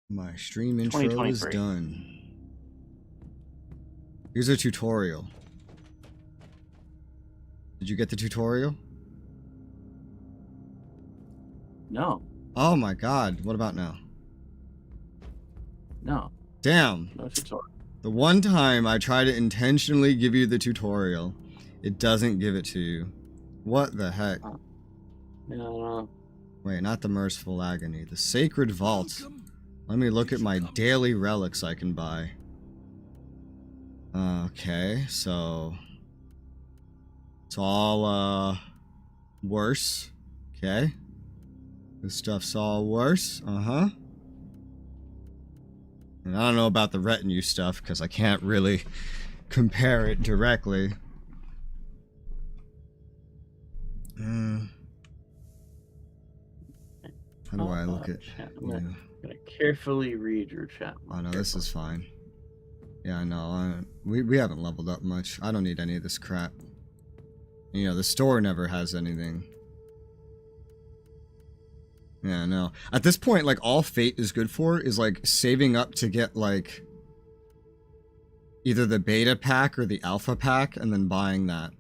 My stream intro is done. Here's a tutorial. Did you get the tutorial? No. Oh my god, what about now? No. Damn. No tutorial. The one time I try to intentionally give you the tutorial, it doesn't give it to you. What the heck? No. Wait, not the Merciful Agony. The Sacred Vault. Let me look at my daily relics I can buy. Okay, so... it's all, worse. Okay. This stuff's all worse. Uh-huh. And I don't know about the retinue stuff, because I can't really compare it directly. How do I look at... I'm gonna carefully read your chat. Oh no, this is fine. Yeah, no, we haven't leveled up much. I don't need any of this crap. You know, the store never has anything. Yeah, no. At this point, like, all Fate is good for is, like, saving up to get, like, either the beta pack or the alpha pack, and then buying that.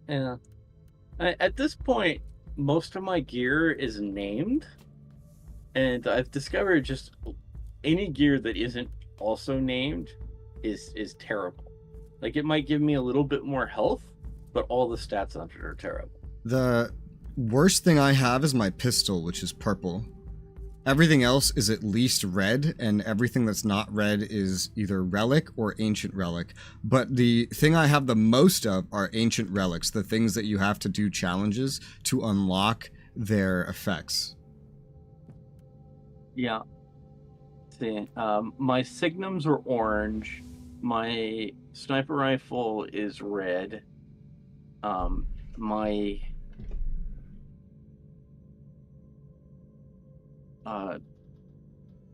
Yeah. At this point, most of my gear is named, and I've discovered just any gear that isn't also named is terrible. Like, it might give me a little bit more health, but all the stats on it are terrible. The worst thing I have is my pistol, which is purple. Everything else is at least red, and everything that's not red is either relic or ancient relic. But the thing I have the most of are ancient relics, the things that you have to do challenges to unlock their effects. Yeah. See, my signums are orange. My sniper rifle is red.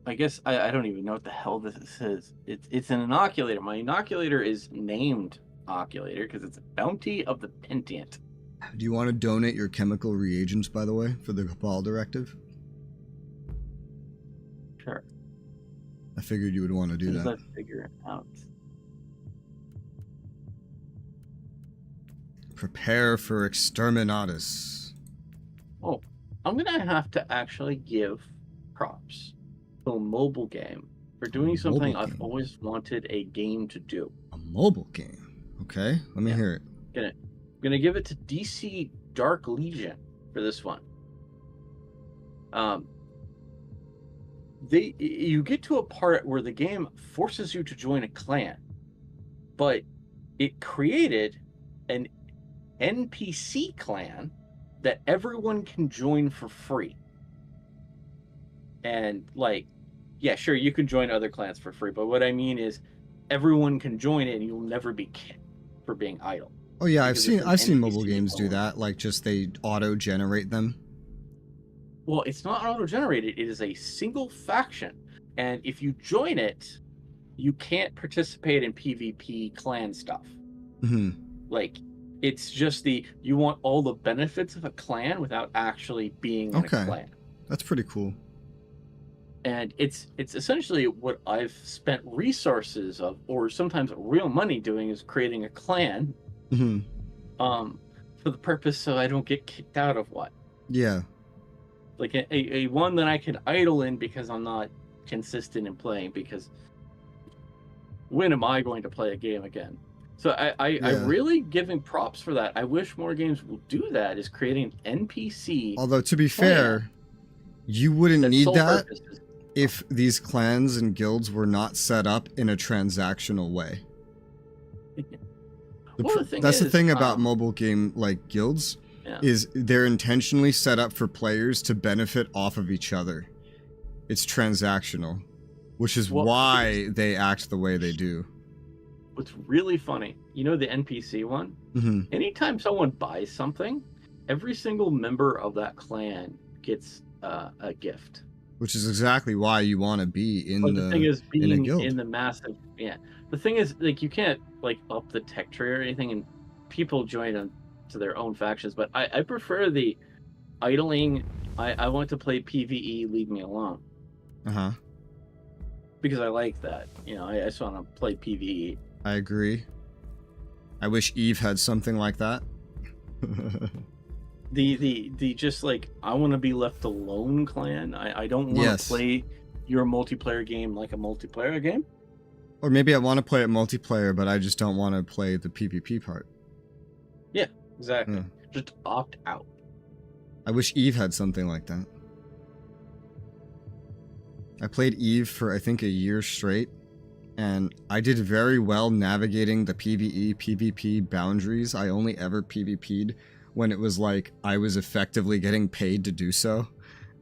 I guess I don't even know what the hell this is. It's an inoculator. My inoculator is named Oculator because it's a bounty of the Pentient. Do you want to donate your chemical reagents, by the way, for the Cabal Directive? Sure. I figured you would want to do that. Let's figure it out. Prepare for Exterminatus. Oh, I'm gonna have to actually give props to a mobile game for doing something I've always wanted a game to do. A mobile game? Okay, let me hear it. I'm gonna give it to DC Dark Legion for this one. You get to a part where the game forces you to join a clan, but it created an NPC clan that everyone can join for free. And, like, yeah, sure, you can join other clans for free, but what I mean is everyone can join it and you'll never be kicked for being idle. Oh yeah, I've seen mobile games do that, like just they auto-generate them. Well, it's not auto-generated, it is a single faction. And if you join it, you can't participate in PvP clan stuff. Mm-hmm. Like, it's just you want all the benefits of a clan without actually being in a clan. That's pretty cool. And it's essentially what I've spent resources of, or sometimes real money doing, is creating a clan. Mm-hmm. For the purpose so I don't get kicked out of one. Yeah. Like a one that I can idle in because I'm not consistent in playing, because when am I going to play a game again? So I really giving props for that. I wish more games will do that, is creating an NPC. Although, to be fair, you wouldn't need that if these clans and guilds were not set up in a transactional way. That's the thing about mobile game like guilds, is they're intentionally set up for players to benefit off of each other. It's transactional, which is why they act the way they do. What's really funny, you know, the NPC one? Mm-hmm. Anytime someone buys something, every single member of that clan gets a gift. Which is exactly why you want to be in the thing is, being in a guild. In the massive, the thing is, like, you can't like up the tech tree or anything, and people join to their own factions. But I prefer the idling I want to play PvE, leave me alone. Uh-huh. Because I like that. You know, I just want to play PvE. I agree. I wish Eve had something like that. The just like, I want to be left alone clan. I don't want to play your multiplayer game like a multiplayer game. Or maybe I want to play it multiplayer, but I just don't want to play the PvP part. Yeah, exactly. Just opt out. I wish Eve had something like that. I played Eve for, I think, a year straight, and I did very well navigating the PvE, PvP boundaries. I only ever PvP'd when it was like I was effectively getting paid to do so,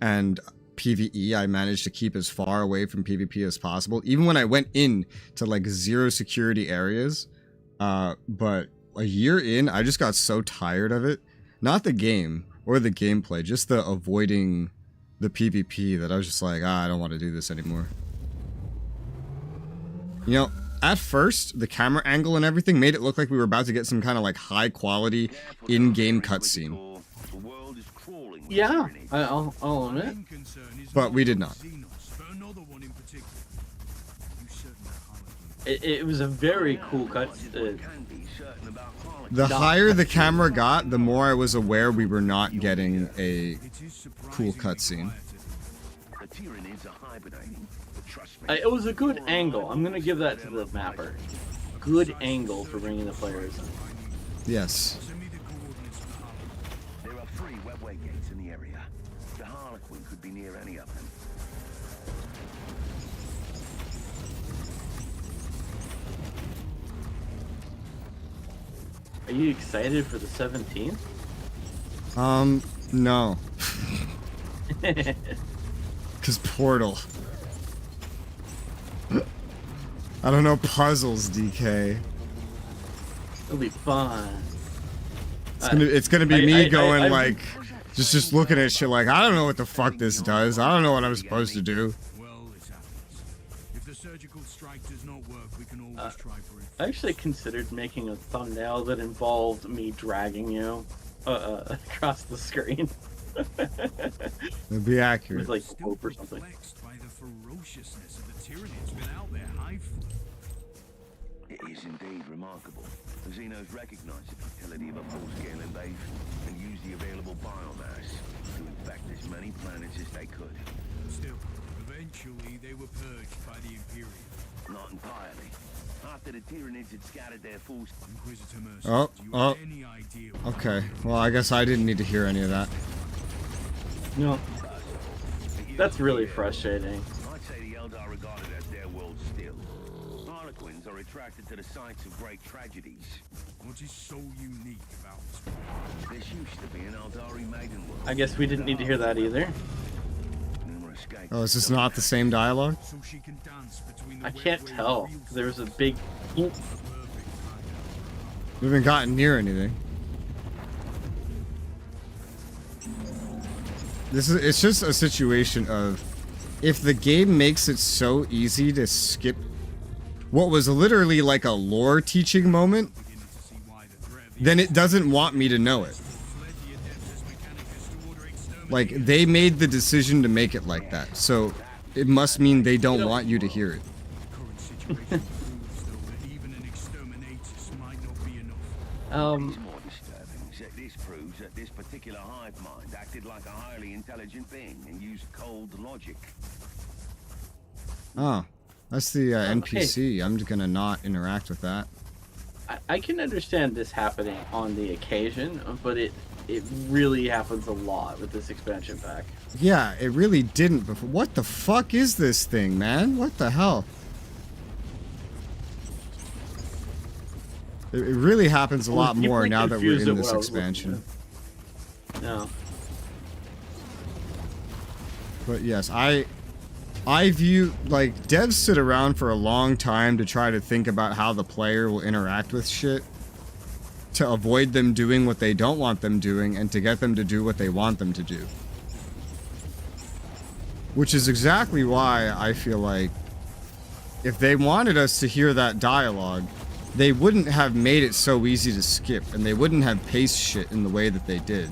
and PvE I managed to keep as far away from PvP as possible, even when I went in to like zero security areas. But a year in, I just got so tired of it. Not the game or the gameplay, just the avoiding the PvP, that I was just like, I don't want to do this anymore. You know, at first, the camera angle and everything made it look like we were about to get some kind of like high quality in-game cutscene. Yeah, I'll own it. But we did not. It was a very cool cutscene. The higher the camera got, the more I was aware we were not getting a cool cutscene. It was a good angle. I'm gonna give that to the mapper. Good angle for bringing the players in. Yes. There are 3 webway gates in the area. The Harlequin could be near any of them. Are you excited for the 17th? No. Cause Portal. I don't know puzzles, DK. It'll be fun. It's gonna be me going like, just looking at shit like, I don't know what the fuck this does. I don't know what I'm supposed to do. If the surgical strike does not work, we can always try for it. I actually considered making a thumbnail that involved me dragging you across the screen. It'd be accurate. With like hope or something. By the ferociousness of the Tyranids without their hive. It is indeed remarkable. The Xenos recognize the futility of a full-scale invasion and use the available biomass to infect as many planets as they could. Still, eventually they were purged by the Imperium. Not entirely. After the Tyranids had scattered their force... Inquisitor Martyr, do you have any idea? Okay. Well, I guess I didn't need to hear any of that. No. That's really frustrating. I'd say the Eldar regarded as their world still. Harlequins are attracted to the sites of great tragedies. What is so unique about This used to be an Eldari maiden world. I guess we didn't need to hear that either. Numerous gates. Oh, is this not the same dialogue? so she can dance between the I can't tell. There was a big... We haven't gotten near anything. It's just a situation of, if the game makes it so easy to skip what was literally like a lore teaching moment, then it doesn't want me to know it. Like, they made the decision to make it like that, so it must mean they don't want you to hear it. More disturbing is that this proves that this particular hive mind acted like a highly intelligent being and used cold logic. Oh, that's the NPC. I'm just gonna not interact with that. I can understand this happening on the occasion, but it really happens a lot with this expansion pack. Yeah, it really didn't before. What the fuck is this thing, man? What the hell? It really happens a lot more now that we're in this expansion. No. But yes, I view, like, devs sit around for a long time to try to think about how the player will interact with shit, to avoid them doing what they don't want them doing, and to get them to do what they want them to do. Which is exactly why I feel like if they wanted us to hear that dialogue, they wouldn't have made it so easy to skip, and they wouldn't have paced shit in the way that they did.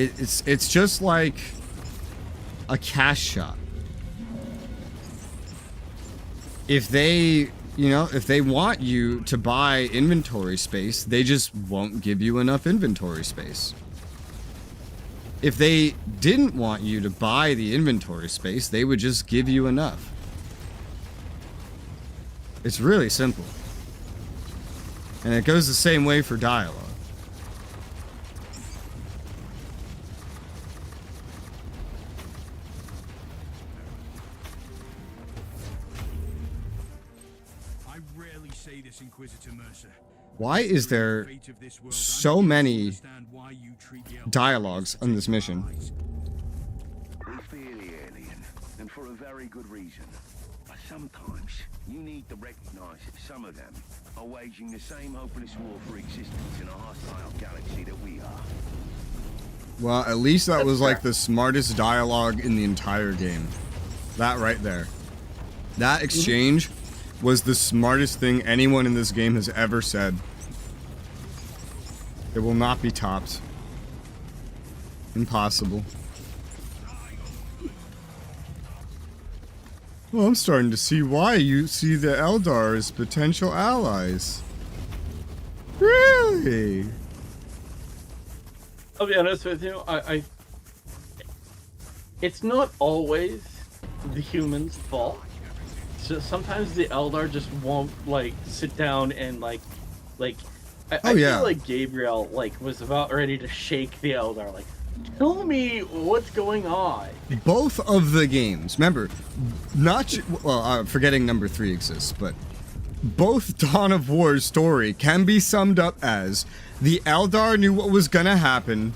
It's just like a cash shop. If they, if they want you to buy inventory space, they just won't give you enough inventory space. If they didn't want you to buy the inventory space, they would just give you enough. It's really simple. And it goes the same way for dialogue. I rarely say this, Inquisitor Mercer. Why is there so many dialogues on this mission? We fear the alien, and for a very good reason. But sometimes you need to recognize that some of them are waging the same hopeless war for existence in a hostile galaxy that we are. Well, at least that was like the smartest dialogue in the entire game. That right there. That exchange was the smartest thing anyone in this game has ever said. It will not be topped. Impossible. Well, I'm starting to see why you see the Eldar as potential allies. Really? I'll be honest with you, it's not always the humans' fault. So sometimes the Eldar just won't like sit down and I feel like Gabriel was about ready to shake the Eldar, like, tell me what's going on. Both of the games, remember, forgetting number 3 exists, but both Dawn of War's story can be summed up as the Eldar knew what was gonna happen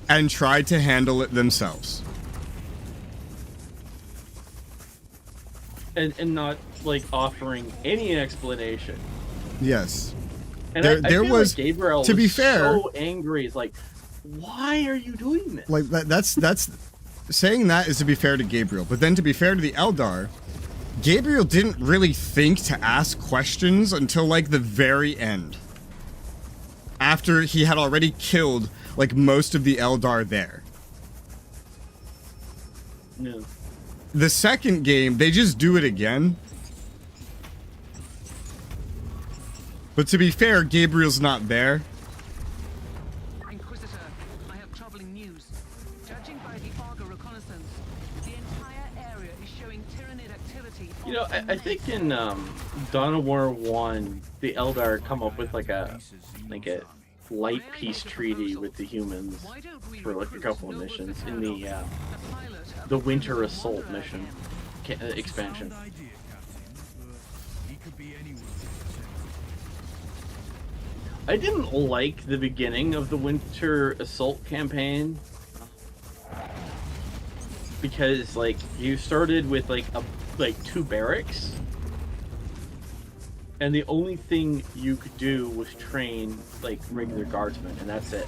and tried to handle it themselves. And not offering any explanation. Yes. And there I feel was, like Gabriel to be was fair, so angry. It's like, why are you doing this? Like that's saying that is to be fair to Gabriel, but then to be fair to the Eldar, Gabriel didn't really think to ask questions until the very end. After he had already killed most of the Eldar there. No. The second game, they just do it again. But to be fair, Gabriel's not there. Inquisitor, I have troubling news. Judging by the Argo reconnaissance, the entire area is showing Tyranid activity. I think in Dawn of War 1, the Eldar come up with a light peace treaty with the humans for a couple of missions in the Winter Assault mission expansion. I didn't like the beginning of the Winter Assault campaign because you started with 2 barracks, and the only thing you could do was train regular guardsmen, and that's it.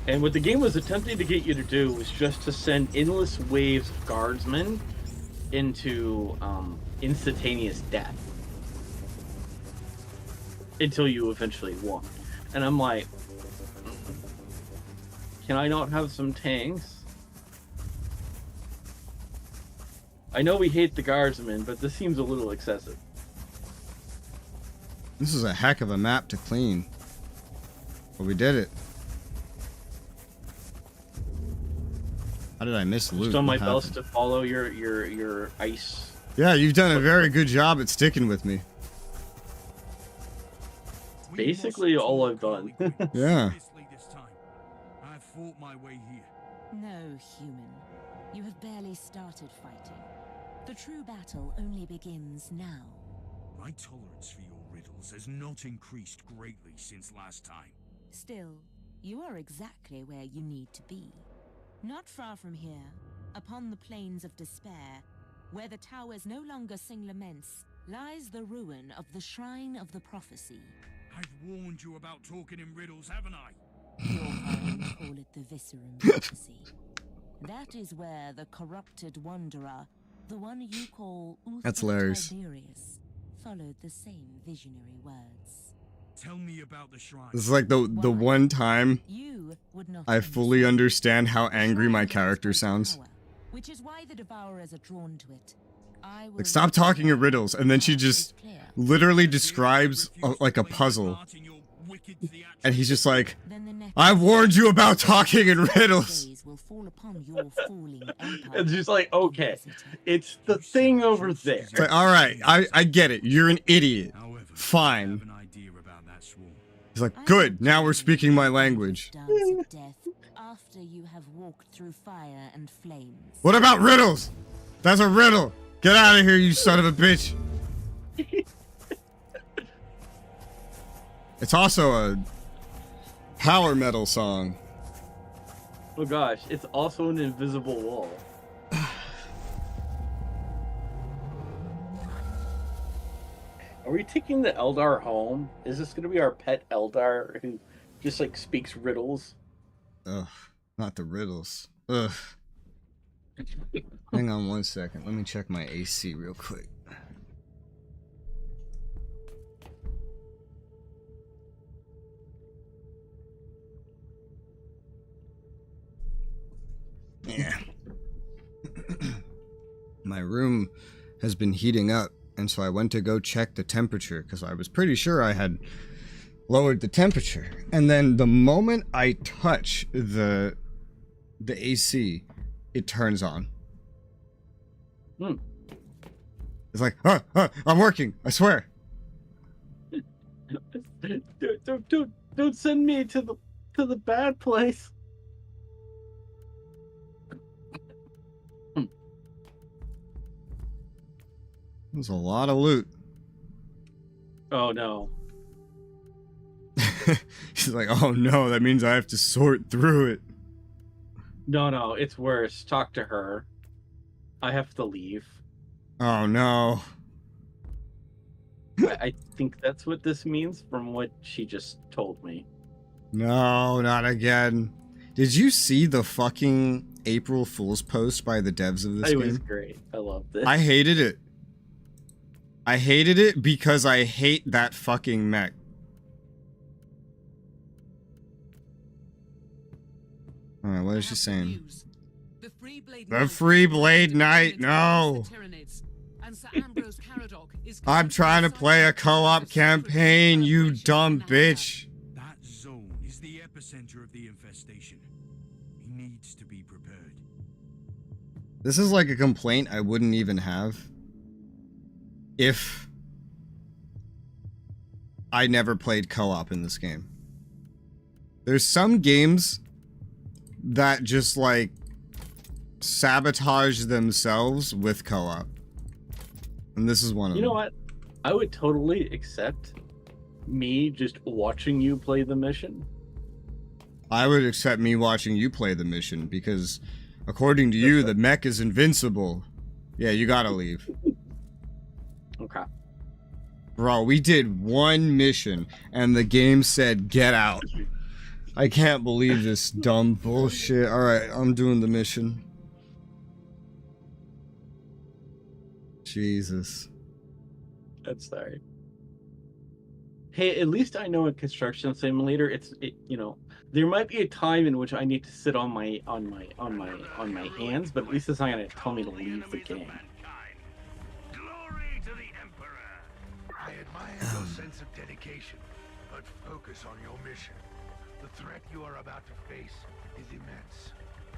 And what the game was attempting to get you to do was just to send endless waves of guardsmen into instantaneous death until you eventually won. And I'm like, can I not have some tanks? I know we hate the guardsmen, but this seems a little excessive. This is a heck of a map to clean. But we did it. How did I miss loot? Just on my best to follow your ice. Yeah, you've done a very good job at sticking with me. Basically all I've done. Yeah. I've fought my way here. No, human. You have barely started fighting. The true battle only begins now. My tolerance for your riddles has not increased greatly since last time. Still, you are exactly where you need to be. Not far from here, upon the plains of despair, where the towers no longer sing laments, lies the ruin of the Shrine of the Prophecy. I've warned you about talking in riddles, haven't I? Your kind call it the Viscerum Prophecy. That is where the corrupted wanderer, the one you call That's hilarious. Tiberius, followed the same visionary words. Tell me about the shrine. This is like the one time You would not I fully understand. understand how angry my character sounds. Power, which is why the Devourers are drawn to it. I will Like, stop talking in riddles, and then she just literally describes like a puzzle, and he's just like, Then the next "I warned you about talking in riddles." days will fall upon your falling empire. And she's like, okay, it's the thing over there. It's like, all right, I get it. You're an idiot. However, I Fine. have an idea about that swarm. He's like, good. Now we're speaking my language. Dance of death after you have walked through fire and flames. What about riddles? That's a riddle. Get out of here, you son of a bitch. It's also a power metal song. Oh gosh, it's also an invisible wall. Are we taking the Eldar home? Is this gonna be our pet Eldar who just like speaks riddles? Ugh, not the riddles. Ugh. Hang on one second. Let me check my AC real quick. Yeah. My room has been heating up, and so I went to go check the temperature because I was pretty sure I had lowered the temperature. And then the moment I touch the AC, it turns on. It's like, I'm working, I swear. Don't send me to the bad place. There's a lot of loot. Oh no. She's like, oh no, that means I have to sort through it. No, it's worse. Talk to her. I have to leave. Oh no. I think that's what this means from what she just told me. No, not again. Did you see the fucking April Fool's post by the devs of this It game? was great. I loved it. I hated it. I hated it because I hate that fucking mech. Alright, what is she saying? The Free Blade Knight, no! I'm trying to play a co-op campaign, you dumb bitch. That zone is the epicenter of the infestation. He needs to be prepared. This is like a complaint I wouldn't even have if I never played co-op in this game. There's some games that just like sabotage themselves with co-op. And this is one of them. You know what? I would totally accept me just watching you play the mission. I would accept me watching you play the mission because according to you, the mech is invincible. Yeah, you gotta leave. Okay. Bro, we did one mission and the game said get out. I can't believe this dumb bullshit. Alright, I'm doing the mission. Jesus. I'm sorry. Hey, at least I know in Construction Simulator, you know, there might be a time in which I need to sit on my hands, but at least it's not gonna tell me to leave the game. Glory to the Emperor! I admire your sense of dedication, but focus on your mission. The threat you are about to face is immense.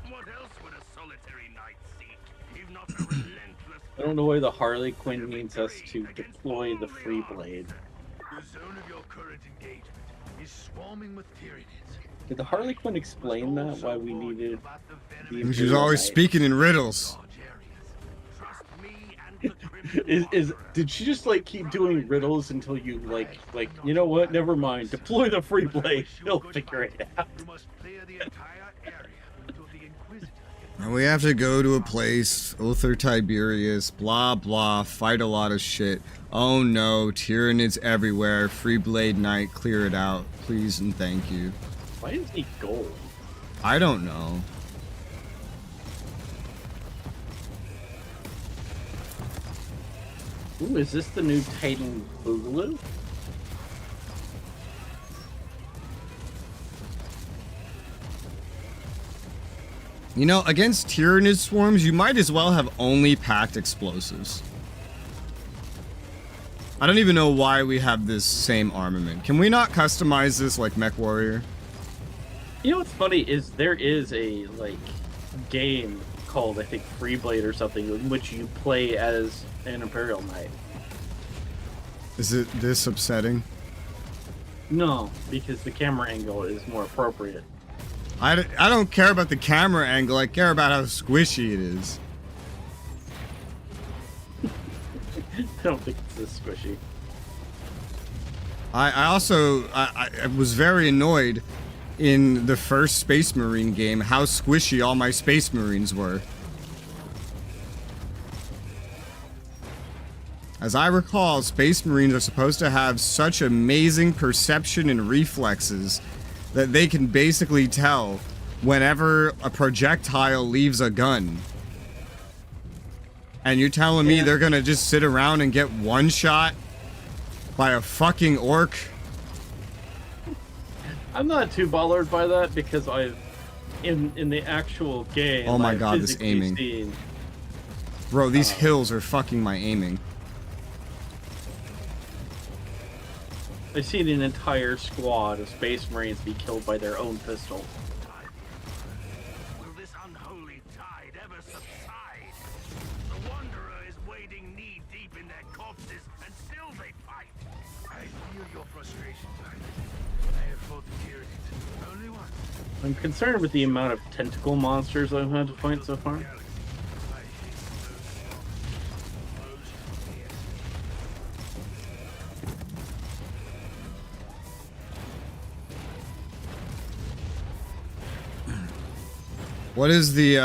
What else would a solitary knight seek, if not a relentless... I don't know why the Harley Quinn needs us to deploy the Free Blade. The zone of your current engagement is swarming with Tyranids. Did the Harley Quinn explain that? Why we needed the She's Imperial always Knight? speaking in riddles. Trust me and the criminal Did she just like keep doing riddles until you like you know what? Never mind. Deploy the Free Blade. He'll figure it out. You must clear the entire area until the Inquisitor gets... And we have to go to a place, Uther Tiberius, blah blah, fight a lot of shit. Oh no, Tyranids everywhere, Free Blade Knight, clear it out, please and thank you. Why is he gold? I don't know. Ooh, is this the new Titan Boogaloo? You know, against Tyrannid swarms, you might as well have only packed explosives. I don't even know why we have this same armament. Can we not customize this like Mech Warrior? You know what's funny is there is a like game called, I think, Freeblade or something, in which you play as an Imperial Knight. Is it this upsetting? No, because the camera angle is more appropriate. I don't care about the camera angle, I care about how squishy it is. I don't think it's this squishy. I was very annoyed in the first Space Marine game how squishy all my Space Marines were. As I recall, Space Marines are supposed to have such amazing perception and reflexes that they can basically tell whenever a projectile leaves a gun. And you're telling me they're gonna just sit around and get one shot by a fucking orc? I'm not too bothered by that because I've in the actual game. Oh my I've god, this physically aiming. seen, Bro, these hills are fucking my aiming. I've seen an entire squad of Space Marines be killed by their own pistol. Will this unholy tide ever subside? The Wanderer is wading knee-deep in their corpses, and still they fight. I feel your frustration, Titan. I have fought the Tyranids only once. I'm concerned with the amount of tentacle monsters I've had to fight so far. What is the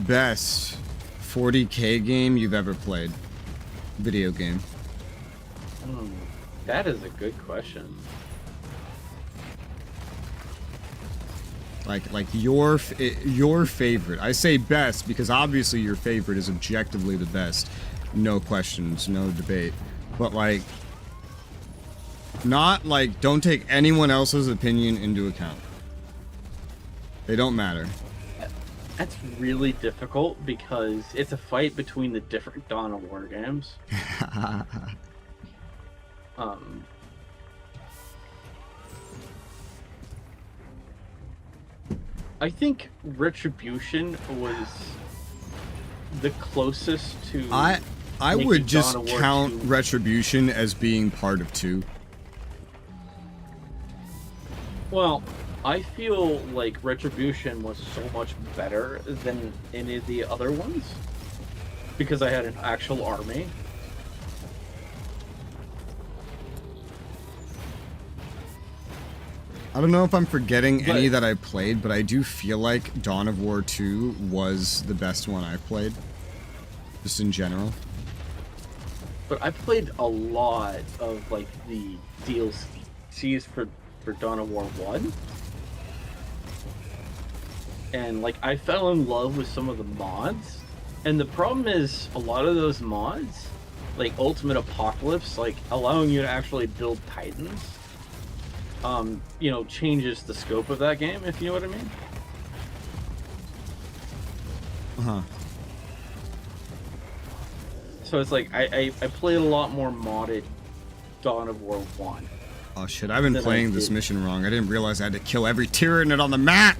best 40K game you've ever played? Video game. That is a good question. Like your favorite. I say best because obviously your favorite is objectively the best. No questions, no debate. But like, not like, don't take anyone else's opinion into account. They don't matter. That's really difficult because it's a fight between the different Dawn of War games. I think Retribution was the closest to. I making would just Dawn of War count 2. Retribution as being part of 2. Well, I feel like Retribution was so much better than any of the other ones because I had an actual army. I don't know if I'm forgetting any that I played, but I do feel like Dawn of War 2 was the best one I played. Just in general. But I played a lot of like the DLCs for Dawn of War 1. And like I fell in love with some of the mods. And the problem is a lot of those mods, like Ultimate Apocalypse, like allowing you to actually build Titans, you know, changes the scope of that game, if you know what I mean. Uh-huh. So it's like I played a lot more modded Dawn of War 1. Oh shit, I've been playing this mission wrong. I didn't realize I had to kill every Tyranid on the map!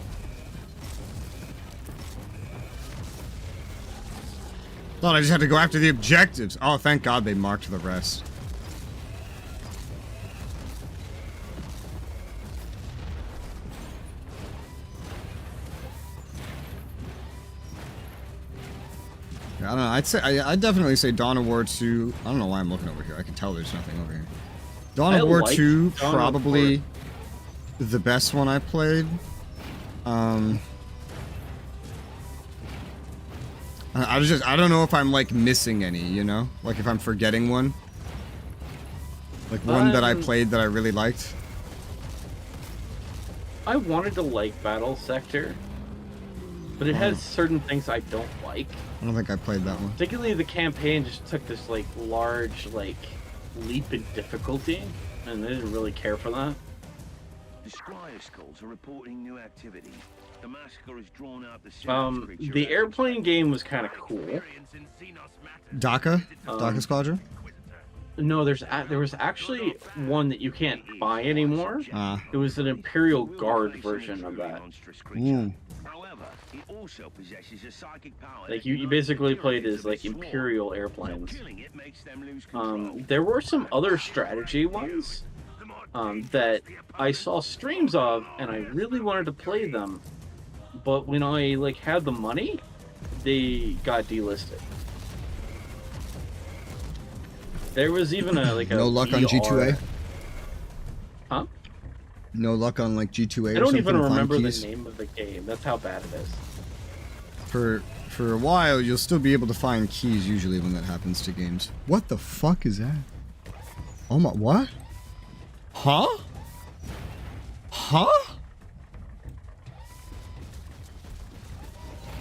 Thought I just had to go after the objectives. Oh, thank God they marked the rest. I don't know. I'd definitely say Dawn of War 2. I don't know why I'm looking over here. I can tell there's nothing over here. Dawn of War 2 probably the best one I played. I don't know if I'm like missing any, you know? Like if I'm forgetting one. Like one that I played that I really liked. I wanted to like Battle Sector, but it has certain things I don't like. I don't think I played that one. Particularly the campaign just took this like large like leap in difficulty, and I didn't really care for that. The Scryer skulls are reporting new activity. The massacre has drawn out the The airplane game was kind of cool. DACA? DACA Squadron? No, there was actually one that you can't buy anymore. It was an Imperial Guard version of that. However, it also possesses a psychic power. Like you basically played as like Imperial airplanes. There were some other strategy ones that I saw streams of, and I really wanted to play them, but when I like had the money, they got delisted. There was even a like a no luck on G2A. Huh? No luck on like G2A. I don't even remember the name of the game. That's how bad it is. For a while, you'll still be able to find keys usually when that happens to games. What the fuck is that? Oh my, what? Huh? Huh?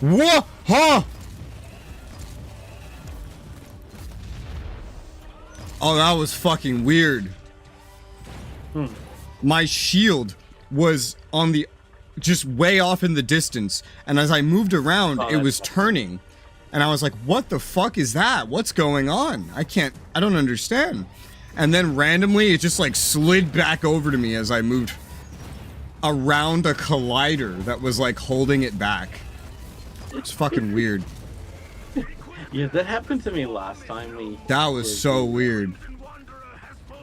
What? Huh? Oh, that was fucking weird. My shield was on the, just way off in the distance, and as I moved around, it was turning, and I was like, what the fuck is that? What's going on? I don't understand. And then randomly, it just like slid back over to me as I moved around a collider that was like holding it back. It's fucking weird. Yeah, that happened to me last time. That was so weird.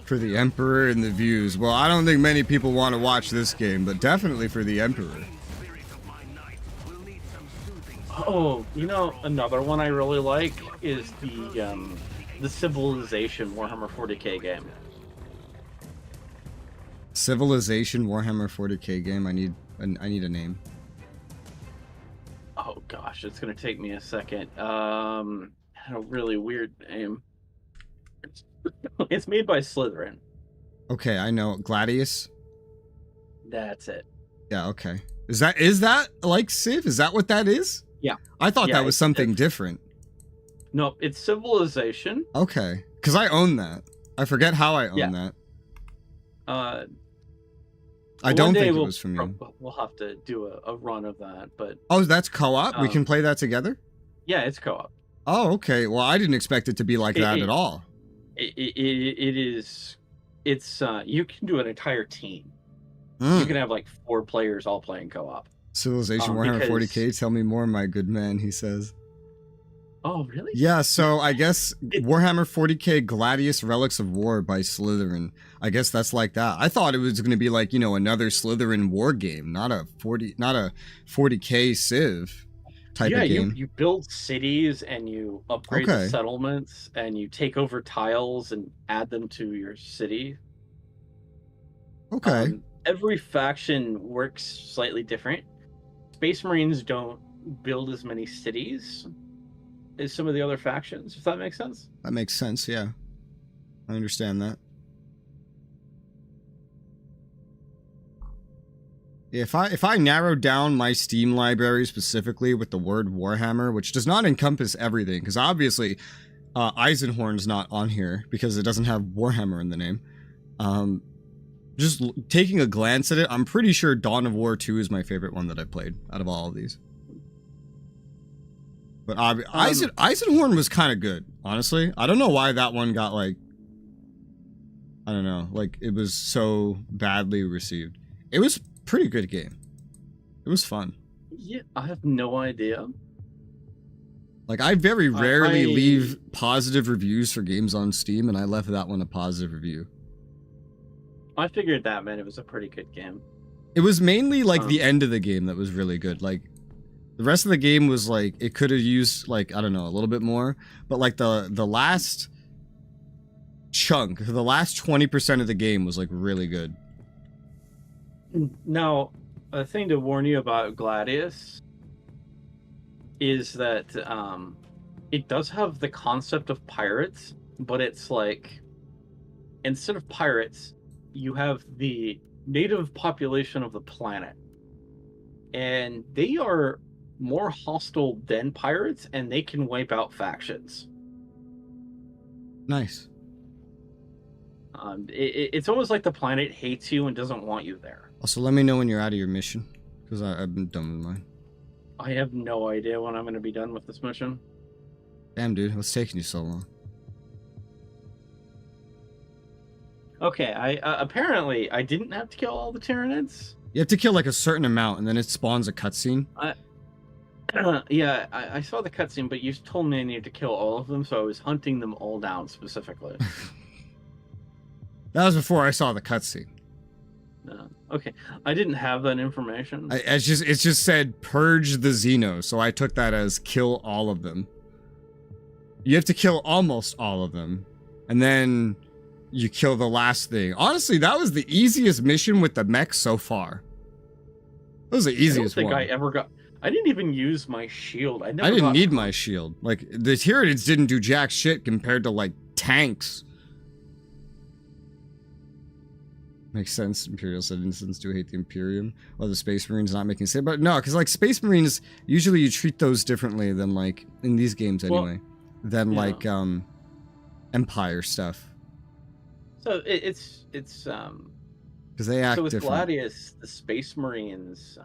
For the Emperor and the views. Well, I don't think many people want to watch this game, but definitely for the Emperor. Oh, you know, another one I really like is the Civilization Warhammer 40k game. Civilization Warhammer 40k game. I need a name. Oh gosh, it's gonna take me a second. A really weird name. It's made by Slytherin. Okay, I know. Gladius? That's it. Yeah, okay. Is that like Civ? Is that what that is? Yeah. I thought that was something different. No, it's Civilization. Okay. Because I own that. I forget how I own that. I don't think it was from you. We'll have to do a run of that, but... Oh, that's co-op? We can play that together? Yeah, it's co-op. Oh, okay. Well, I didn't expect it to be like that at all. It is... It's, you can do an entire team. You can have like 4 players all playing co-op. Civilization Warhammer 40k, tell me more, my good man, he says. Oh, really? Yeah, so I guess Warhammer 40k Gladius Relics of War by Slytherin. I guess that's like that. I thought it was going to be like, you know, another Slytherin war game, not a 40k Civ type of game. You build cities and you upgrade the settlements and you take over tiles and add them to your city. Okay. Every faction works slightly different. Space Marines don't build as many cities as some of the other factions, if that makes sense. That makes sense, yeah. I understand that. If I narrow down my Steam library specifically with the word Warhammer, which does not encompass everything, because obviously Eisenhorn's not on here because it doesn't have Warhammer in the name. Just taking a glance at it, I'm pretty sure Dawn of War 2 is my favorite one that I've played out of all of these. But Eisenhorn was kind of good, honestly. I don't know why that one got like... I don't know, like it was so badly received. It was a pretty good game. It was fun. Yeah, I have no idea. Like, I very rarely leave positive reviews for games on Steam, and I left that one a positive review. I figured that meant it was a pretty good game. It was mainly like the end of the game that was really good. Like the rest of the game was like it could have used like, I don't know, a little bit more, but like the last chunk, the last 20% of the game was like really good. Now, a thing to warn you about Gladius is that it does have the concept of pirates, but it's like instead of pirates, you have the native population of the planet, and they are more hostile than pirates, and they can wipe out factions. Nice. It's almost like the planet hates you and doesn't want you there. Also, let me know when you're out of your mission, because I've been done with mine. I have no idea when I'm going to be done with this mission. Damn, dude, what's taking you so long? Okay, apparently I didn't have to kill all the Tyranids. You have to kill like a certain amount, and then it spawns a cutscene. Yeah, I saw the cutscene, but you told me I needed to kill all of them, so I was hunting them all down specifically. That was before I saw the cutscene. Okay, I didn't have that information. It just said purge the Xenos, so I took that as kill all of them. You have to kill almost all of them, and then you kill the last thing. Honestly, that was the easiest mission with the mech so far. That was the easiest one. I don't think I ever got... I didn't even use my shield. I didn't need my shield. Like, the Tyranids didn't do jack shit compared to, like, tanks. Makes sense. Imperial citizens do hate the Imperium. Or the Space Marines not making sense. But no, because, like, Space Marines, usually you treat those differently than, like, in these games anyway. Than, like, Empire stuff. So, it's because they act different. So with Gladius, the Space Marines,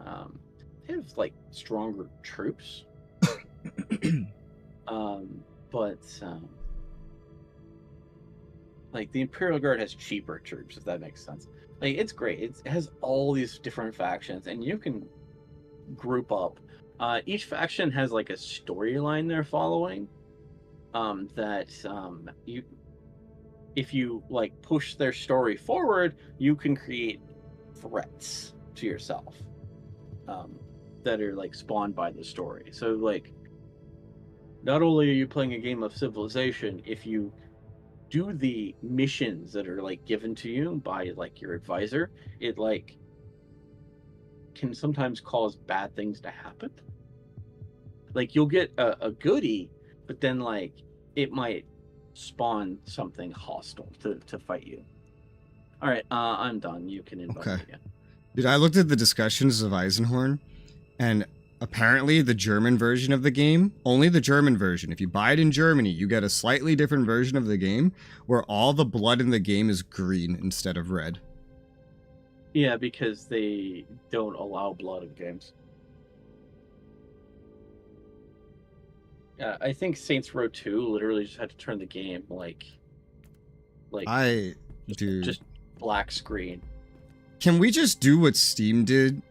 they have, like, stronger troops. Like, the Imperial Guard has cheaper troops, if that makes sense. Like, it's great. It has all these different factions, and you can group up. Each faction has, like, a storyline they're following. If you, like, push their story forward, you can create threats to yourself. That are, like, spawned by the story. So, like, not only are you playing a game of Civilization, if you do the missions that are, like, given to you by, like, your advisor, it, like, can sometimes cause bad things to happen. Like, you'll get a goodie, but then, like, it might spawn something hostile to fight you. All right, I'm done. You can invite me again. Dude, I looked at the discussions of Eisenhorn, and apparently the German version of the game, only the German version, if you buy it in Germany, you get a slightly different version of the game where all the blood in the game is green instead of red. Yeah, because they don't allow blood in games. I think Saints Row 2 literally just had to turn the game just black screen. Can we just do what Steam did?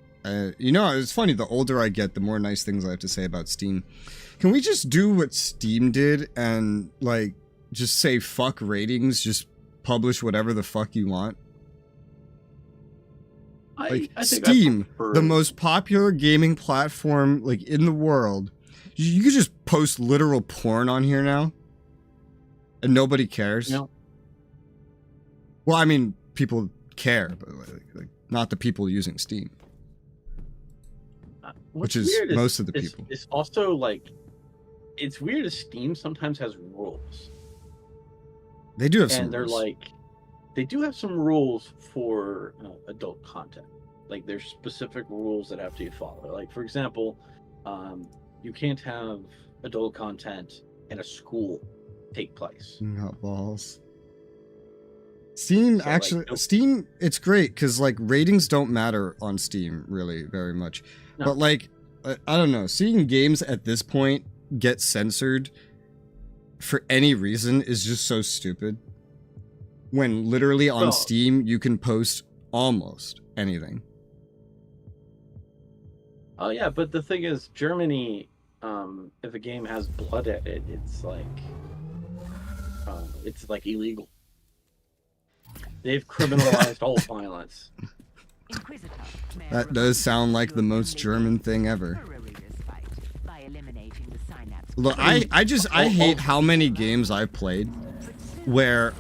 You know, it's funny, the older I get, the more nice things I have to say about Steam. Can we just do what Steam did and, like, just say fuck ratings, just publish whatever the fuck you want? I think Steam, the most popular gaming platform, like, in the world, you could just post literal porn on here now, and nobody cares. No. Well, I mean, people care, but like not the people using Steam, which is most of the people. It's also, like, it's weird as Steam sometimes has rules. They do have some rules. And they're like, they do have some rules for adult content. Like, there's specific rules that have to be followed. Like, for example, you can't have adult content in a school take place. Not balls. Steam, so, actually, like, Steam, it's great because, like, ratings don't matter on Steam really very much. No. But, like, I don't know, seeing games at this point get censored for any reason is just so stupid. When literally on Steam, you can post almost anything. Oh, yeah, but the thing is, Germany, if a game has blood in it, it's like illegal. They've criminalized all violence. That does sound like the most German thing ever. Look, I hate how many games I've played where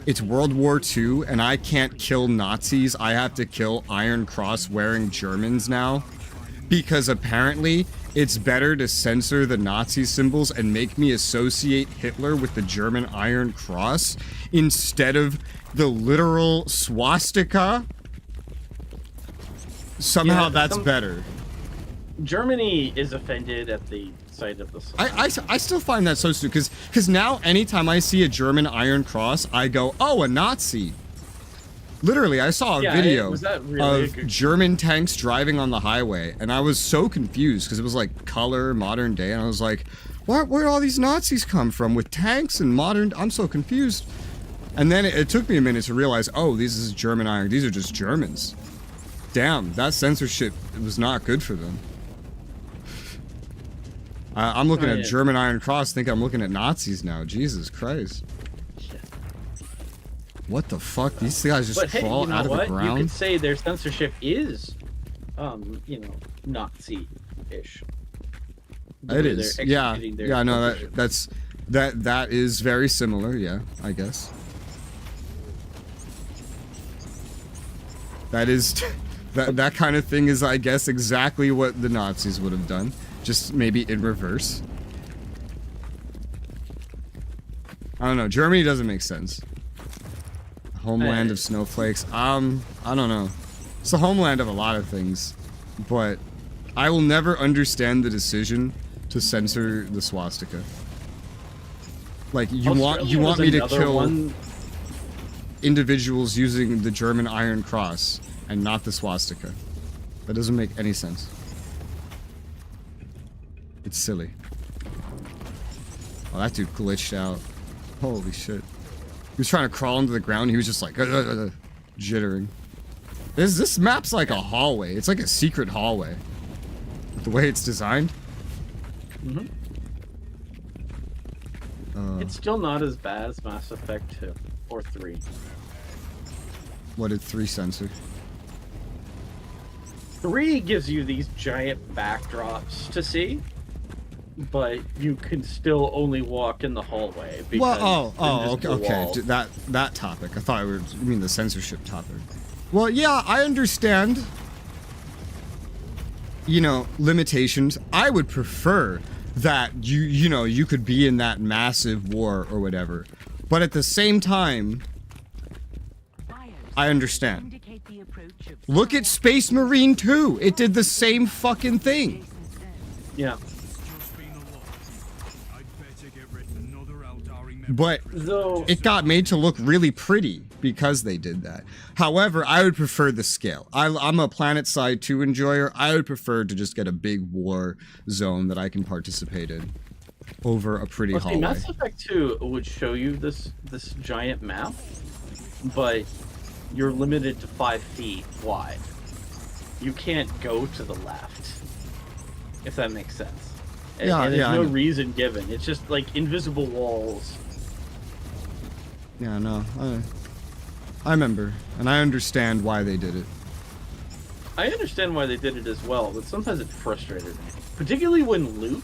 it's World War II and I can't kill Nazis. I have to kill Iron Cross wearing Germans now. Because apparently it's better to censor the Nazi symbols and make me associate Hitler with the German Iron Cross instead of the literal swastika. Somehow that's better. Germany is offended at the sight of the sign. I still find that so stupid because now anytime I see a German Iron Cross, I go, oh, a Nazi. Literally, I saw a Yeah, video was that really a of good- German tanks driving on the highway, and I was so confused because it was like color, modern day, and I was like, where all these Nazis come from with tanks and modern? I'm so confused. And then it took me a minute to realize, oh, these is German iron. These are just Germans. Damn, that censorship was not good for them. I'm looking at German Iron Cross, think I'm looking at Nazis now. Jesus Christ. What the fuck? These guys just crawl out of the ground? You could say their censorship is, you know, Nazi-ish. It is. Yeah. Yeah, no, that is very similar, yeah, I guess. That is that kind of thing is, I guess, exactly what the Nazis would have done, just maybe in reverse. I don't know. Germany doesn't make sense. Homeland of snowflakes. I don't know. It's the homeland of a lot of things, but I will never understand the decision to censor the swastika. Like, you want me to kill individuals using the German Iron Cross and not the swastika. That doesn't make any sense. It's silly. Oh, that dude glitched out. Holy shit. He was trying to crawl into the ground, he was just like jittering. This map's like a hallway. It's like a secret hallway. The way it's designed. Mm-hmm. It's still not as bad as Mass Effect 2 or 3. What did 3 censor? 3 gives you these giant backdrops to see, but you can still only walk in the hallway. Well, okay. That topic. I thought you mean the censorship topic. Well, yeah, I understand. You know, limitations. I would prefer that you could be in that massive war or whatever, but at the same time, I understand. Look at Space Marine 2. It did the same fucking thing. Yeah. But it got made to look really pretty because they did that. However, I would prefer the scale. I'm a Planet Side 2 enjoyer. I would prefer to just get a big war zone that I can participate in over a pretty hallway. Mass Effect 2 would show you this giant map, but you're limited to 5 feet wide. You can't go to the left, if that makes sense. And there's no reason given. It's just like invisible walls. Yeah, no. I remember, and I understand why they did it. I understand why they did it as well, but sometimes it frustrated me. Particularly when loot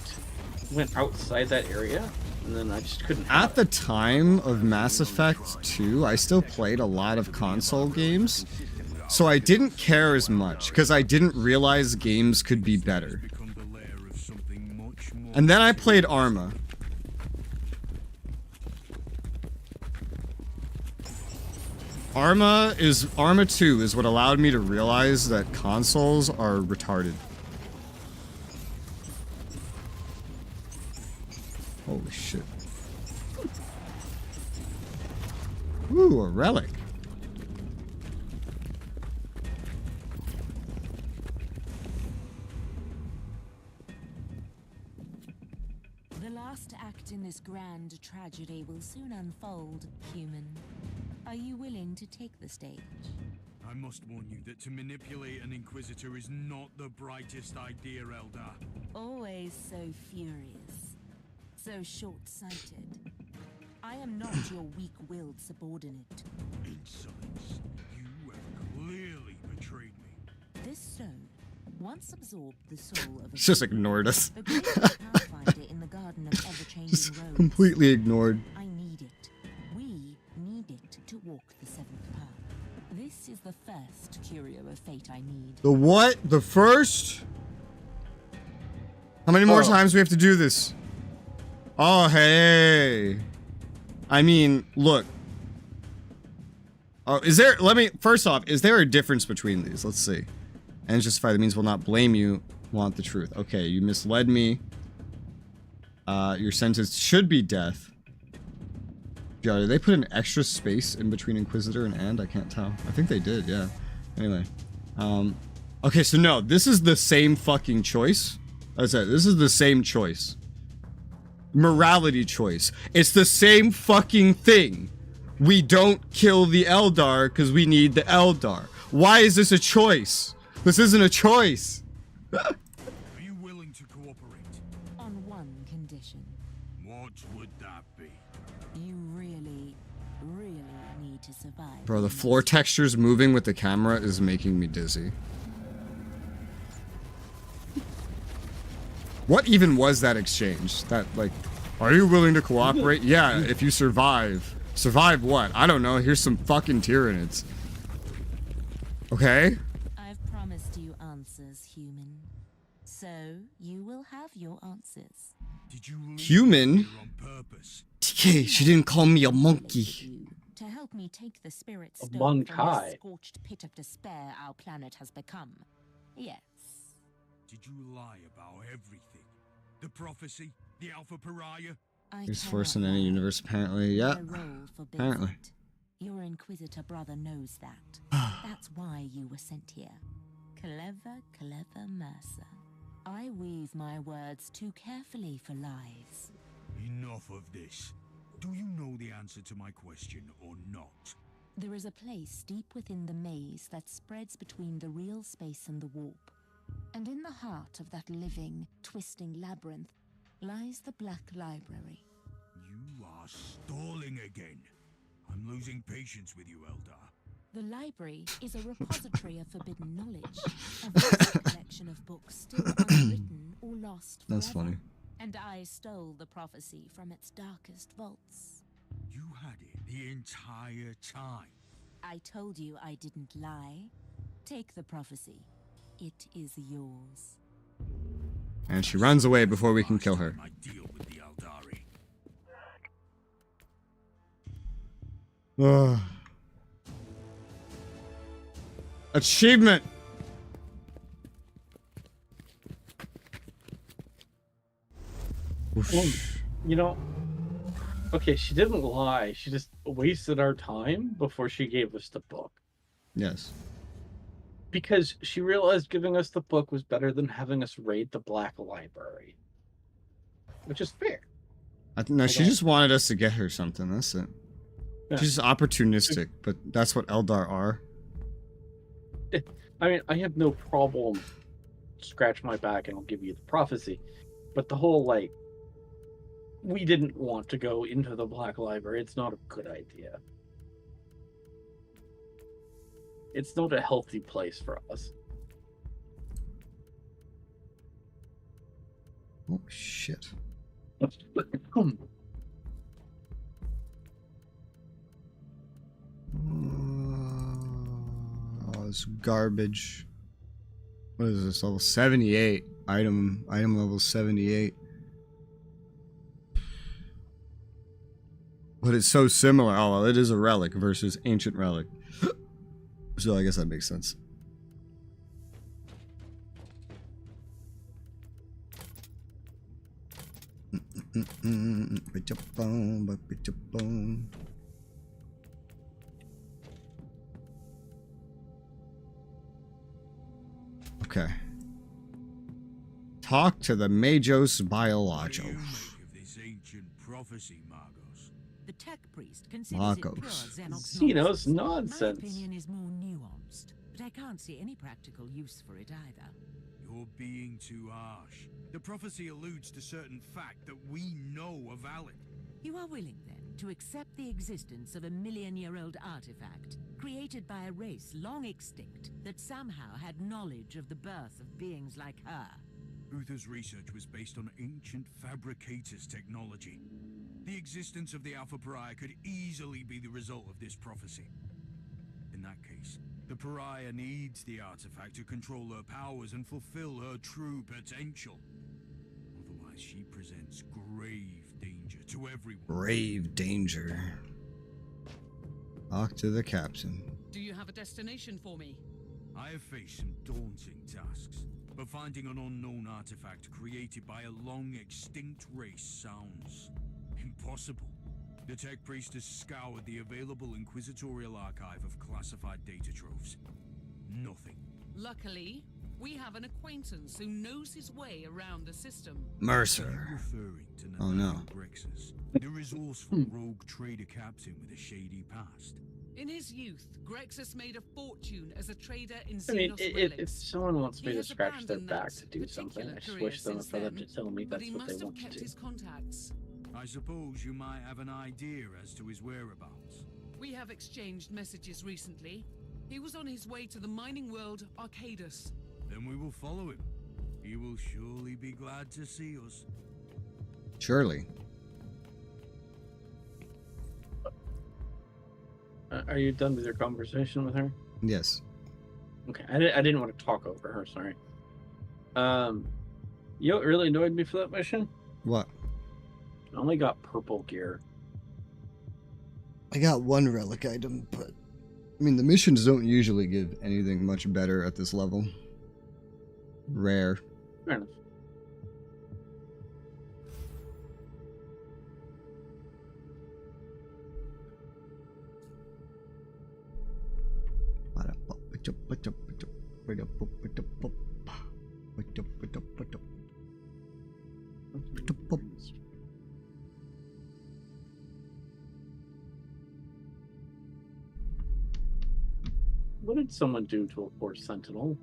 went outside that area, and then I just couldn't have At the time of Mass Effect 2, I still played a lot of console games, so I didn't care as much, because I didn't realize games could be better. And then I played Arma. Arma 2 is what allowed me to realize that consoles are retarded. Holy shit. Ooh, a relic. The last act in this grand tragedy will soon unfold, human. Are you willing to take the stage? I must warn you that to manipulate an Inquisitor is not the brightest idea, Elder. Always so furious. So short-sighted. I am not your weak-willed subordinate. Insolence. You have clearly betrayed me. This stone once absorbed the soul of a Just ignored us. a great pathfinder in the garden of ever-changing Just roads. completely ignored. I need it. We need it to walk the seventh path. This is the first curio of fate I need. The what? The first? How many more times do we have to do this? Oh, hey. I mean, look. Oh, first off, is there a difference between these? Let's see. And justify that means will not blame you, want the truth. Okay, you misled me. Your sentence should be death. Yeah, did they put an extra space in between Inquisitor and? I can't tell. I think they did, yeah. Anyway. Okay, so no, this is the same fucking choice. That's it. This is the same choice. Morality choice. It's the same fucking thing. We don't kill the Eldar because we need the Eldar. Why is this a choice? This isn't a choice. Are you willing to cooperate? On one condition. What would that be? You really, really need to survive. Bro, the floor textures moving with the camera is making me dizzy. What even was that exchange? That, like, are you willing to cooperate? Yeah, if you survive. Survive what? I don't know. Here's some fucking Tyranids. Okay? I've promised you answers, human. So, you will have your answers. Did you leave Human? here on purpose? TK, she didn't call me a monkey. You, to help me take the spirit A stone from Monkai. the scorched pit of despair our planet has become. Yes. Did you lie about everything? The prophecy? The Alpha Pariah? He's cannot forced in any lie. universe, apparently. Yeah. My role forbids apparently. it. Your Inquisitor brother knows that. That's why you were sent here. Clever, clever Mercer. I weave my words too carefully for lies. Enough of this. Do you know the answer to my question or not? There is a place deep within the maze that spreads between the real space and the warp. And in the heart of that living, twisting labyrinth lies the Black Library. You are stalling again. I'm losing patience with you, Eldar. The library is a repository of forbidden knowledge, a vast collection of books still unwritten or lost forever. That's funny. And I stole the prophecy from its darkest vaults. You had it the entire time. I told you I didn't lie. Take the prophecy. It is yours. And she runs away before we can kill her. I deal with the Eldari. Ugh. Achievement! Well, you know, okay, she didn't lie. She just wasted our time before she gave us the book. Yes. Because she realized giving us the book was better than having us raid the Black Library. Which is fair. No, she just wanted us to get her something, that's it. Yeah. She's just opportunistic, but that's what Eldar are. I mean, I have no problem. Scratch my back and I'll give you the prophecy. But the whole, like, we didn't want to go into the Black Library. It's not a good idea. It's not a healthy place for us. Oh, shit. Oh, this garbage. What is this? Level 78. Item level 78. But it's so similar. Oh, well, it is a relic versus ancient relic. So I guess that makes sense. Okay. Talk to the Majos What do Biologos. you make of this ancient prophecy, Margos? The tech priest considers it pure Marcos. Xenox Xenos My nonsense. opinion is more nuanced, but I can't see any practical use for it either. You're being too harsh. The prophecy alludes to certain fact that we know are valid. You are willing, then, to accept the existence of a million-year-old artifact, created by a race long extinct, that somehow had knowledge of the birth of beings like her. Uther's research was based on ancient fabricators technology. The existence of the Alpha Pariah could easily be the result of this prophecy. In that case, the Pariah needs the artifact to control her powers and fulfill her true potential. Otherwise, she presents grave danger to everyone. Grave danger. Talk to the captain. Do you have a destination for me? I have faced some daunting tasks, but finding an unknown artifact created by a long extinct race sounds impossible. The Tech Priest has scoured the available Inquisitorial archive of classified data troves. Nothing. Luckily, we have an acquaintance who knows his way around the system. Mercer. Referring to Oh, no. Grexus, the resourceful rogue trader captain with a shady past. In his youth, Grexus made a fortune as a trader in I mean, Xenos if relics. someone wants me He to has scratch their abandoned back that to do something, I particular just career wish them since for them then, to tell me but that's he what they must have want to kept do. his contacts. I suppose you might have an idea as to his whereabouts. We have exchanged messages recently. He was on his way to the mining world Arcadus. Then we will follow him. He will surely be glad to see us. Surely. Are you done with your conversation with her? Yes. Okay, I didn't want to talk over her, sorry. You know what really annoyed me for that mission? What? I only got purple gear. I got one relic item, but I mean the missions don't usually give anything much better at this level. Rare. Fair enough. What did someone do to a poor sentinel?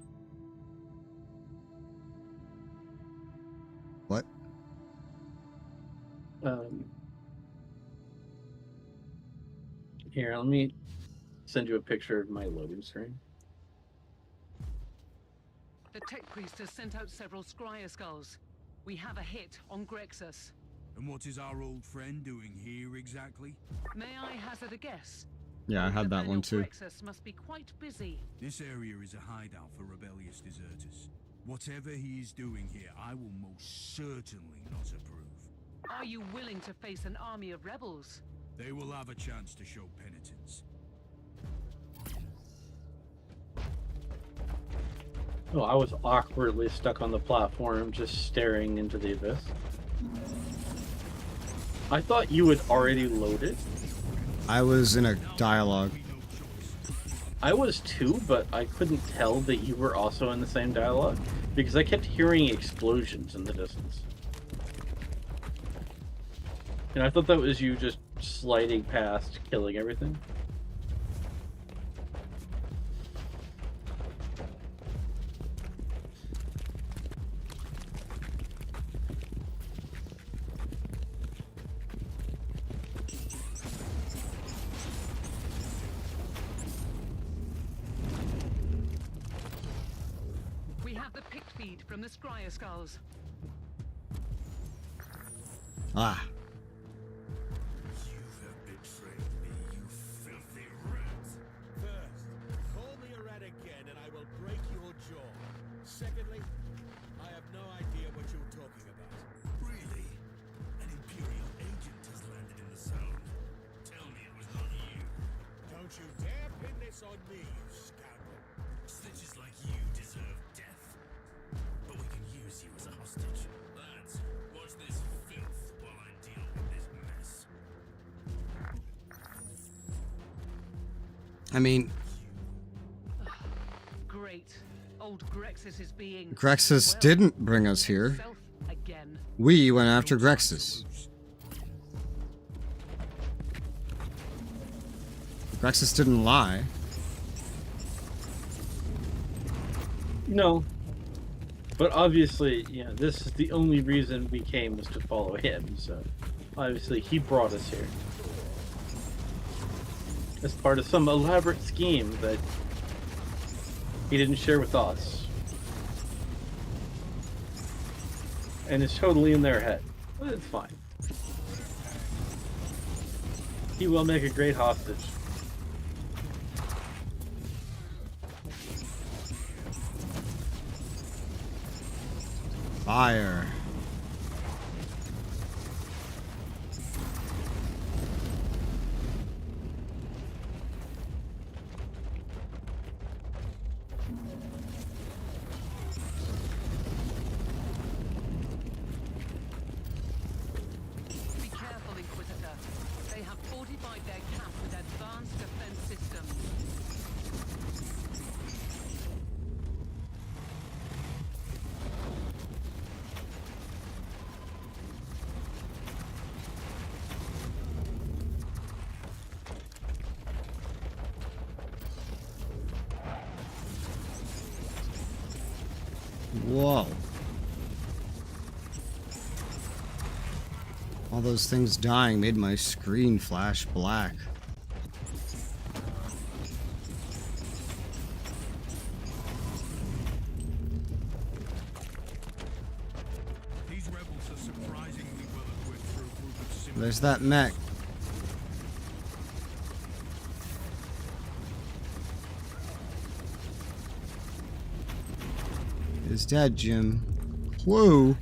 What? Here, let me send you a picture of my loading screen. The Tech Priest has sent out several Scryer skulls. We have a hit on Grexus. And what is our old friend doing here exactly? May I hazard a guess? Yeah, I had that one too. Grexus must be quite busy. This area is a hideout for rebellious deserters. Whatever he is doing here, I will most certainly not approve. Are you willing to face an army of rebels? They will have a chance to show penitence. Oh, I was awkwardly stuck on the platform, just staring into the abyss. I thought you had already loaded. I was in a dialogue. I was too, but I couldn't tell that you were also in the same dialogue because I kept hearing explosions in the distance. And I thought that was you just sliding past, killing everything. We have the picked feed from the Scryer skulls. Ah. You have betrayed me, you filthy rat. First, call me a rat again and I will break your jaw. Secondly, I have no idea what you're talking about. Really? An Imperial agent has landed in the zone. Tell me it was not you. Don't you dare pin this on me, you scoundrel. Snitches like you deserve death. But we can use you as a hostage. Lads, watch this filth while I deal with this mess. I mean, Great. Old Grexus is being... Grexus didn't bring us here. himself again. We went after Grexus. Grexus didn't lie. No. But obviously, yeah, this is the only reason we came was to follow him, so obviously he brought us here. As part of some elaborate scheme that he didn't share with us. And it's totally in their head. But it's fine. He will make a great hostage. Fire. Be careful, Inquisitor. They have Whoa. All those things dying made my screen flash black. These rebels are surprisingly well equipped for a group of similar. There's that mech. Is dead, Jim. Whoa.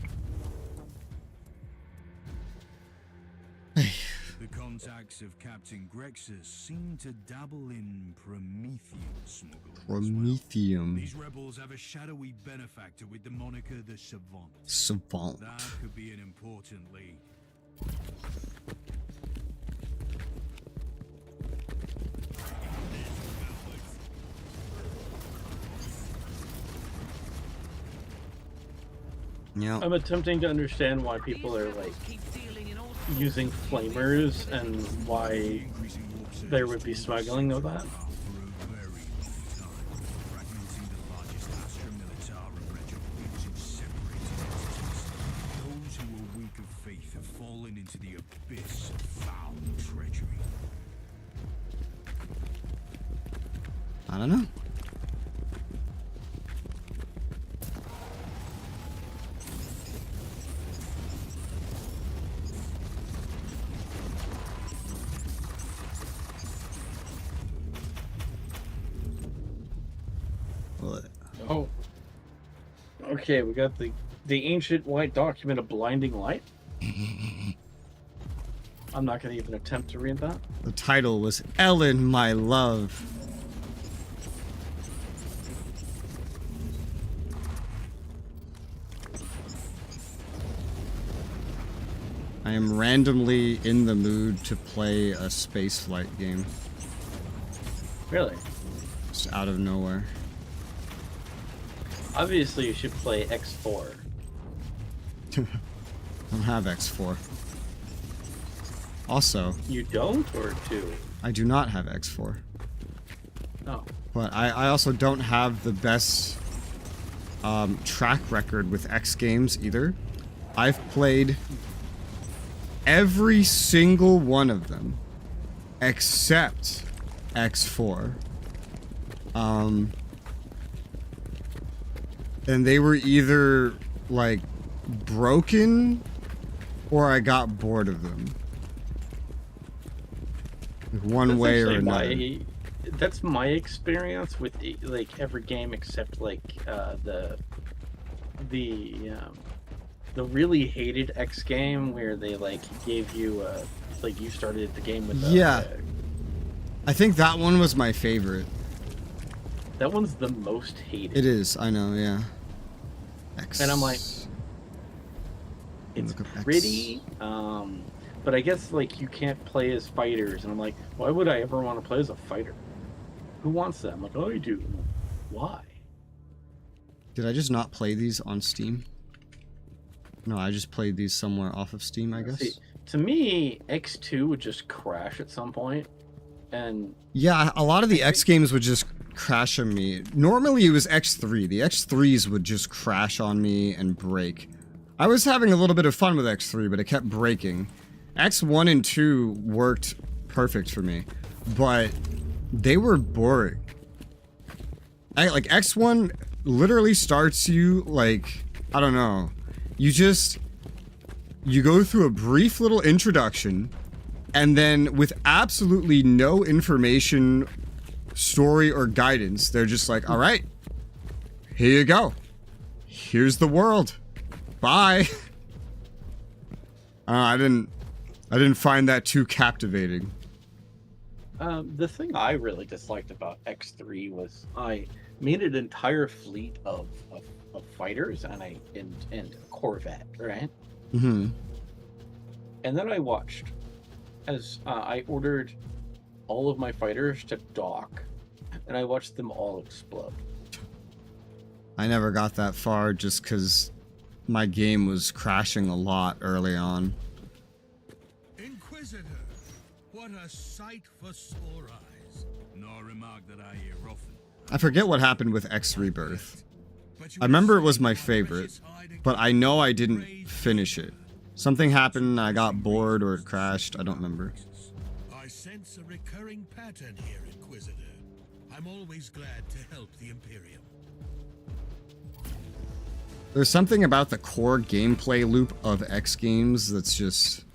The contacts of Captain Grexus seem to dabble in Prometheum smuggling. as well. Prometheum. These rebels have a shadowy benefactor with the moniker the Savant. Savant. That could be an important lead. Yeah. I'm attempting to understand why people are like Keep dealing in all using flamers and why there would be smuggling of that. For a very long time, fragmenting the largest Astra Militarum regiment into separated entities. Those who are weak of faith have fallen into the abyss of foul treachery. I don't know. What? Oh. Okay, we got the ancient white document of blinding light. I'm not going to even attempt to read that. The title was Ellen, My Love. I am randomly in the mood to play a spaceflight game. Really? Just out of nowhere. Obviously, you should play X4. I don't have X4. Also, You don't, or do? I do not have X4. Oh. But I also don't have the best track record with X games either. I've played every single one of them except X4. And they were either like broken or I got bored of them. Like, one That's way or actually another. That's my experience with like every game except like the really hated X game where they like gave you like you started the game with Yeah. I think that one was my favorite. that one's the most hated. It is, I know, yeah. X. And I'm like, it's Look up X. pretty, but I guess like you can't play as fighters, and I'm like, why would I ever want to play as a fighter? Who wants that? I'm like, oh, I do. I'm like, why? Did I just not play these on Steam? No, I just played these somewhere off of Steam, I guess. See, to me, X2 would just crash at some point, and Yeah, a lot of the X games would just crash on me. Normally it was X3. The X3s would just crash on me and break. I was having a little bit of fun with X3, but it kept breaking. X1 and 2 worked perfect for me, but they were boring. Like X1 literally starts you like, I don't know. You go through a brief little introduction, and then with absolutely no information, story, or guidance, they're just like, all right, here you go. Here's the world. Bye. I didn't find that too captivating. the thing I really disliked about X3 was I made an entire fleet of fighters and a Corvette, right? Mm-hmm. And then I watched as I ordered all of my fighters to dock, and I watched them all explode. I never got that far just because my game was crashing a lot early on. Inquisitor, what a sight for sore eyes. No remark that I hear often. I forget what happened with X Rebirth. But you I remember it will was see my our favorite, precious hide but I know I against didn't brave finish it. Resoula. Something happened, I got bored or it crashed, I don't remember. I sense a recurring pattern here, Inquisitor. I'm always glad to help the Imperium. There's something about the core gameplay loop of X games that's just...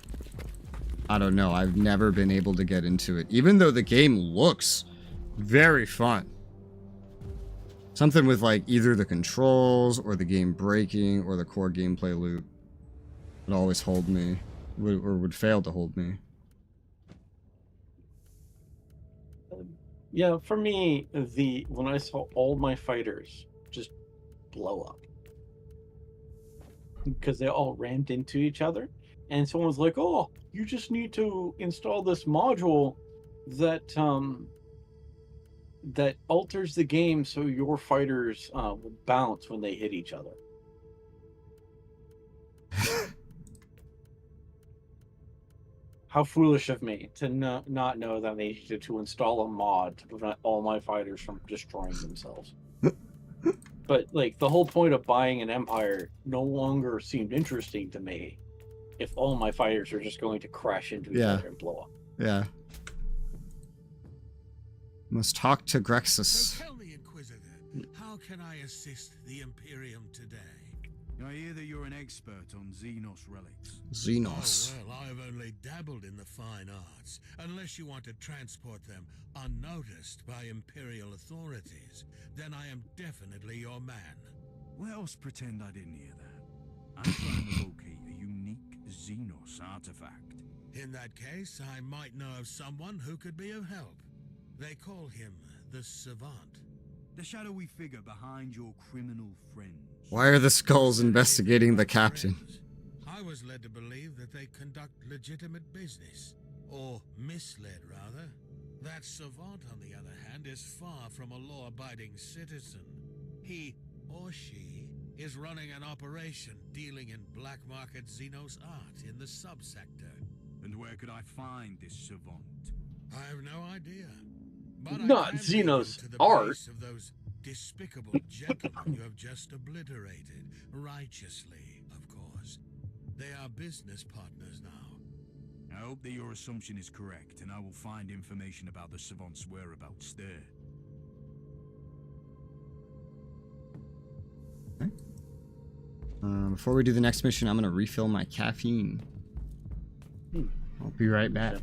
I don't know, I've never been able to get into it, even though the game looks very fun. Something with like either the controls or the game breaking or the core gameplay loop would always hold me, or would fail to hold me. Yeah, for me, when I saw all my fighters just blow up because they all rammed into each other, and someone was like, "Oh, you just need to install this module that that alters the game so your fighters will bounce when they hit each other." How foolish of me to not know that I needed to install a mod to prevent all my fighters from destroying themselves. But like the whole point of buying an Empire no longer seemed interesting to me if all my fighters are just going to crash into each other and blow up. Yeah. Must talk to So Grexus. tell me, Inquisitor, how can I assist the Imperium today? I hear that you're an expert on Xenos relics. Xenos. Oh, well, I've only dabbled in the fine arts. Unless you want to transport them unnoticed by Imperial authorities, then I am definitely your man. Let us pretend I didn't hear that. I'm trying to locate a unique Xenos artifact. In that case, I might know of someone who could be of help. They call him the Savant. The shadowy figure behind your criminal friends. Why are the skulls investigating the captain? I was led to believe that they conduct legitimate business. Or misled, rather. That Savant, on the other hand, is far from a law-abiding citizen. He, or she, is running an operation dealing in black market Xenos art in the subsector. And where could I find this Savant? I have no idea. But Not I can lead you Xenos to the art. base of those despicable gentlemen you have just obliterated, righteously, of course. They are business partners now. I hope that your assumption is correct, and I will find information about the Savant's whereabouts there. Before we do the next mission, I'm gonna refill my caffeine. I'll be right back.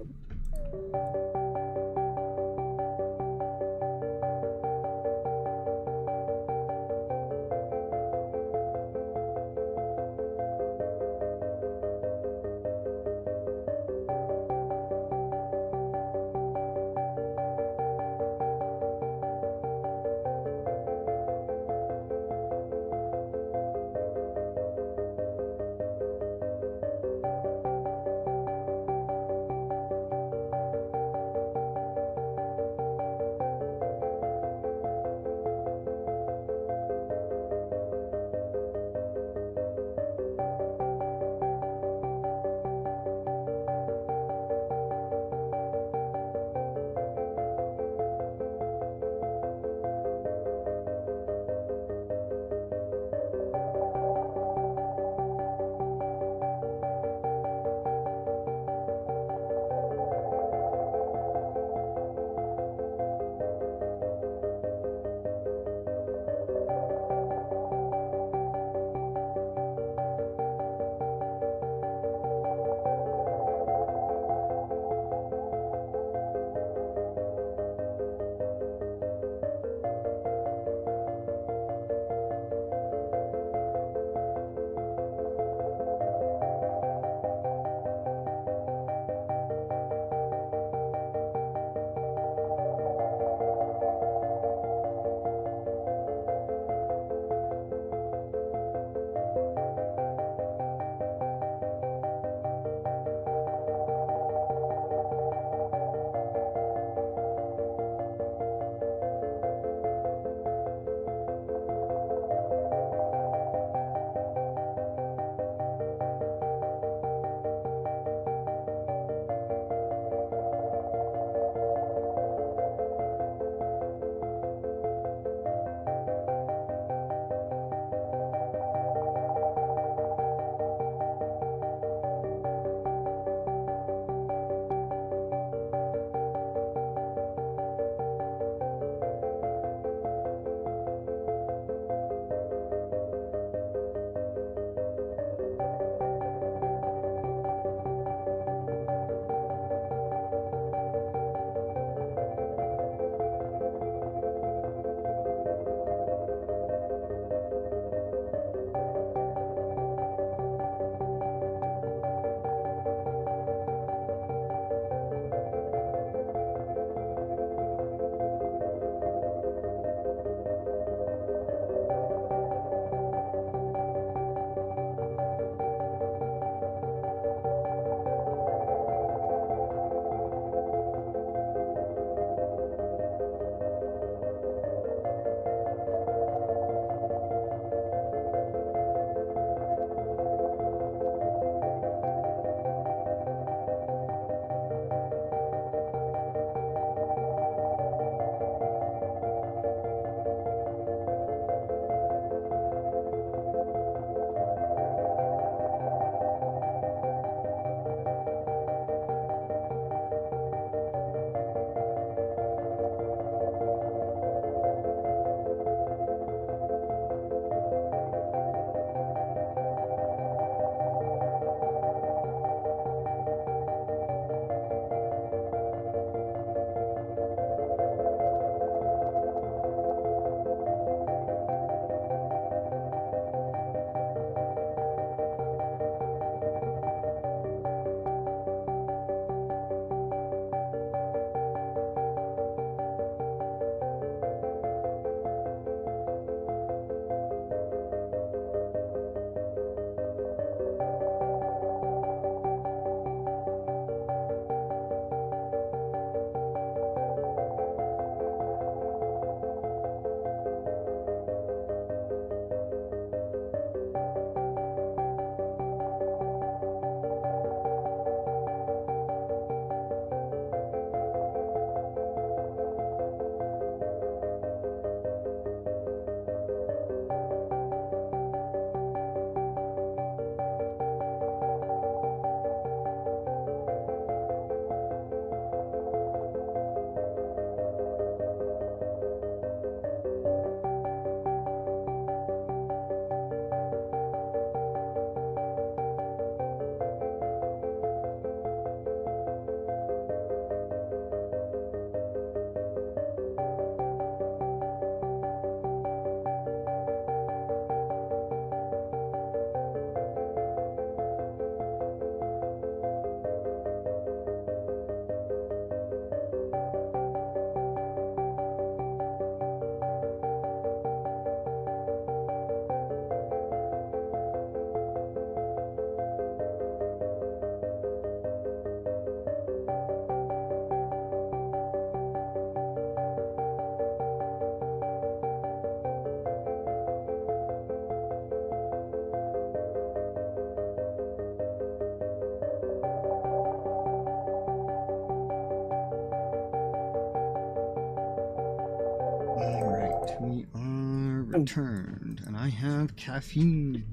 returned, and I have caffeine.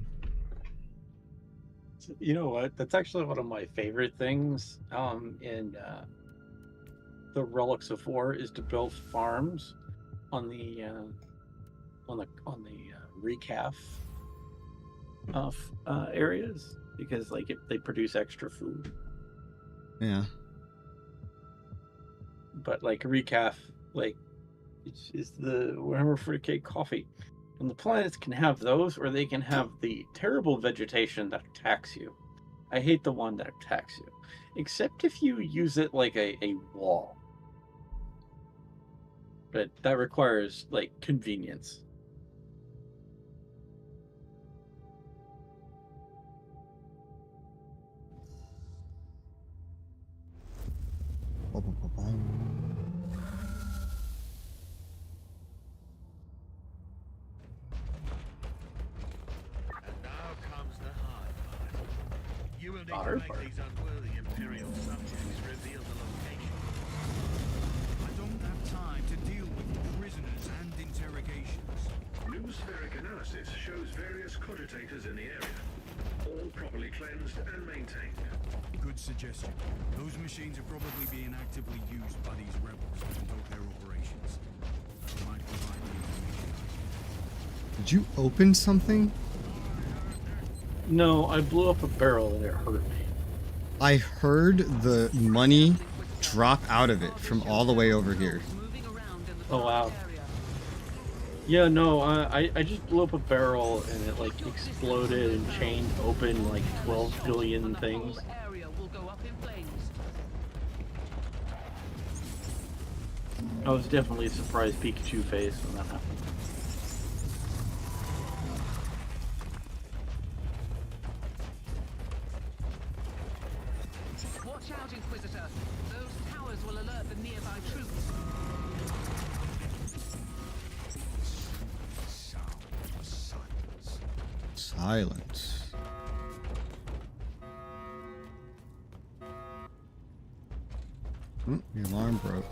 You know what? That's actually one of my favorite things in the Relics of War is to build farms on the recaf areas, because like they produce extra food. Yeah. But like recaf, like is the Warhammer 40k coffee, and the planets can have those, or they can have the terrible vegetation that attacks you. I hate the one that attacks you, except if you use it like a wall. But that requires like convenience. You will need to Hard make part. these unworthy Imperial subjects reveal the location. I don't have time to deal with prisoners and interrogations. New spheric analysis shows various cogitators in the area, all properly cleansed and maintained. Good suggestion. Those machines are probably being actively used by these rebels to conduct their operations. They might provide the information. Did you open something? No, I blew up a barrel and it hurt me. I heard the money drop out of it from all the way over here. Oh wow. Yeah, no, I just blew up a barrel and it like exploded and chained open like 12 billion things. I was definitely a surprised Pikachu face when that happened. Watch out, Inquisitor. Those towers will alert the nearby troops. Silence. The alarm broke.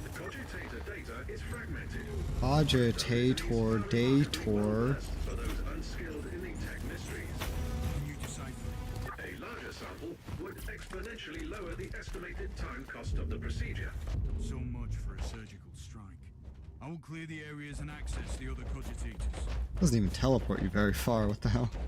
The cogitator data is fragmented. Cogitator dator. For those unskilled in the tech mysteries. Can you decipher it? A larger sample would exponentially lower the estimated time cost of the procedure. So much for a surgical strike. I will clear the areas and access the other cogitators. Doesn't even teleport you very far. What the hell? If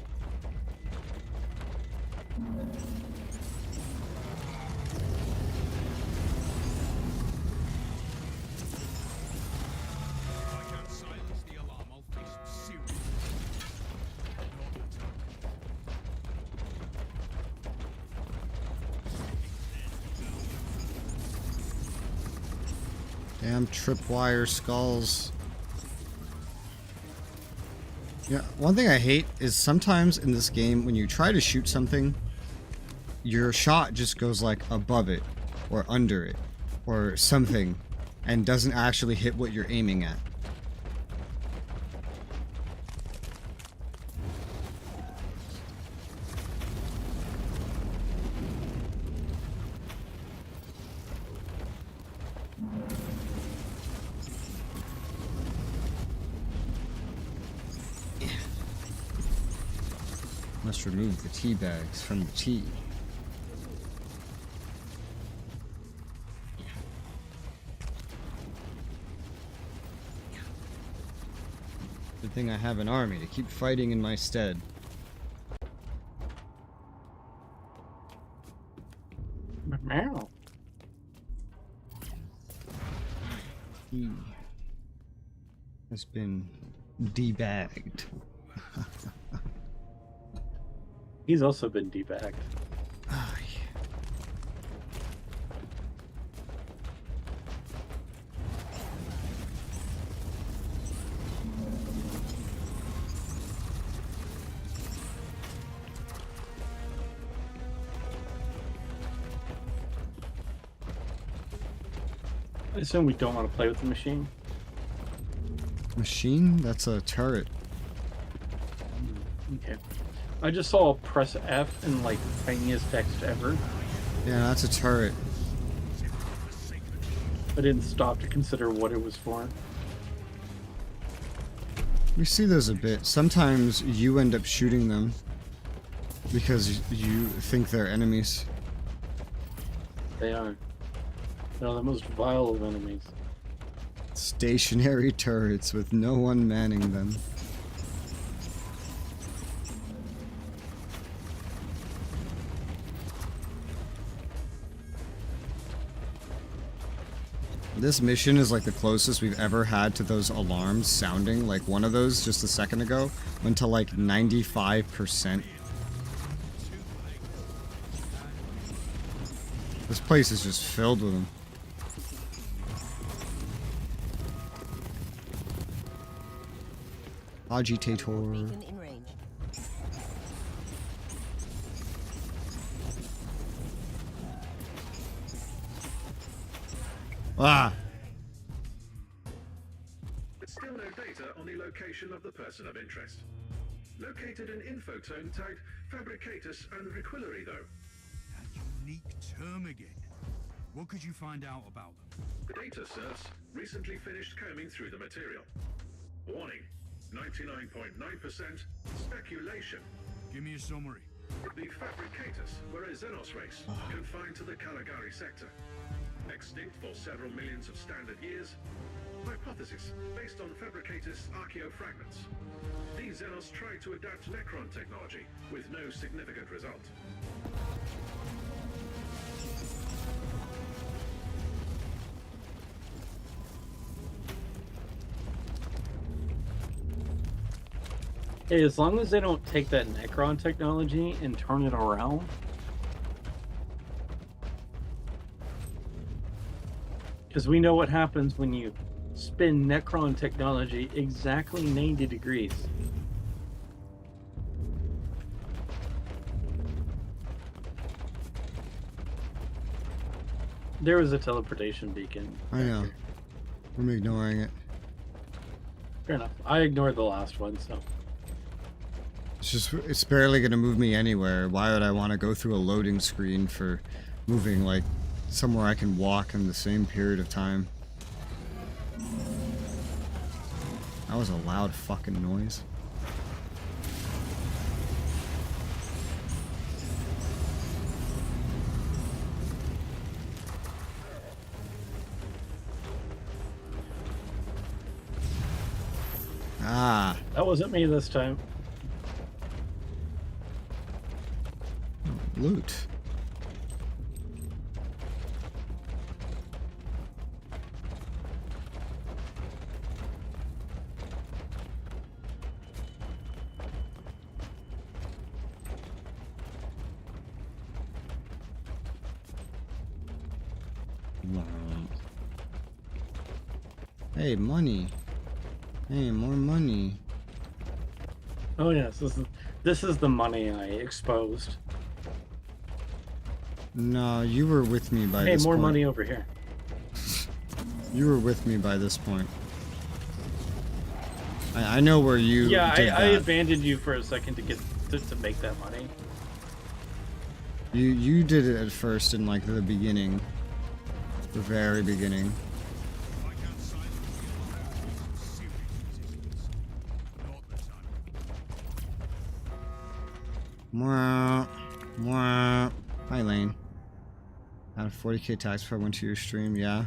I can't silence the alarm, I'll face serious. Not attack. Damn tripwire skulls. Yeah, one thing I hate is sometimes in this game when you try to shoot something, your shot just goes like above it or under it or something and doesn't actually hit what you're aiming at. Must remove the tea bags from the tea. Good thing I have an army to keep fighting in my stead. Meow. He has been debagged. He's also been debagged. I assume we don't want to play with the machine. Machine? That's a turret. Okay. I just saw press F in like the tiniest text ever. Yeah, that's a turret. I didn't stop to consider what it was for. We see those a bit. Sometimes you end up shooting them because you think they're enemies. They are. They're the most vile of enemies. Stationary turrets with no one manning them. This mission is like the closest we've ever had to those alarms sounding. Like one of those just a second ago went to like 95%. This place is just filled with them. Agitator. Beacon in range. Ah! There's still no data on the location of the person of interest. Located an infotone tagged Fabricatus and Requillery, though. That unique term again. What could you find out about them? The data serves recently finished combing through the material. Warning, 99.9% speculation. Give me a summary. The Fabricatus were a Xenos race, confined to the Caligari sector. Extinct for several millions of standard years. Hypothesis, based on Fabricatus archaeofragments. These Xenos tried to adapt Necron technology, with no significant result. Hey, as long as they don't take that Necron technology and turn it around. Because we know what happens when you spin Necron technology exactly 90 degrees. There was a teleportation beacon. I know. I'm ignoring it. Fair enough. I ignored the last one, so. It's barely gonna move me anywhere. Why would I want to go through a loading screen for moving like somewhere I can walk in the same period of time? That was a loud fucking noise. Ah. That wasn't me this time. Loot. Wow. Hey, money. Hey, more money. Oh yes, this is the money I exposed. No, you were with me by this point. Hey, more money over here. You were with me by this point. I know where you Yeah, did I that. abandoned you for a second to get to make that money. You did it at first in like the beginning. The very beginning. I can't silence the serious resistance. Not the time. Mwah. Mwah. Hi, Lane. Out of 40k tax before I went to your stream, yeah.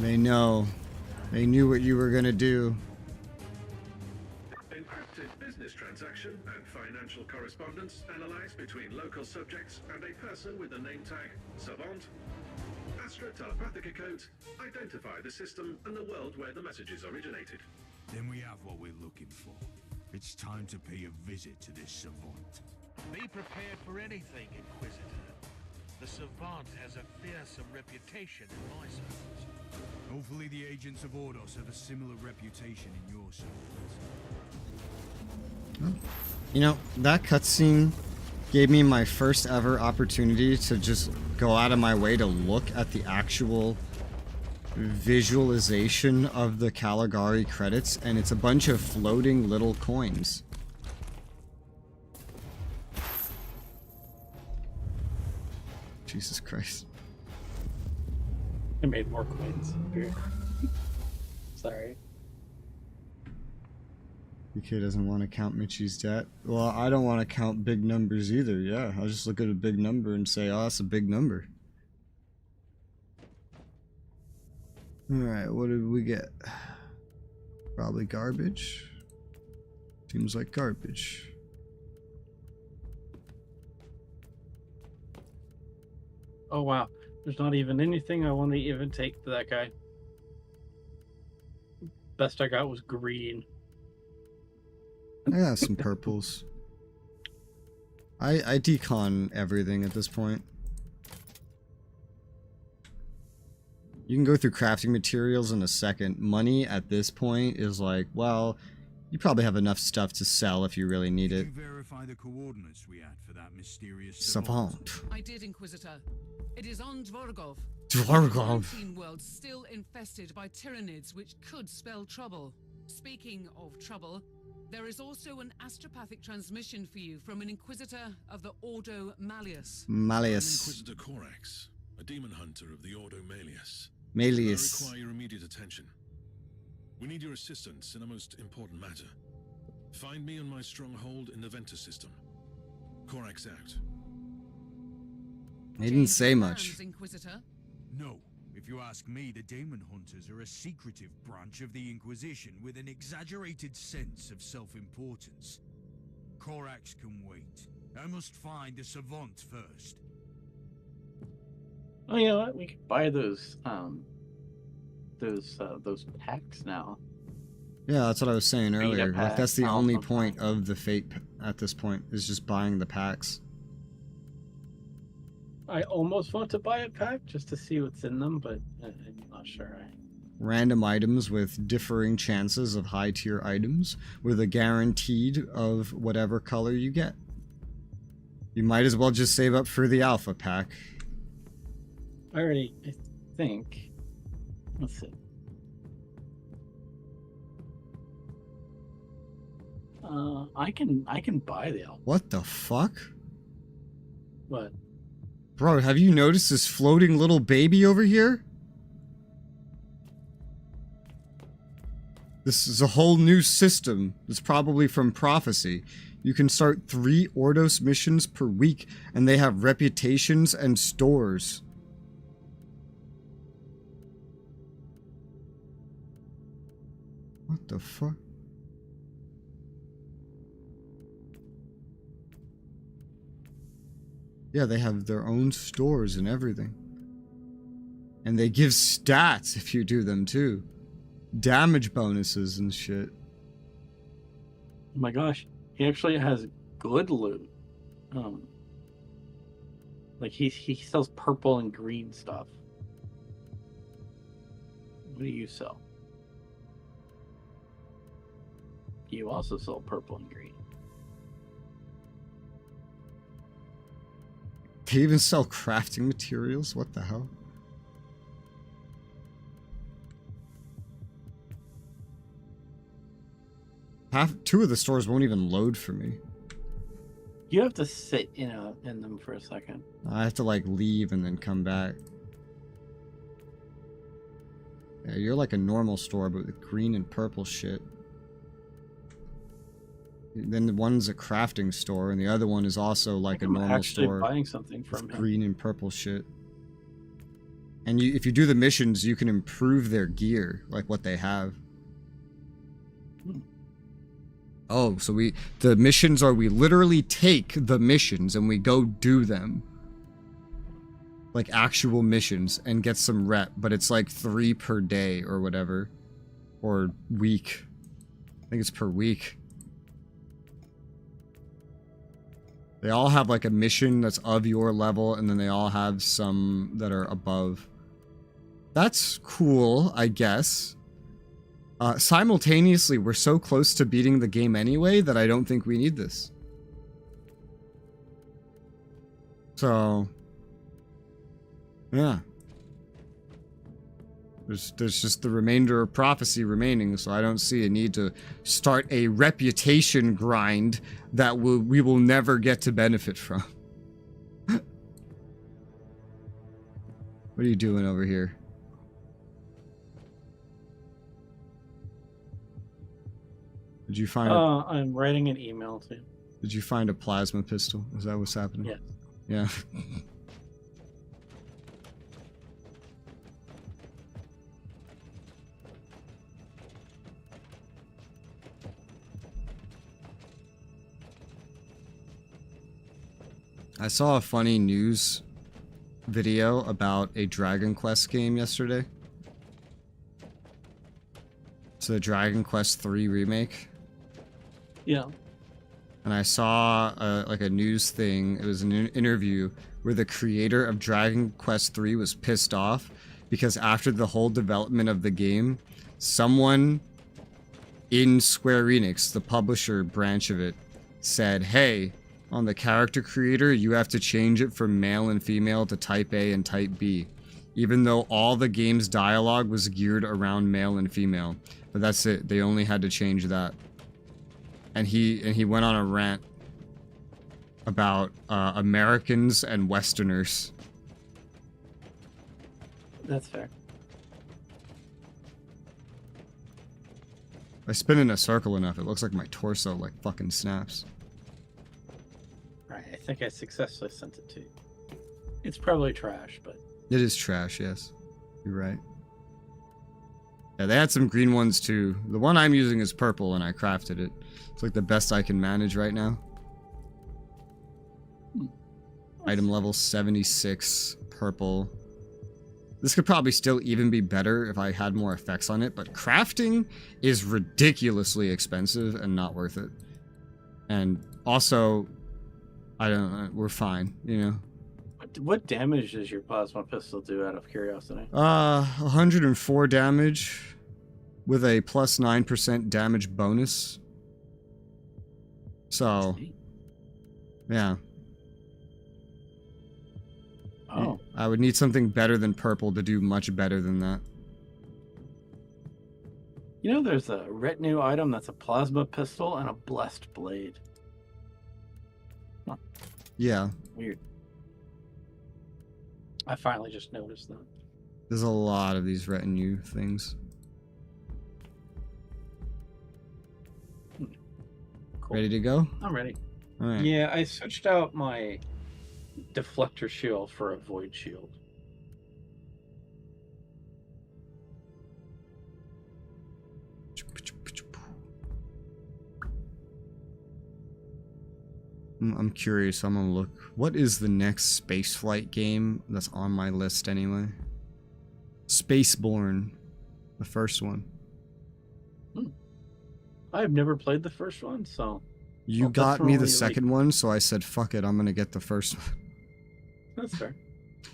They know. They knew what you were gonna do. Encrypted business transaction and financial correspondence analyzed between local subjects and a person with the name tag Savant. Astra telepathica codes identify the system and the world where the messages originated. Then we have what we're looking for. It's time to pay a visit to this savant. Be prepared for anything, Inquisitor. The Savant has a fearsome reputation in my circles. Hopefully the agents of Ordos have a similar reputation in your circles. You know, that cutscene gave me my first ever opportunity to just go out of my way to look at the actual visualization of the Caligari credits, and it's a bunch of floating little coins. Jesus Christ. I made more coins. Sorry. BK doesn't want to count Mitchie's debt. Well, I don't want to count big numbers either. Yeah, I'll just look at a big number and say, oh, that's a big number. Alright, what did we get? Probably garbage. Seems like garbage. Oh wow, there's not even anything I want to even take to that guy. Best I got was green. I got some purples. I decon everything at this point. You can go through crafting materials in a second. Money at this point is like, well, you probably have enough stuff to sell if you really need it. Did you verify the coordinates we had for that mysterious Savant. I did, Inquisitor. It is on Dvorgov. Dvorgov. 19 worlds still infested by tyrannids, which could spell trouble. Speaking of trouble, there is also an astropathic transmission for you from an Inquisitor of the Ordo Malleus. Malleus. Inquisitor Corax, a demon hunter of the Ordo Malleus. Malleus. I require your immediate attention. We need your assistance in a most important matter. Find me on my stronghold in the Ventus system. Corax out. He didn't say much. Inquisitor. No. If you ask me, the Demon Hunters are a secretive branch of the Inquisition with an exaggerated sense of self-importance. Corax can wait. I must find the Savant first. Oh, you know what? We could buy those packs now. Yeah, that's what I was saying earlier. Like, that's the only pack. point of the Fate at this point, is just buying the packs. I almost want to buy a pack just to see what's in them, but I'm not sure. Random items with differing chances of high tier items with a guaranteed of whatever color you get. You might as well just save up for the alpha pack. I think. Let's see. I can buy the alpha. What the fuck? What? Bro, have you noticed this floating little baby over here? This is a whole new system. It's probably from Prophecy. You can start 3 Ordos missions per week, and they have reputations and stores. What the fuck? Yeah, they have their own stores and everything. And they give stats if you do them too. Damage bonuses and shit. Oh my gosh, he actually has good loot. Like he sells purple and green stuff. What do you sell? You also sell purple and green. They even sell crafting materials? What the hell? Two of the stores won't even load for me. You have to sit in them for a second. I have to like leave and then come back. Yeah, you're like a normal store, but with green and purple shit. Then the one's a crafting store, and the other one is also like a normal store. Buying something from him. Green and purple shit. And if you do the missions, you can improve their gear, like what they have. Oh, so the missions are we literally take the missions and we go do them. Like actual missions and get some rep, but it's like 3 per day or whatever. Or week. I think it's per week. They all have like a mission that's of your level, and then they all have some that are above. That's cool, I guess. Simultaneously, we're so close to beating the game anyway that I don't think we need this. So, yeah. There's just the remainder of Prophecy remaining, so I don't see a need to start a reputation grind that we will never get to benefit from. What are you doing over here? Did you find I'm writing an email to. Did you find a plasma pistol? Is that what's happening? Yes. Yeah. I saw a funny news video about a Dragon Quest game yesterday. It's the Dragon Quest 3 remake. Yeah. And I saw like a news thing. It was an interview where the creator of Dragon Quest 3 was pissed off because after the whole development of the game, someone in Square Enix, the publisher branch of it, said, hey, on the character creator, you have to change it from male and female to type A and type B, even though all the game's dialogue was geared around male and female. But that's it. They only had to change that. And he went on a rant about Americans and Westerners. That's fair. I spin in a circle enough, it looks like my torso like fucking snaps. Right, I think I successfully sent it to you. It's probably trash, but... It is trash, yes. You're right. Yeah, they had some green ones too. The one I'm using is purple and I crafted it. It's like the best I can manage right now. Item level 76, purple. This could probably still even be better if I had more effects on it, but crafting is ridiculously expensive and not worth it. And also, I don't know, we're fine, you know. What damage does your plasma pistol do, out of curiosity? 104 damage with a plus 9% damage bonus. So, yeah. Oh. I would need something better than purple to do much better than that. You know, there's a retinue item that's a plasma pistol and a blessed blade. Huh. Yeah. Weird. I finally just noticed that. There's a lot of these retinue things. Cool. Ready to go? I'm ready. All right. Yeah, I switched out my deflector shield for a void shield. I'm curious. I'm gonna look. What is the next spaceflight game that's on my list anyway? Spaceborne, the first one. I've never played the first one, so... You I'll got me the definitely, second one, so I said, fuck it, I'm gonna get the first one. That's fair.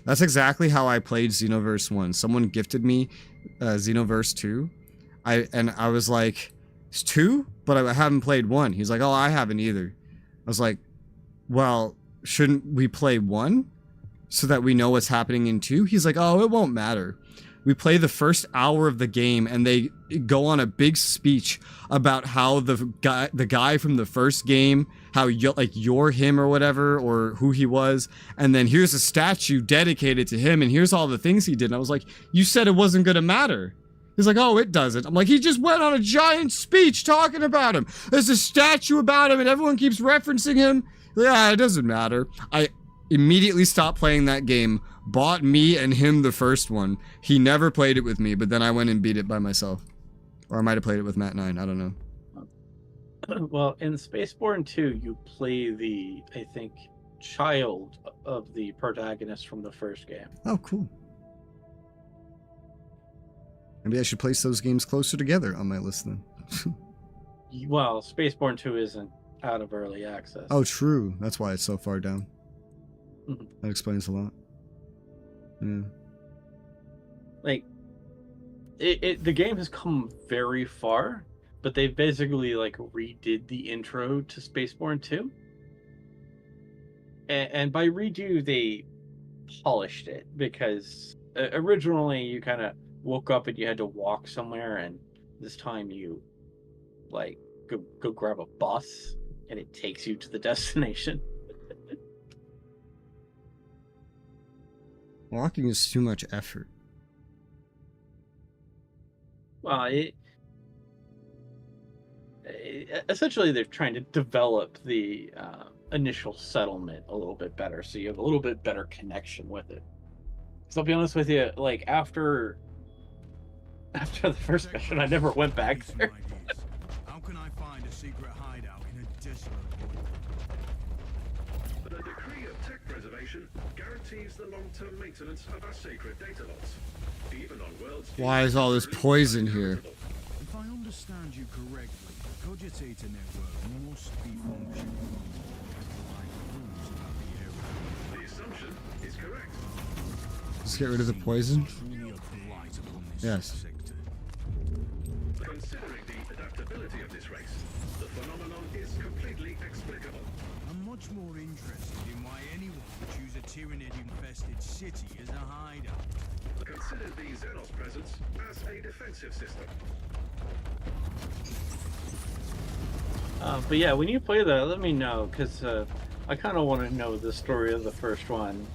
That's exactly how I played Xenoverse 1. Someone gifted me Xenoverse 2. I was like, it's 2? But I haven't played 1. He's like, oh, I haven't either. I was like, well, shouldn't we play 1? So that we know what's happening in 2? He's like, oh, it won't matter. We play the first hour of the game and they go on a big speech about how the guy from the first game, how you're him or whatever, or who he was, and then here's a statue dedicated to him and here's all the things he did. And I was like, you said it wasn't gonna matter. He's like, oh, it doesn't. I'm like, he just went on a giant speech talking about him. There's a statue about him and everyone keeps referencing him. Yeah, it doesn't matter. I immediately stopped playing that game, bought me and him the first one. He never played it with me, but then I went and beat it by myself. Or I might have played it with Matt 9, I don't know. Well, in Spaceborne 2, you play the, I think, child of the protagonist from the first game. Oh, cool. Maybe I should place those games closer together on my list then. Well, Spaceborne 2 isn't out of early access. Oh, true. That's why it's so far down. Mhm. That explains a lot. Yeah. Like, the game has come very far, but they basically, like, redid the intro to Spaceborne 2. And by redo, they polished it, because originally you kind of woke up and you had to walk somewhere, and this time you, like, go grab a bus, and it takes you to the destination. Walking is too much effort. Well, essentially they're trying to develop the initial settlement a little bit better, so you have a little bit better connection with it. So I'll be honest with you, like after the first mission, I never went back there. How can I find a secret hideout in a desolate void? The decree of tech preservation guarantees the long-term maintenance of our sacred data logs, even on worlds. Why is all this poison here? If I understand you correctly, the Cogitator network must be functional. Like clues about the area. The assumption is correct. Let's get rid of the poison. Truly a blight upon this Yes. sector. Considering the adaptability of this race, the phenomenon is completely explicable. I'm much more interested in why anyone would choose a Tyranid-infested city as a hideout. Consider the Xenos presence as a defensive system. But yeah, when you play that, let me know, because I kind of want to know the story of the first one.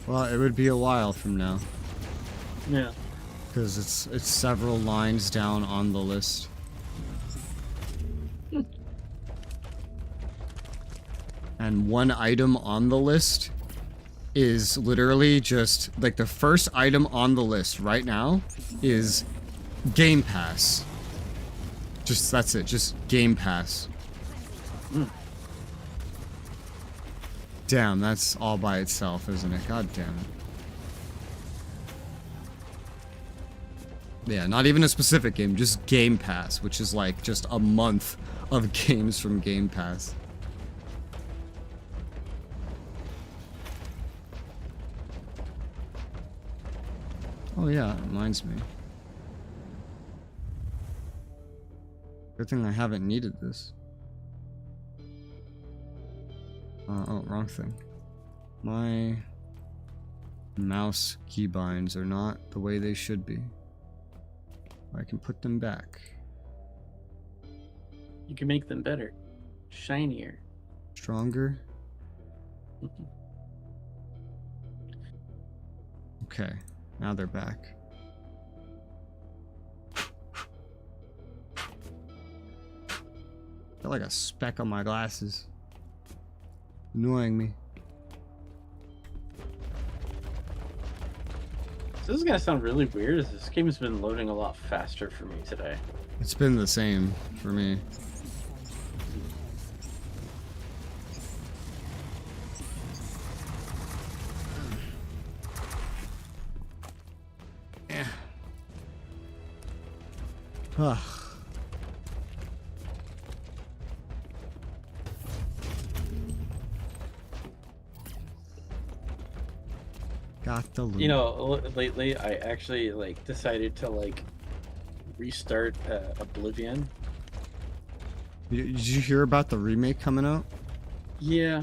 Well, it would be a while from now. Yeah. Because it's several lines down on the list. And one item on the list is literally just like the first item on the list right now is Game Pass. Just that's it, just Game Pass. Damn, that's all by itself, isn't it? God damn it. Yeah, not even a specific game, just Game Pass, which is like just a month of games from Game Pass. Oh yeah, it reminds me. Good thing I haven't needed this. Oh, wrong thing. My mouse keybinds are not the way they should be. I can put them back. You can make them better, shinier. Stronger? Okay, now they're back. Got like a speck on my glasses. Annoying me. So this is gonna sound really weird, as this game has been loading a lot faster for me today. It's been the same for me. Yeah. Ugh. Got the loot. You know, lately I actually like decided to like restart Oblivion. Did you hear about the remake coming out? Yeah.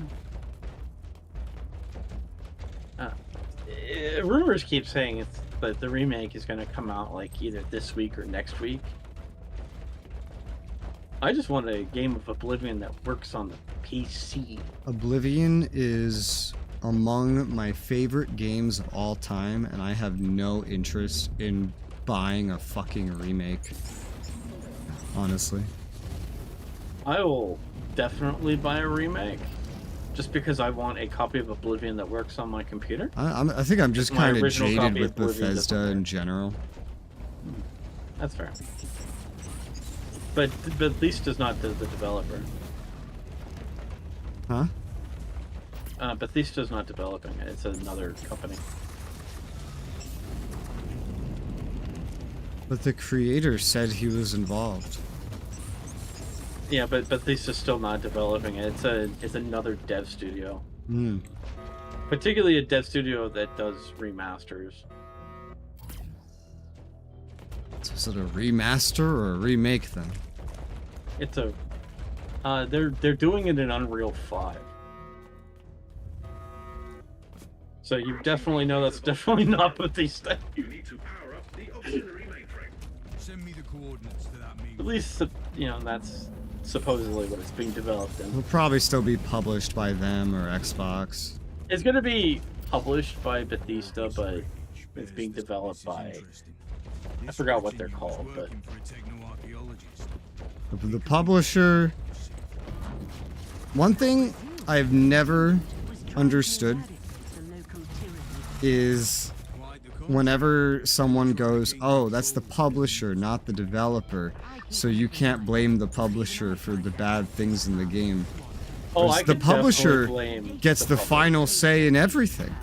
Rumors keep saying that the remake is going to come out like either this week or next week. I just want a game of Oblivion that works on the PC. Oblivion is among my favorite games of all time, and I have no interest in buying a fucking remake. Honestly. I will definitely buy a remake, just because I want a copy of Oblivion that works on my computer. I think I'm just My kind of original jaded copy with of Oblivion Bethesda doesn't in work. general. That's fair. But at least does not the developer. Huh? Bethesda's not developing it. It's another company. But the creator said he was involved. Yeah, but Bethesda's still not developing it. It's another dev studio. Hmm. Particularly a dev studio that does remasters. So is it a remaster or a remake then? It's a they're doing it in Unreal 5. So you definitely know that's definitely not Bethesda. You need to power up the auxiliary mainframe. Send me the coordinates to that meeting. At least, you know, that's supposedly what it's being developed in. It'll probably still be published by them or Xbox. It's gonna be published by Bethesda, but it's being developed by, I forgot what they're called, but The publisher. One thing I've never understood is whenever someone goes, "Oh, that's the publisher, not the developer," so you can't blame the publisher for the bad things in the game. oh, I The could publisher definitely blame gets the publisher. final say in everything.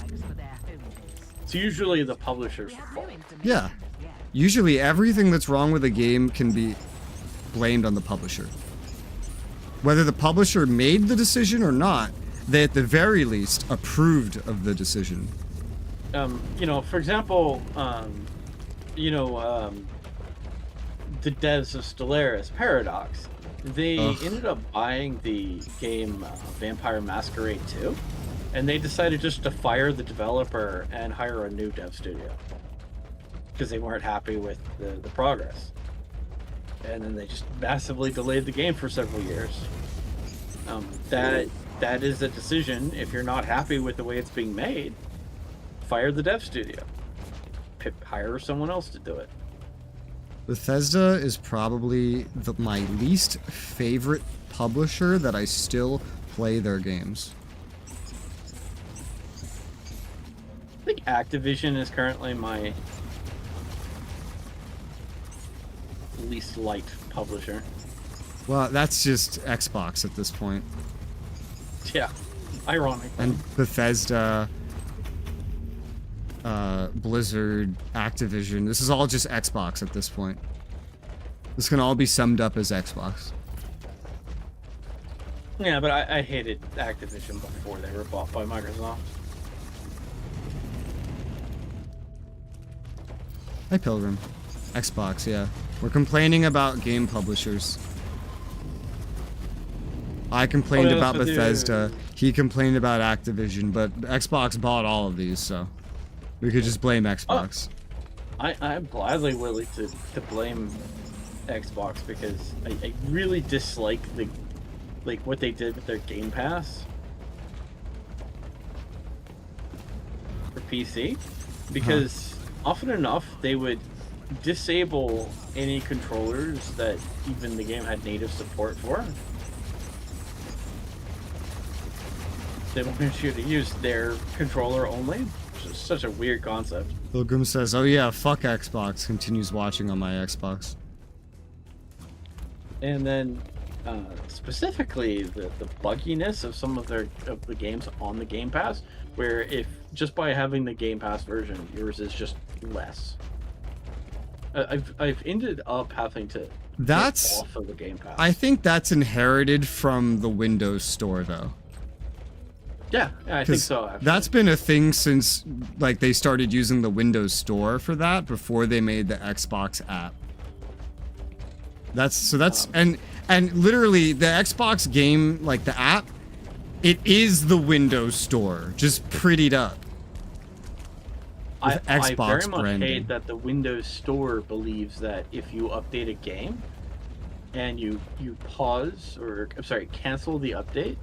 It's usually the publisher's fault. Yeah. Usually everything that's wrong with a game can be blamed on the publisher. Whether the publisher made the decision or not, they at the very least approved of the decision. You know, for example, the devs of Stellaris Paradox, they ended up buying the game Vampire Masquerade 2, and they decided just to fire the developer and hire a new dev studio because they weren't happy with the progress. And then they just massively delayed the game for several years. That is a decision. If you're not happy with the way it's being made, fire the dev studio. Hire someone else to do it. Bethesda is probably my least favorite publisher that I still play their games. I think Activision is currently my least liked publisher. Well, that's just Xbox at this point. Yeah, ironic. And Bethesda, Blizzard, Activision, this is all just Xbox at this point. This can all be summed up as Xbox. Yeah, but I hated Activision before they were bought by Microsoft. Hi, Pilgrim. Xbox, yeah. We're complaining about game publishers. I complained Oh, yeah, about that's what Bethesda. He complained about Activision, but Xbox bought all of these, so we could just blame Xbox. I'm gladly willing to blame Xbox because I really dislike what they did with their Game Pass for PC, because often enough they would disable any controllers that even the game had native support for. They wanted you to use their controller only, which is such a weird concept. Pilgrim says, "Oh yeah, fuck Xbox." Continues watching on my Xbox. And then specifically the bugginess of some of the games on the Game Pass, where if just by having the Game Pass version, yours is just less. I've ended up having to That's get off of the Game Pass. I think that's inherited from the Windows Store, though. Yeah, I think so. Actually. That's been a thing since like they started using the Windows Store for that before they made the Xbox app. That's and literally the Xbox game, like the app, it is the Windows Store, just prettied up. I Xbox very much branding. hate that the Windows Store believes that if you update a game and you pause or cancel the update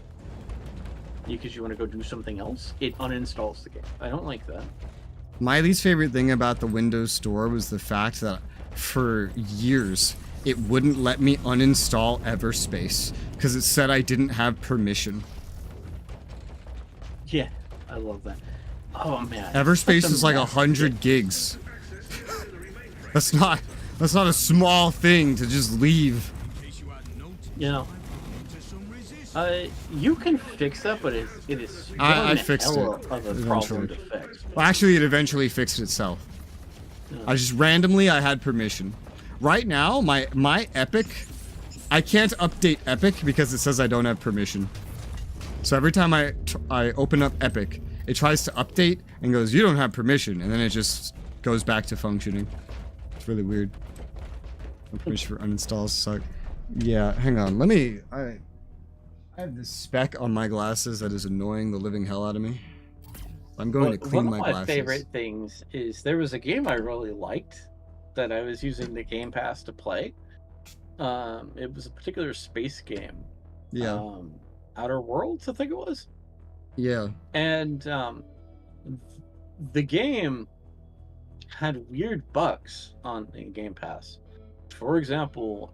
because you want to go do something else, it uninstalls the game. I don't like that. My least favorite thing about the Windows Store was the fact that for years it wouldn't let me uninstall Everspace because it said I didn't have permission. Yeah, I love that. Oh man, Everspace is like 100 gigs. That's not a small thing to just leave. You know, you can fix that, but it is I one fixed hell it of a problem to eventually. fix. Well, actually, it eventually fixed itself. I just randomly I had permission. Right now, my Epic, I can't update Epic because it says I don't have permission. So every time I open up Epic, it tries to update and goes, "You don't have permission," and then it just goes back to functioning. It's really weird. No permission for uninstalls suck. Yeah, hang on. I have this speck on my glasses that is annoying the living hell out of me. I'm going to clean my One of my glasses. favorite things is there was a game I really liked that I was using the Game Pass to play. It was a particular space game. Yeah. Outer Worlds, I think it was. Yeah. And the game had weird bugs in Game Pass. For example,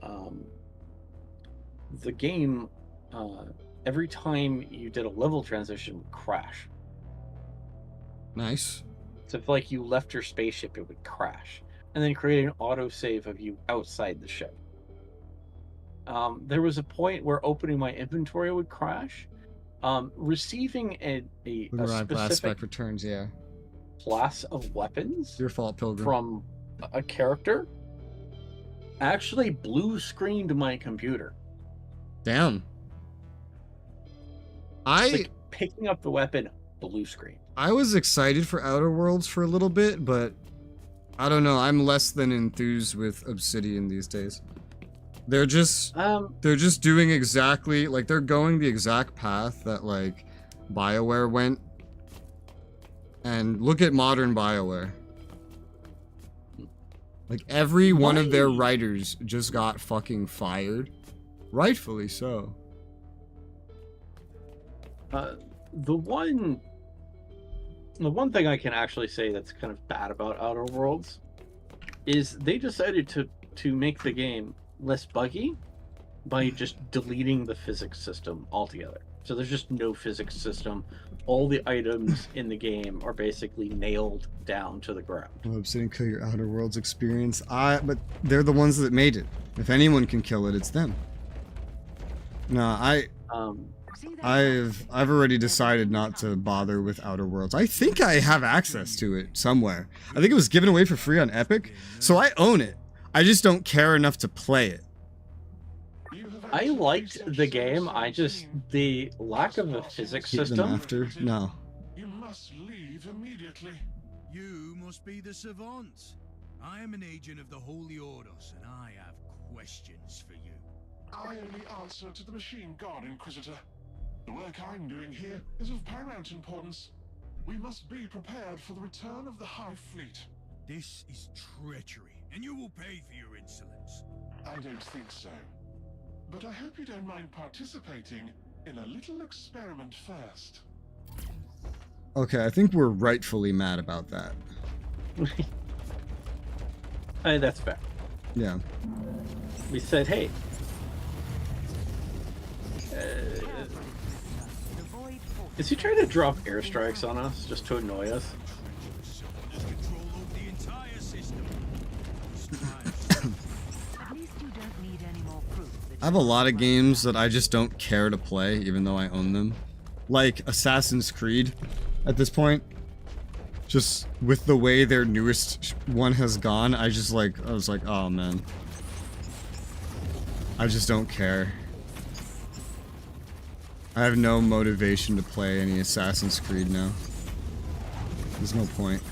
the game, every time you did a level transition, would crash. Nice. So if like you left your spaceship, it would crash, and then create an autosave of you outside the ship. There was a point where opening my inventory would crash. Receiving a specific returns, yeah. class of weapons Your fault, Pilgrim. from a character actually blue screened my computer. Damn. Like picking up the weapon, blue screen. I was excited for Outer Worlds for a little bit, but I don't know. I'm less than enthused with Obsidian these days. They're just doing exactly like they're going the exact path that like BioWare went. And look at modern BioWare. Like every one of their writers just got fucking fired, rightfully so. The one thing I can actually say that's kind of bad about Outer Worlds is they decided to make the game less buggy by just deleting the physics system altogether. So there's just no physics system. All the items in the game are basically nailed down to the ground. Well, Obsidian kill your Outer Worlds experience. But they're the ones that made it. If anyone can kill it, it's them. No, I've already decided not to bother with Outer Worlds. I think I have access to it somewhere. I think it was given away for free on Epic, so I own it. I just don't care enough to play it. I liked the game. The lack of a physics Hit them system. after? No. You must leave immediately. You must be the savant. I am an agent of the Holy Ordos, and I have questions for you. I only answer to the machine god, Inquisitor. The work I'm doing here is of paramount importance. We must be prepared for the return of the High Fleet. This is treachery, and you will pay for your insolence. I don't think so. But I hope you don't mind participating in a little experiment first. Okay, I think we're rightfully mad about that. That's fair. Yeah. We said, hey, is he trying to drop airstrikes on us just to annoy us? Someone has control over the entire system. At least you don't need any more proof that I have a lot of games that I just don't care to play, even though I own them. Like Assassin's Creed, at this point. Just with the way their newest one has gone, I was like, oh man. I just don't care. I have no motivation to play any Assassin's Creed now. There's no point.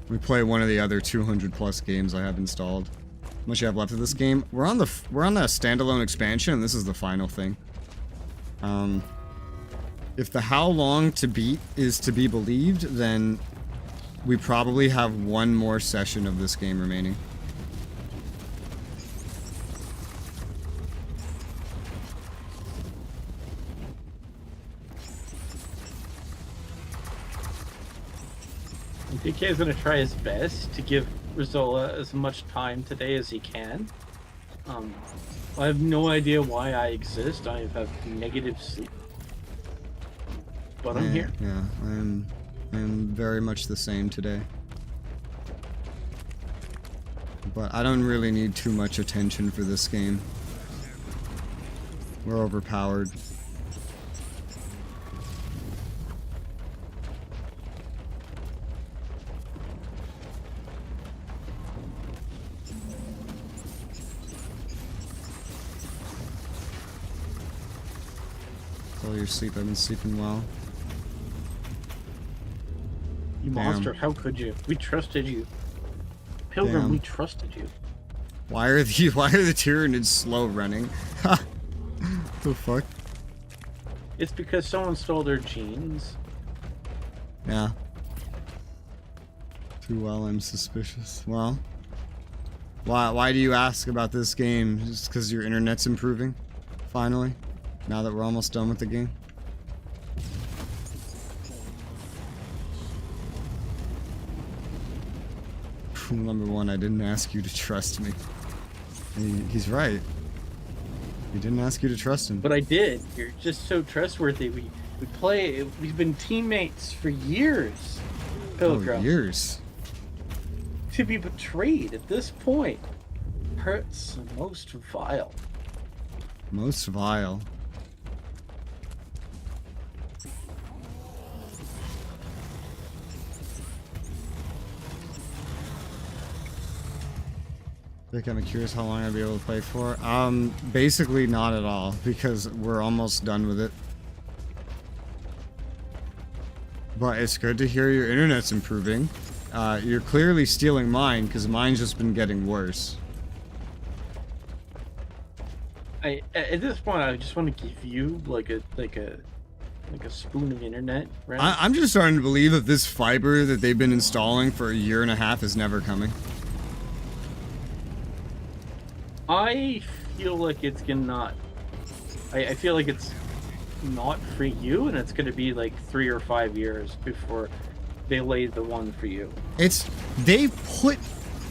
We play one of the other 200 plus games I have installed. How much you have left of this game? We're on the standalone expansion, and this is the final thing. If the how long to beat is to be believed, then we probably have one more session of this game remaining. DK is going to try his best to give Resoula as much time today as he can. I have no idea why I exist. I have negative sleep. But I'm here. Yeah, I'm very much the same today. But I don't really need too much attention for this game. We're overpowered. All your sleep, I've been sleeping well. You monster, how could you? We trusted you. Pilgrim, we trusted you. Why are the Tyranids slow running? The fuck? It's because someone stole their genes. Yeah. Too well, I'm suspicious. Well, why do you ask about this game? Just because your internet's improving? Finally? Now that we're almost done with the game? Rule number one, I didn't ask you to trust me. He's right. He didn't ask you to trust him. But I did. You're just so trustworthy. We've been teammates for years. Pilgrim. Oh, years. To be betrayed at this point hurts most vile. Most vile. Like, I'm curious how long I'll be able to play for. Basically not at all, because we're almost done with it. But it's good to hear your internet's improving. You're clearly stealing mine, because mine's just been getting worse. At this point, I just want to give you like a spoon of internet. Right? I'm just starting to believe that this fiber that they've been installing for a year and a half is never coming. I feel like it's not. I feel like it's not for you, and it's gonna be like 3 or 5 years before they lay the one for you. They put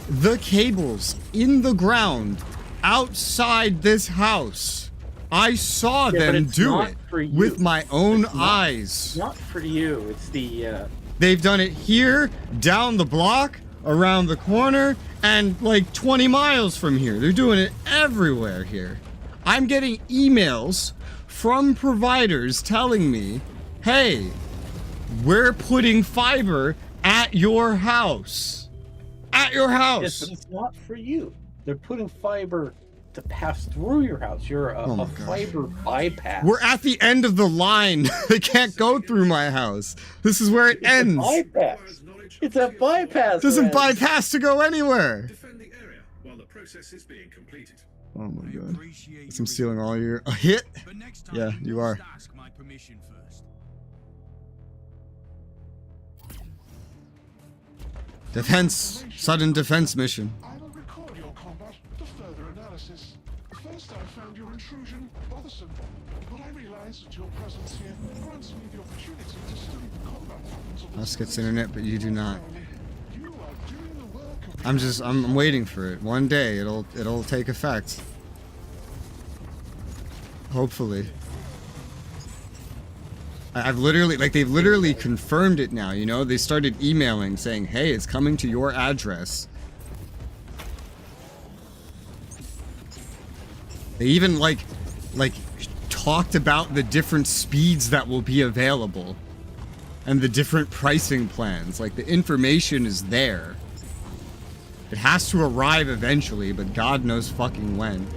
the cables in the ground outside this house. I saw them do it with my own eyes. Not for you. It's the. They've done it here, down the block, around the corner, and like 20 miles from here. They're doing it everywhere here. I'm getting emails from providers telling me, hey, we're putting fiber at your house. At your house. Yes, but it's not for you. They're putting fiber to pass through your house. You're a fiber bypass. We're at the end of the line. They can't go through my house. This is where it ends. Bypass. It's a bypass. Doesn't bypass to go anywhere. Defend the area while the process is being completed. Oh my god. I'm stealing all your... A hit? Yeah, you are. Ask my permission first. Defense. Sudden defense mission. I will record your combat for further analysis. First, I found your intrusion bothersome, but I realized that your presence here grants me the opportunity to study the combat patterns of Us gets internet, but you do not. You are doing the work of I'm waiting for it. One day it'll take effect. Hopefully. I've literally, like, they've literally confirmed it now, you know? They started emailing saying, hey, it's coming to your address. They even, like talked about the different speeds that will be available. And the different pricing plans. Like, the information is there. It has to arrive eventually, but God knows fucking when.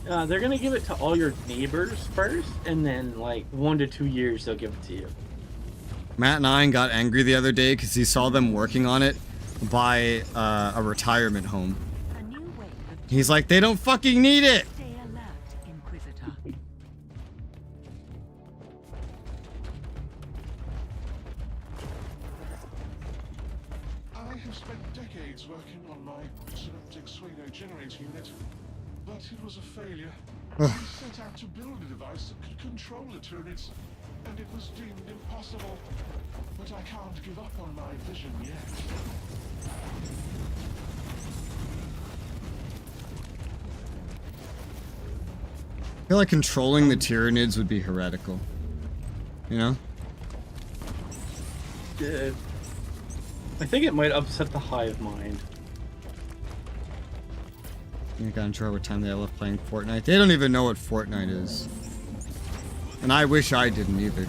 They're gonna give it to all your neighbors first, and then like 1 to 2 years they'll give it to you. Matt and I got angry the other day because he saw them working on it by a retirement home. He's like, they don't fucking need it! Stay alert, Inquisitor. I have spent decades working on my synaptic Sweno generator unit, but it was a failure. I set out to build a device that could control the Tyranids, and it was deemed impossible. But I can't give up on my vision yet. I feel like controlling the Tyranids would be heretical. You know? I think it might upset the hive mind. I gotta enjoy what time they left playing Fortnite. They don't even know what Fortnite is. And I wish I didn't either.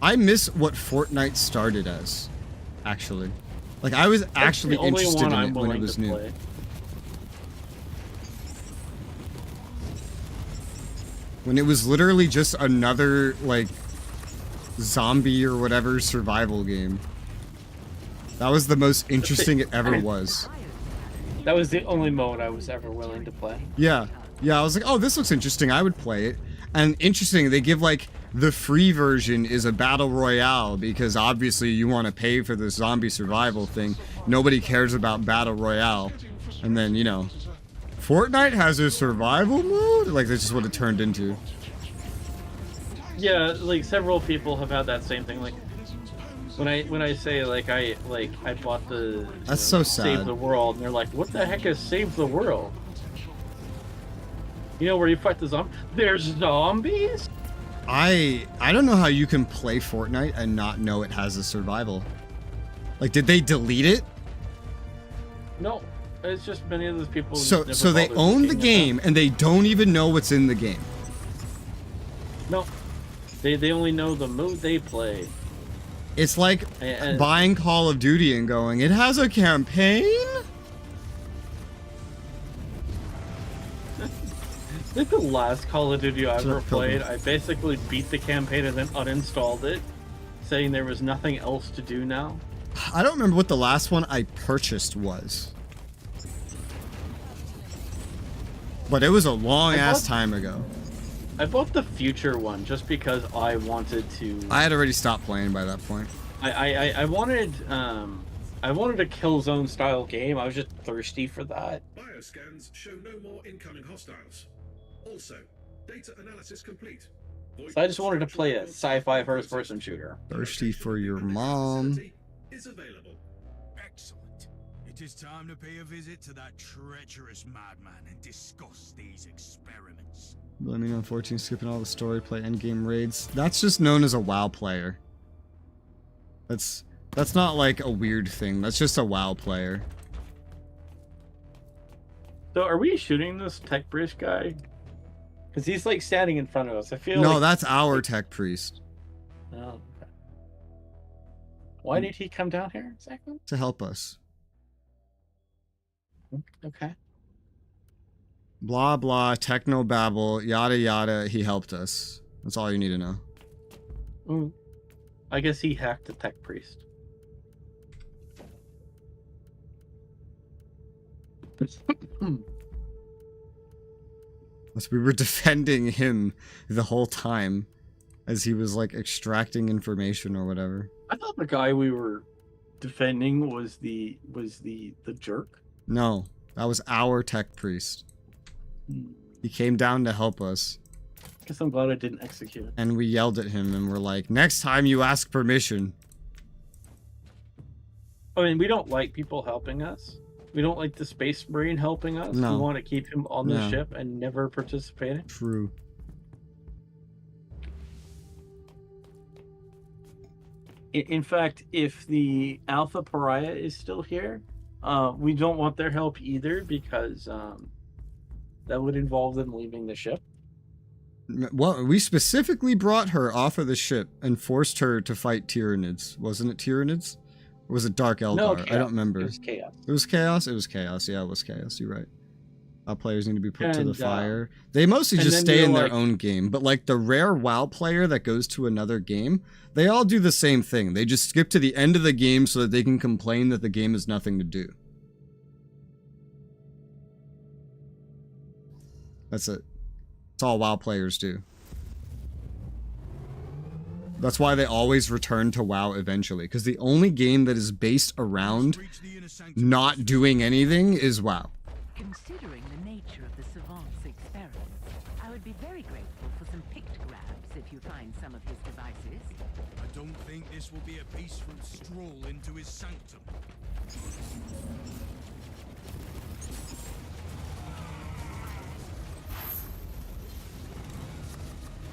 I miss what Fortnite started as, actually. Like, I was actually interested in it when it was new. When it was literally just another, like, zombie or whatever survival game. That was the most interesting it ever was. That was the only mode I was ever willing to play. Yeah. Yeah, I was like, oh, this looks interesting. I would play it. And interesting, they give, like, the free version is a battle royale because obviously you want to pay for the zombie survival thing. Nobody cares about battle royale. And then, you know, Fortnite has a survival mode? Like, that's just what it turned into. I Yeah, like several people have had that same thing. Like when I say like I bought the That's so Save sad. the World, and they're like, what the heck is Save the World? You know where you fight the zombies? There's zombies? I don't know how you can play Fortnite and not know it has a survival. Like, did they delete it? No, it's just many of those people. So never they bothered own the looking at game and they don't even know what's in the game. that. No, they only know the mode they play. It's like And- buying Call of Duty and going, it has a campaign? I think the last Call of Duty I ever played, I basically beat the campaign and then uninstalled it, saying there was nothing else to do now. I don't remember what the last one I purchased was. But it was a long ass time ago. I bought the future one just because I wanted to. I had already stopped playing by that point. I wanted a Killzone style game. I was just thirsty for that. Bioscans show no more incoming hostiles. Also, data analysis complete. So I just wanted to play a sci-fi first-person shooter. Thirsty for your mom. Is available. Excellent. It is time to pay a visit to that treacherous madman and discuss these experiments. Blaming on 14, skipping all the story, play endgame raids. That's just known as a WoW player. That's not like a weird thing. That's just a WoW player. So are we shooting this tech priest guy? Because he's like standing in front of us. I feel No, like... that's our tech priest. Oh, okay. Why did he come down here exactly? To help us. Okay. Blah blah, techno babble, yada yada, he helped us. That's all you need to know. I guess he hacked the tech priest. We were defending him the whole time as he was like extracting information or whatever. I thought the guy we were defending was the jerk. No, that was our tech priest. He came down to help us. Guess I'm glad I didn't execute it. And we yelled at him and we're like, next time you ask permission. I mean, we don't like people helping us. We don't like the Space Marine helping us. No. We want to keep him on the No. ship and never participating. True. In fact, if the Alpha Pariah is still here, we don't want their help either because that would involve them leaving the ship. Well, we specifically brought her off of the ship and forced her to fight Tyranids. Wasn't it Tyranids? Or was it Dark Eldar? No, I don't remember. It was Chaos. It was Chaos? It was Chaos. Yeah, it was Chaos. You're right. Our players need to be put to the And, fire. They mostly and just then stay you're in their like- own game. But like the rare WoW player that goes to another game, they all do the same thing. They just skip to the end of the game so that they can complain that the game has nothing to do. That's it. That's all WoW players do. That's why they always return to WoW eventually. Because the only game that is based around not doing anything is WoW. Considering the nature of the savant's experiments, I would be very grateful for some pictographs if you find some of his devices. I don't think this will be a peaceful stroll into his sanctum.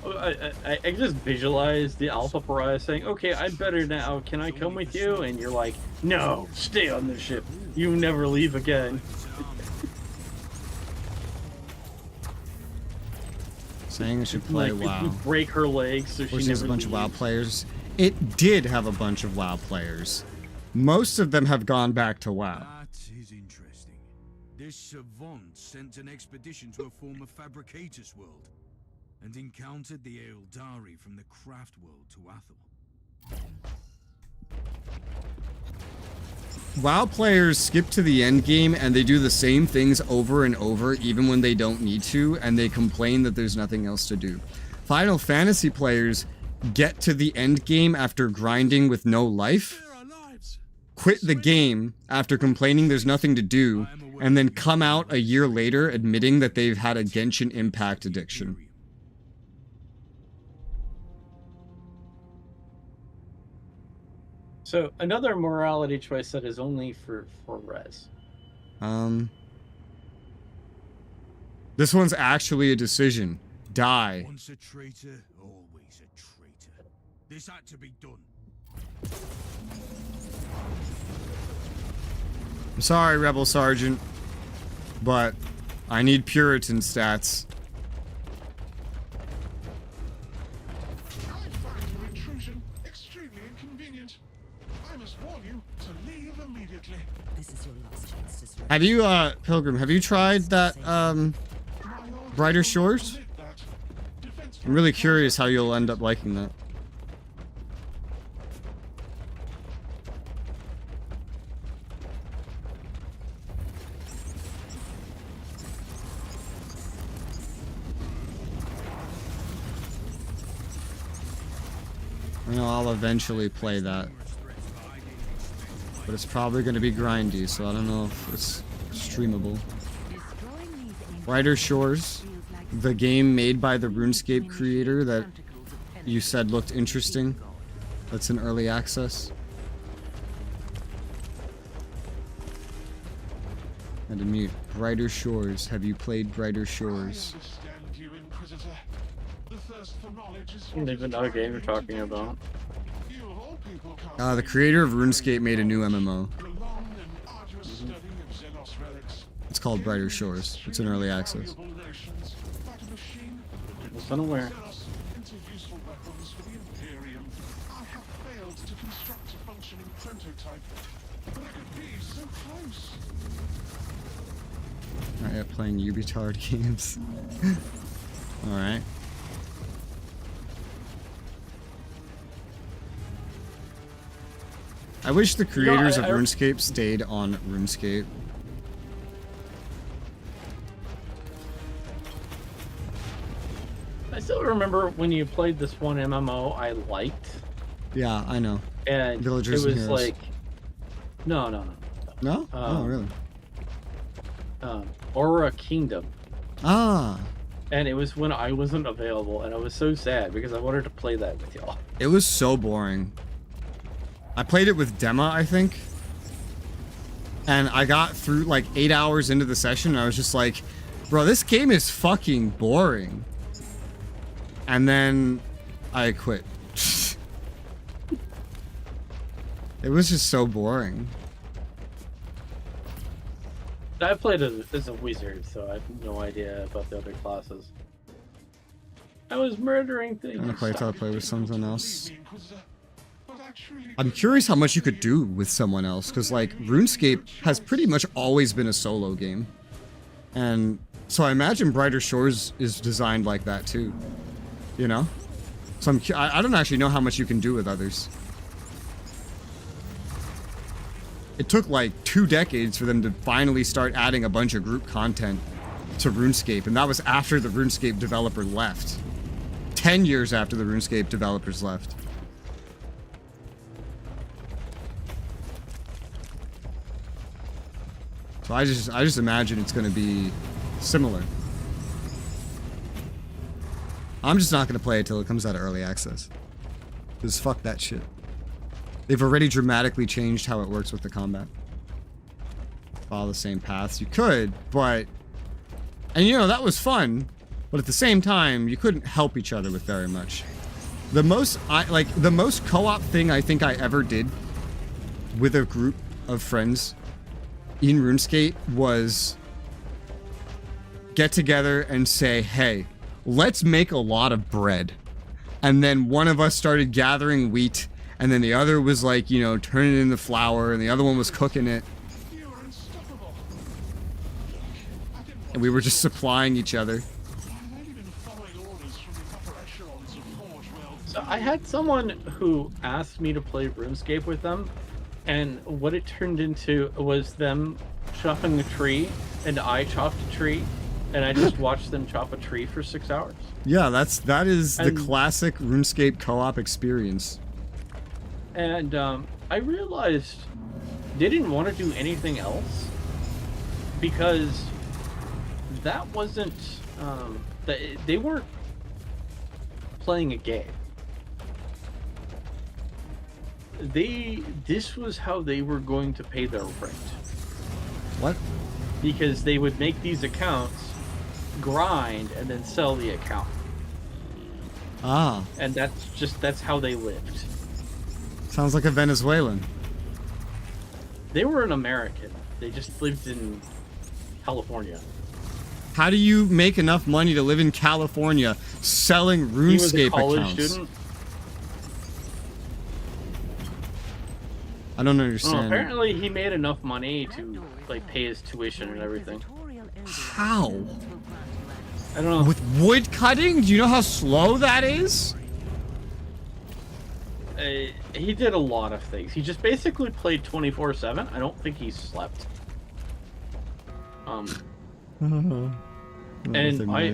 I just visualize the Alpha Pariah saying, okay, I'm better now. Can I come with you? And you're like, no, stay on the ship. You never leave again. Saying I should play Like, WoW. you break her legs so she Which never has a bunch of WoW leaves. players. It did have a bunch of WoW players. Most of them have gone back to WoW. That is interesting. This savant sent an expedition to a former fabricator's world and encountered the Eldari from the craft world to Athel. WoW players skip to the end game and they do the same things over and over even when they don't need to, and they complain that there's nothing else to do. Final Fantasy players get to the end game after grinding with no life, quit the game after complaining there's nothing to do, and then come out a year later admitting that they've had a Genshin Impact addiction. So another morality choice that is only for res. This one's actually a decision. Die. Once a traitor, always a traitor. This had to be done. I'm sorry, Rebel Sergeant, but I need Puritan stats. I find your intrusion extremely inconvenient. I must warn you to leave immediately. This is your last chance to surrender. Have you, Pilgrim, have you tried that, Brighter Shores? I'm really curious how you'll end up liking that. I know I'll eventually play that, but it's probably going to be grindy, so I don't know if it's streamable. Brighter Shores, the game made by the RuneScape creator that you said looked interesting, that's in early access. And to mute, Brighter Shores. Have you played Brighter Shores? I don't even know what game you're talking about. The creator of RuneScape made a new MMO. It's called Brighter Shores. It's in early access. Was unaware. Not yet playing Ubitard games. Alright. I wish the creators of RuneScape stayed on RuneScape. I still remember when you played this one MMO I liked. Yeah, I know. And Villagers it was and Heroes. like... No? Oh, really? Aura Kingdom. Ah. And it was when I wasn't available, and I was so sad because I wanted to play that with y'all. It was so boring. I played it with Dema, I think. And I got through like 8 hours into the session, and I was just like, bro, this game is fucking boring. And then I quit. It was just so boring. I played as a wizard, so I have no idea about the other classes. I was murdering things. I'm gonna play till I play with something else. I'm curious how much you could do with someone else, because like RuneScape has pretty much always been a solo game, and so I imagine Brighter Shores is designed like that too, you know. So I don't actually know how much you can do with others. It took like 2 decades for them to finally start adding a bunch of group content to RuneScape, and that was after the RuneScape developer left. 10 years after the RuneScape developers left. So I just imagine it's going to be similar. I'm just not going to play it till it comes out of early access. Because fuck that shit. They've already dramatically changed how it works with the combat. Follow the same paths. You could, but... And you know, that was fun. But at the same time, you couldn't help each other with very much. The most co-op thing I think I ever did with a group of friends in RuneScape was get together and say, hey, let's make a lot of bread. And then one of us started gathering wheat, and then the other was like, you know, turning it into flour, and the other one was cooking it. And we were just supplying each other. So I had someone who asked me to play RuneScape with them, and what it turned into was them chopping a tree, and I chopped a tree, and I just watched them chop a tree for 6 hours. Yeah, that is the classic RuneScape co-op experience. And I realized they didn't want to do anything else because that wasn't they weren't playing a game. this was how they were going to pay their rent. What? Because they would make these accounts, grind, and then sell the account. Ah. And that's how they lived. Sounds like a Venezuelan. They were an American. They just lived in California. How do you make enough money to live in California selling RuneScape He was a college accounts? student. I don't Well, understand. apparently he made enough money to like pay his tuition and everything. How? I don't know. With wood cutting? Do you know how slow that is? He did a lot of things. He just basically played 24/7. I don't think he slept. And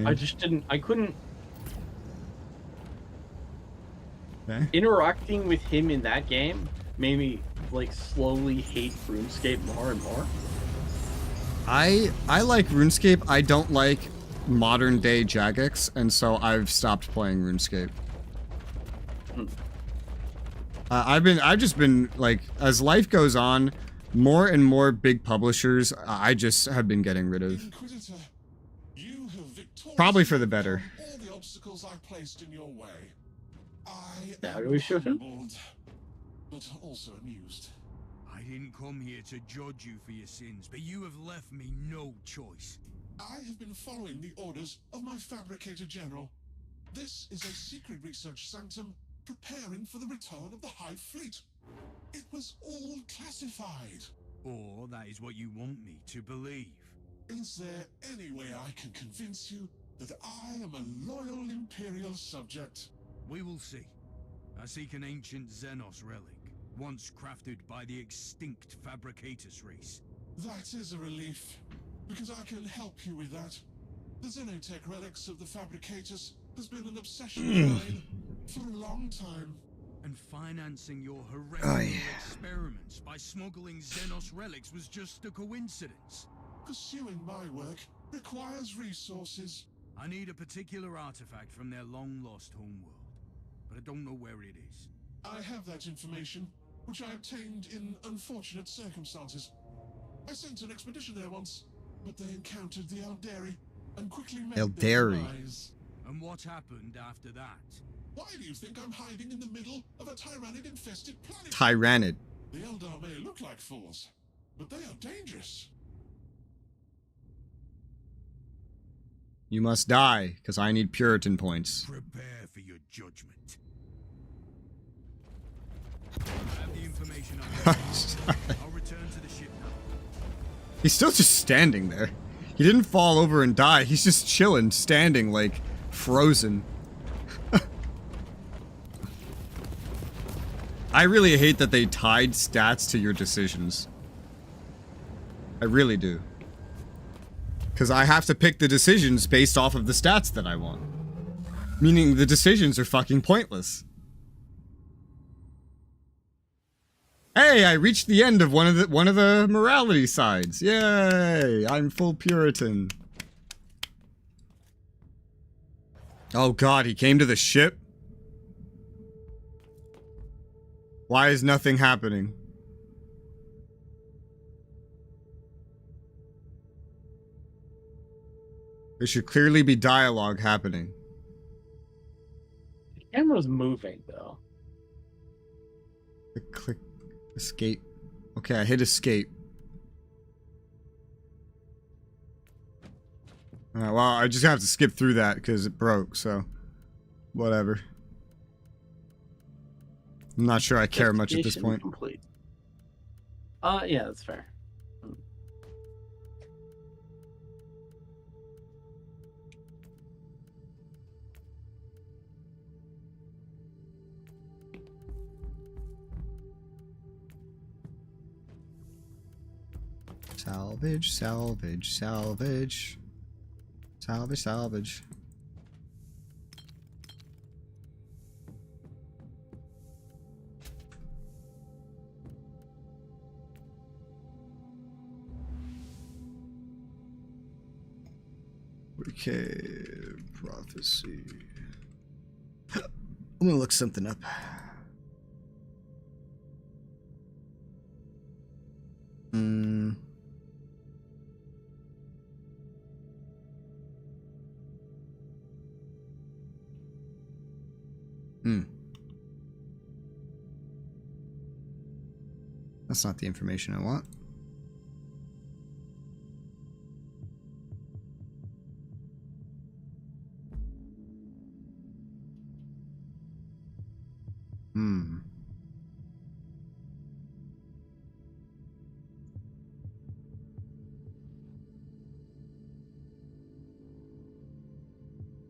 I just didn't. I couldn't. Okay. Interacting with him in that game made me like slowly hate RuneScape more and more. I like RuneScape. I don't like modern day Jagex, and so I've stopped playing RuneScape. I've just been like, as life goes on, more and more big publishers I just have been getting rid of. Inquisitor, you have Probably for the better. all the obstacles I placed in your way. I How do we shoot him? humbled, but also amused. I didn't come here to judge you for your sins, but you have left me no choice. I have been following the orders of my fabricator general. This is a secret research sanctum preparing for the return of the Hive Fleet. It was all classified. Or that is what you want me to believe. Is there any way I can convince you that I am a loyal Imperial subject? We will see. I seek an ancient Xenos relic, once crafted by the extinct Fabricatus race. That is a relief, because I can help you with that. The Xenotech relics of the Fabricatus has been an obsession of mine for a long time. And financing your heretical experiments by smuggling Xenos relics was just a coincidence. Pursuing my work requires resources. I need a particular artifact from their long-lost homeworld, but I don't know where it is. I have that information, which I obtained in unfortunate circumstances. I sent an expedition there once, but they encountered the Eldari and quickly met their Eldari. demise. And what happened after that? Why do you think I'm hiding in the middle of a Tyrannid-infested planet? Tyrannid. The Eldar may look like fools, but they are dangerous. You must die, because I need Puritan points. Prepare for your judgment. I have the information I need. I'll return to the ship now. He's still just standing there. He didn't fall over and die. He's just chilling, standing like frozen. I really hate that they tied stats to your decisions. I really do. Because I have to pick the decisions based off of the stats that I want. Meaning the decisions are fucking pointless. Hey, I reached the end of one of the morality sides. Yay! I'm full Puritan. Oh god, he came to the ship? Why is nothing happening? There should clearly be dialogue happening. The camera's moving though. Click escape. Okay, I hit escape. Well, I just have to skip through that because it broke, so whatever. I'm not sure I care much at this point. Complete. Yeah, that's fair. Salvage, salvage, salvage. Salvage, salvage. Okay, prophecy. I'm gonna look something up. That's not the information I want.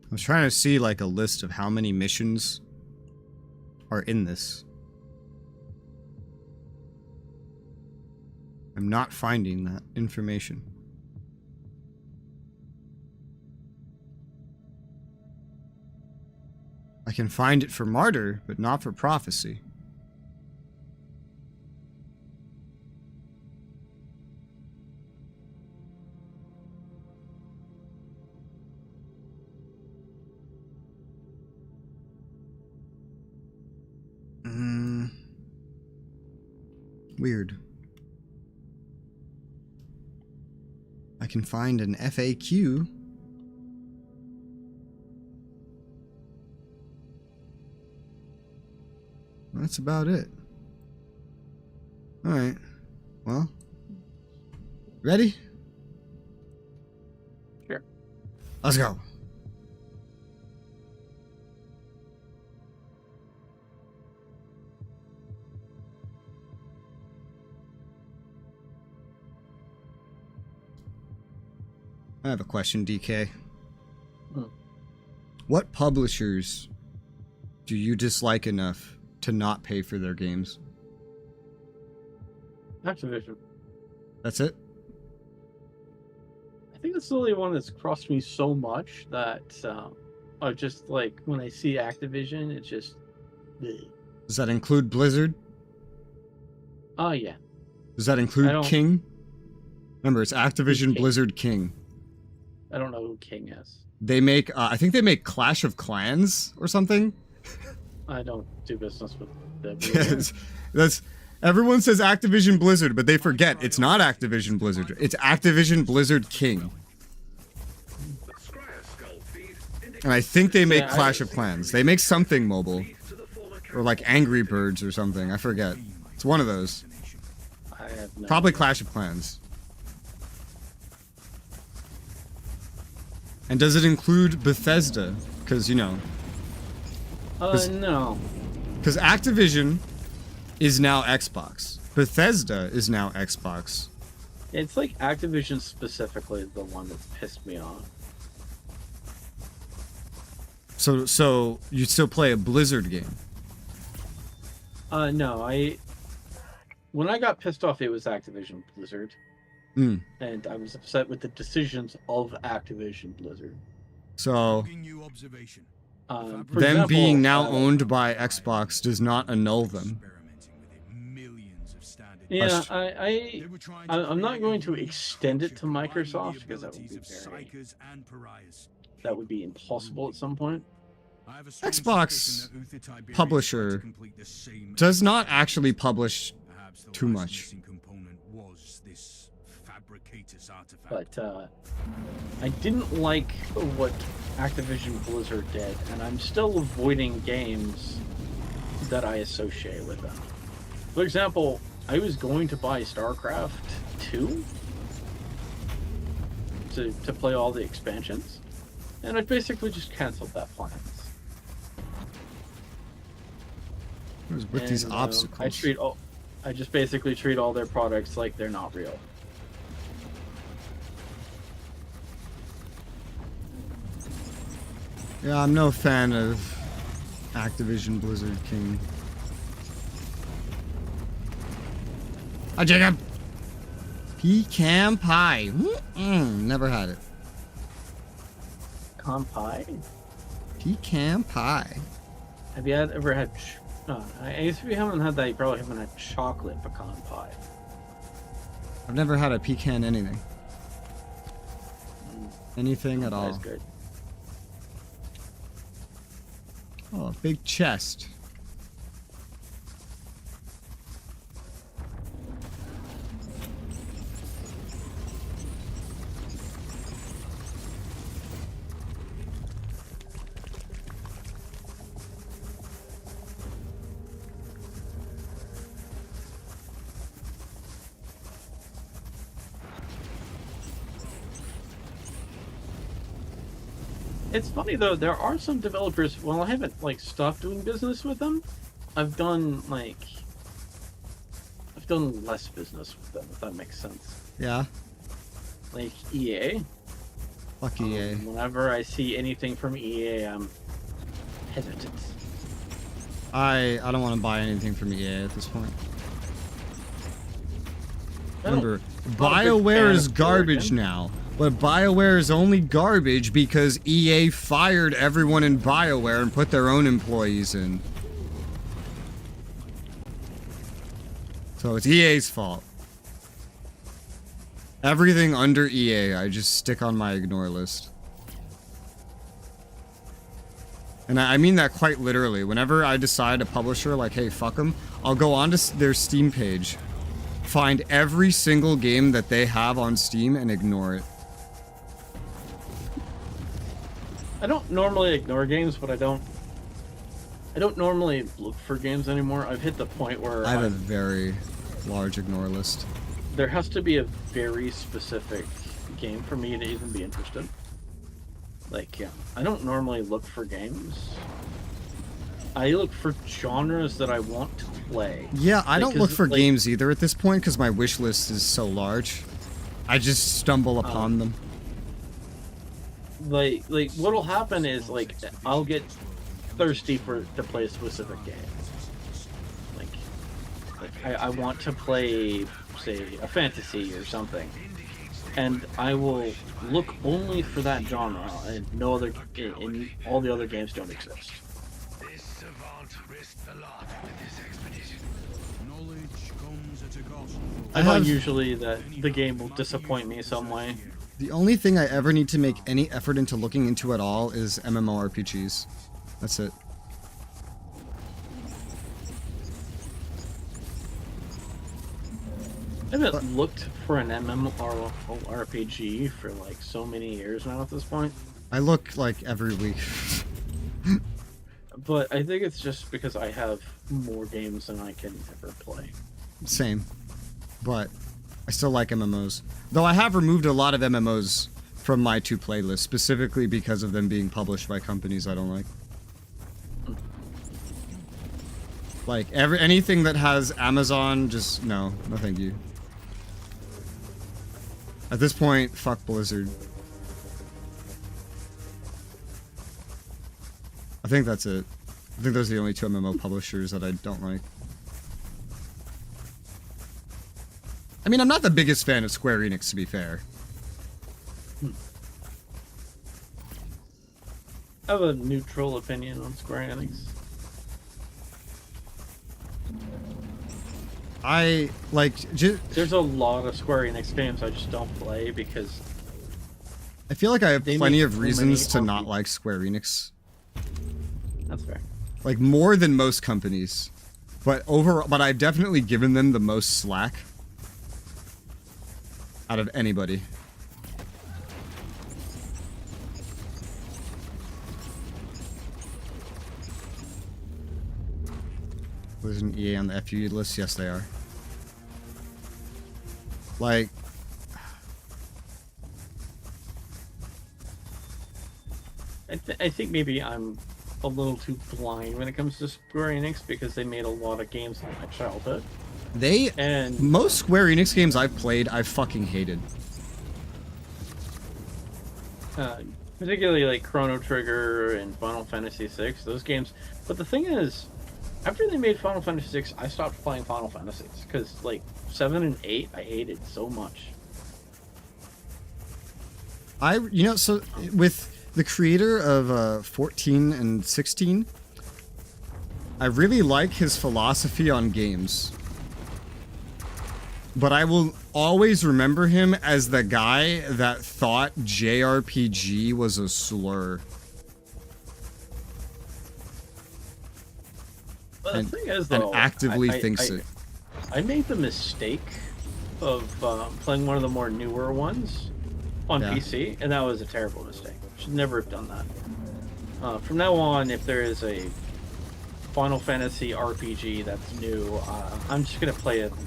I was trying to see like a list of how many missions are in this. I'm not finding that information. I can find it for Martyr, but not for Prophecy. Weird. I can find an FAQ. That's about it. Alright. Well. Ready? Sure. Let's go. I have a question, DK. What publishers do you dislike enough to not pay for their games? Activision. That's it? I think it's the only one that's crossed me so much that I just like when I see Activision, it's just. Bleh. Does that include Blizzard? Oh yeah. Does that include King? Remember, it's Activision, King. Blizzard, King. I don't know who King is. They make, I think they make Clash of Clans or something. I don't do business with them. That's everyone says Activision Blizzard, but they forget it's not Activision Blizzard. It's Activision Blizzard King. And I think they make Clash of Clans. They make something mobile, or like Angry Birds or something. I forget. It's one of those. I have no Probably idea. Clash of Clans. And does it include Bethesda? Because, you know. No. Because Activision is now Xbox. Bethesda is now Xbox. It's like Activision specifically is the one that's pissed me off. So you still play a Blizzard game? No, when I got pissed off, it was Activision Blizzard. And I was upset with the decisions of Activision Blizzard. So, For them example, being now owned by Xbox does not annul them. Yeah, I'm not going to extend it to Microsoft because that would be impossible at some point. Xbox publisher does not actually publish too much. But I didn't like what Activision Blizzard did, and I'm still avoiding games that I associate with them. For example, I was going to buy StarCraft 2 to play all the expansions, and I basically just canceled that plan. With these obstacles. I just basically treat all their products like they're not real. Yeah, I'm no fan of Activision Blizzard King. Hi, Jacob! Pecan pie. Never had it. Pecan pie? Pecan pie. Have you ever had... I guess if you haven't had that, you probably haven't had chocolate pecan pie. I've never had a pecan anything. Anything at all. That's good. Oh, a big chest. It's funny though, there are some developers, well, I haven't like stopped doing business with them. I've done less business with them, if that makes sense. Yeah. Like EA. Fuck EA. Whenever I see anything from EA, I'm hesitant. I don't want to buy anything from EA at this point. Remember, BioWare is garbage now. But BioWare is only garbage because EA fired everyone in BioWare and put their own employees in. So it's EA's fault. Everything under EA, I just stick on my ignore list. And I mean that quite literally. Whenever I decide a publisher, like, hey, fuck them, I'll go onto their Steam page, find every single game that they have on Steam, and ignore it. I don't normally ignore games, but I don't normally look for games anymore. I've hit the point where I have a very large ignore list. There has to be a very specific game for me to even be interested. Like, yeah, I don't normally look for games. I look for genres that I want to play. Yeah, I don't look for games either at this point because my wish list is so large. I just stumble upon them. Like what'll happen is, like, I'll get thirsty to play a specific game. Like I want to play, say, a fantasy or something, and I will look only for that genre, and no other, and all the other games don't exist. This savant risked a lot with this expedition. Knowledge comes at a cost. I find usually that the game will disappoint me some way. The only thing I ever need to make any effort into looking into at all is MMORPGs. That's it. I haven't looked for an MMORPG for like so many years now at this point. I look like every week. But I think it's just because I have more games than I can ever play. Same. But I still like MMOs. Though I have removed a lot of MMOs from my to play list, specifically because of them being published by companies I don't like. Like, anything that has Amazon, just no thank you. At this point, fuck Blizzard. I think that's it. I think those are the only two MMO publishers that I don't like. I mean, I'm not the biggest fan of Square Enix, to be fair. I have a neutral opinion on Square Enix. I, like, there's a lot of Square Enix games I just don't play because I feel like I have plenty of reasons to not like Square Enix. That's fair. Like, more than most companies. But I've definitely given them the most slack out of anybody. Isn't EA on the FU list? Yes, they are. Like, I think maybe I'm a little too blind when it comes to Square Enix because they made a lot of games in my childhood. Most Square Enix games I've played, I fucking hated. Particularly like Chrono Trigger and Final Fantasy VI, those games. But the thing is, after they made Final Fantasy VI, I stopped playing Final Fantasies because like 7 and 8 I hated so much. So with the creator of 14 and 16, I really like his philosophy on games. But I will always remember him as the guy that thought JRPG was a slur. But the thing is, though, and actively thinks it. I made the mistake of playing one of the more newer ones on PC, and that was a terrible mistake. Should never have done that. From now on, if there is a Final Fantasy RPG that's new, I'm just gonna play it on the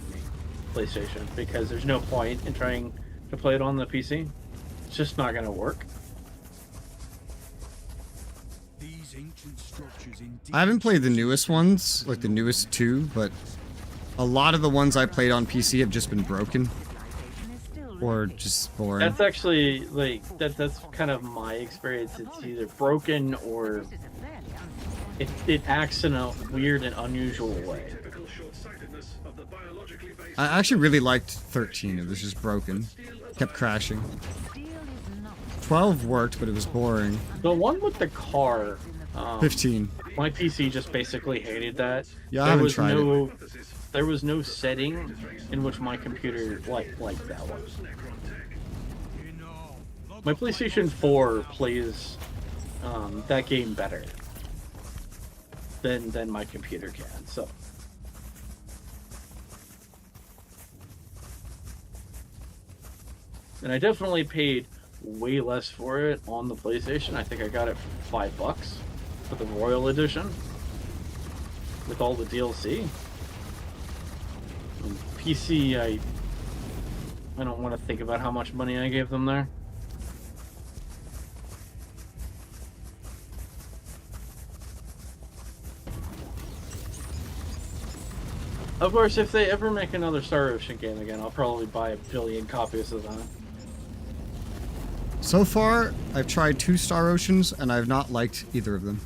PlayStation because there's no point in trying to play it on the PC. It's just not gonna work. ancient structures in I haven't played the newest ones, like the newest two, but a lot of the ones I played on PC have just been broken. Or just boring. That's actually, like, that's kind of my experience. It's either broken or it acts in a weird and unusual way. I actually really liked 13. It was just broken. Kept crashing. 12 worked, but it was boring. The one with the car, 15. my PC just basically hated that. Yeah, I haven't tried it. There was no setting in which my computer liked that one. My PlayStation 4 plays that game better than my computer can, so. And I definitely paid way less for it on the PlayStation. I think I got it for $5 for the Royal Edition with all the DLC. And PC, I don't want to think about how much money I gave them there. Of course, if they ever make another Star Ocean game again, I'll probably buy 1 billion copies of that. So far, I've tried 2 Star Oceans, and I've not liked either of them.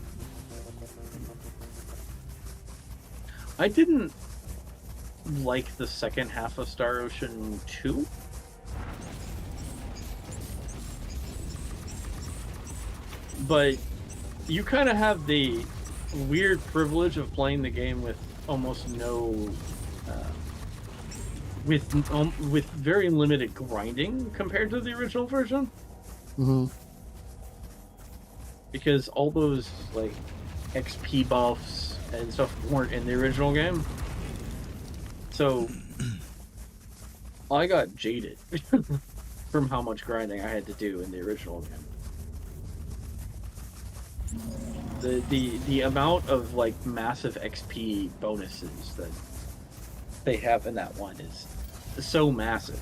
I didn't like the second half of Star Ocean 2. But you kind of have the weird privilege of playing the game with almost no... with very limited grinding compared to the original version. Mm-hmm. Because all those, like, XP buffs and stuff weren't in the original game. So, I got jaded from how much grinding I had to do in the original game. The amount of, like, massive XP bonuses that they have in that one is so massive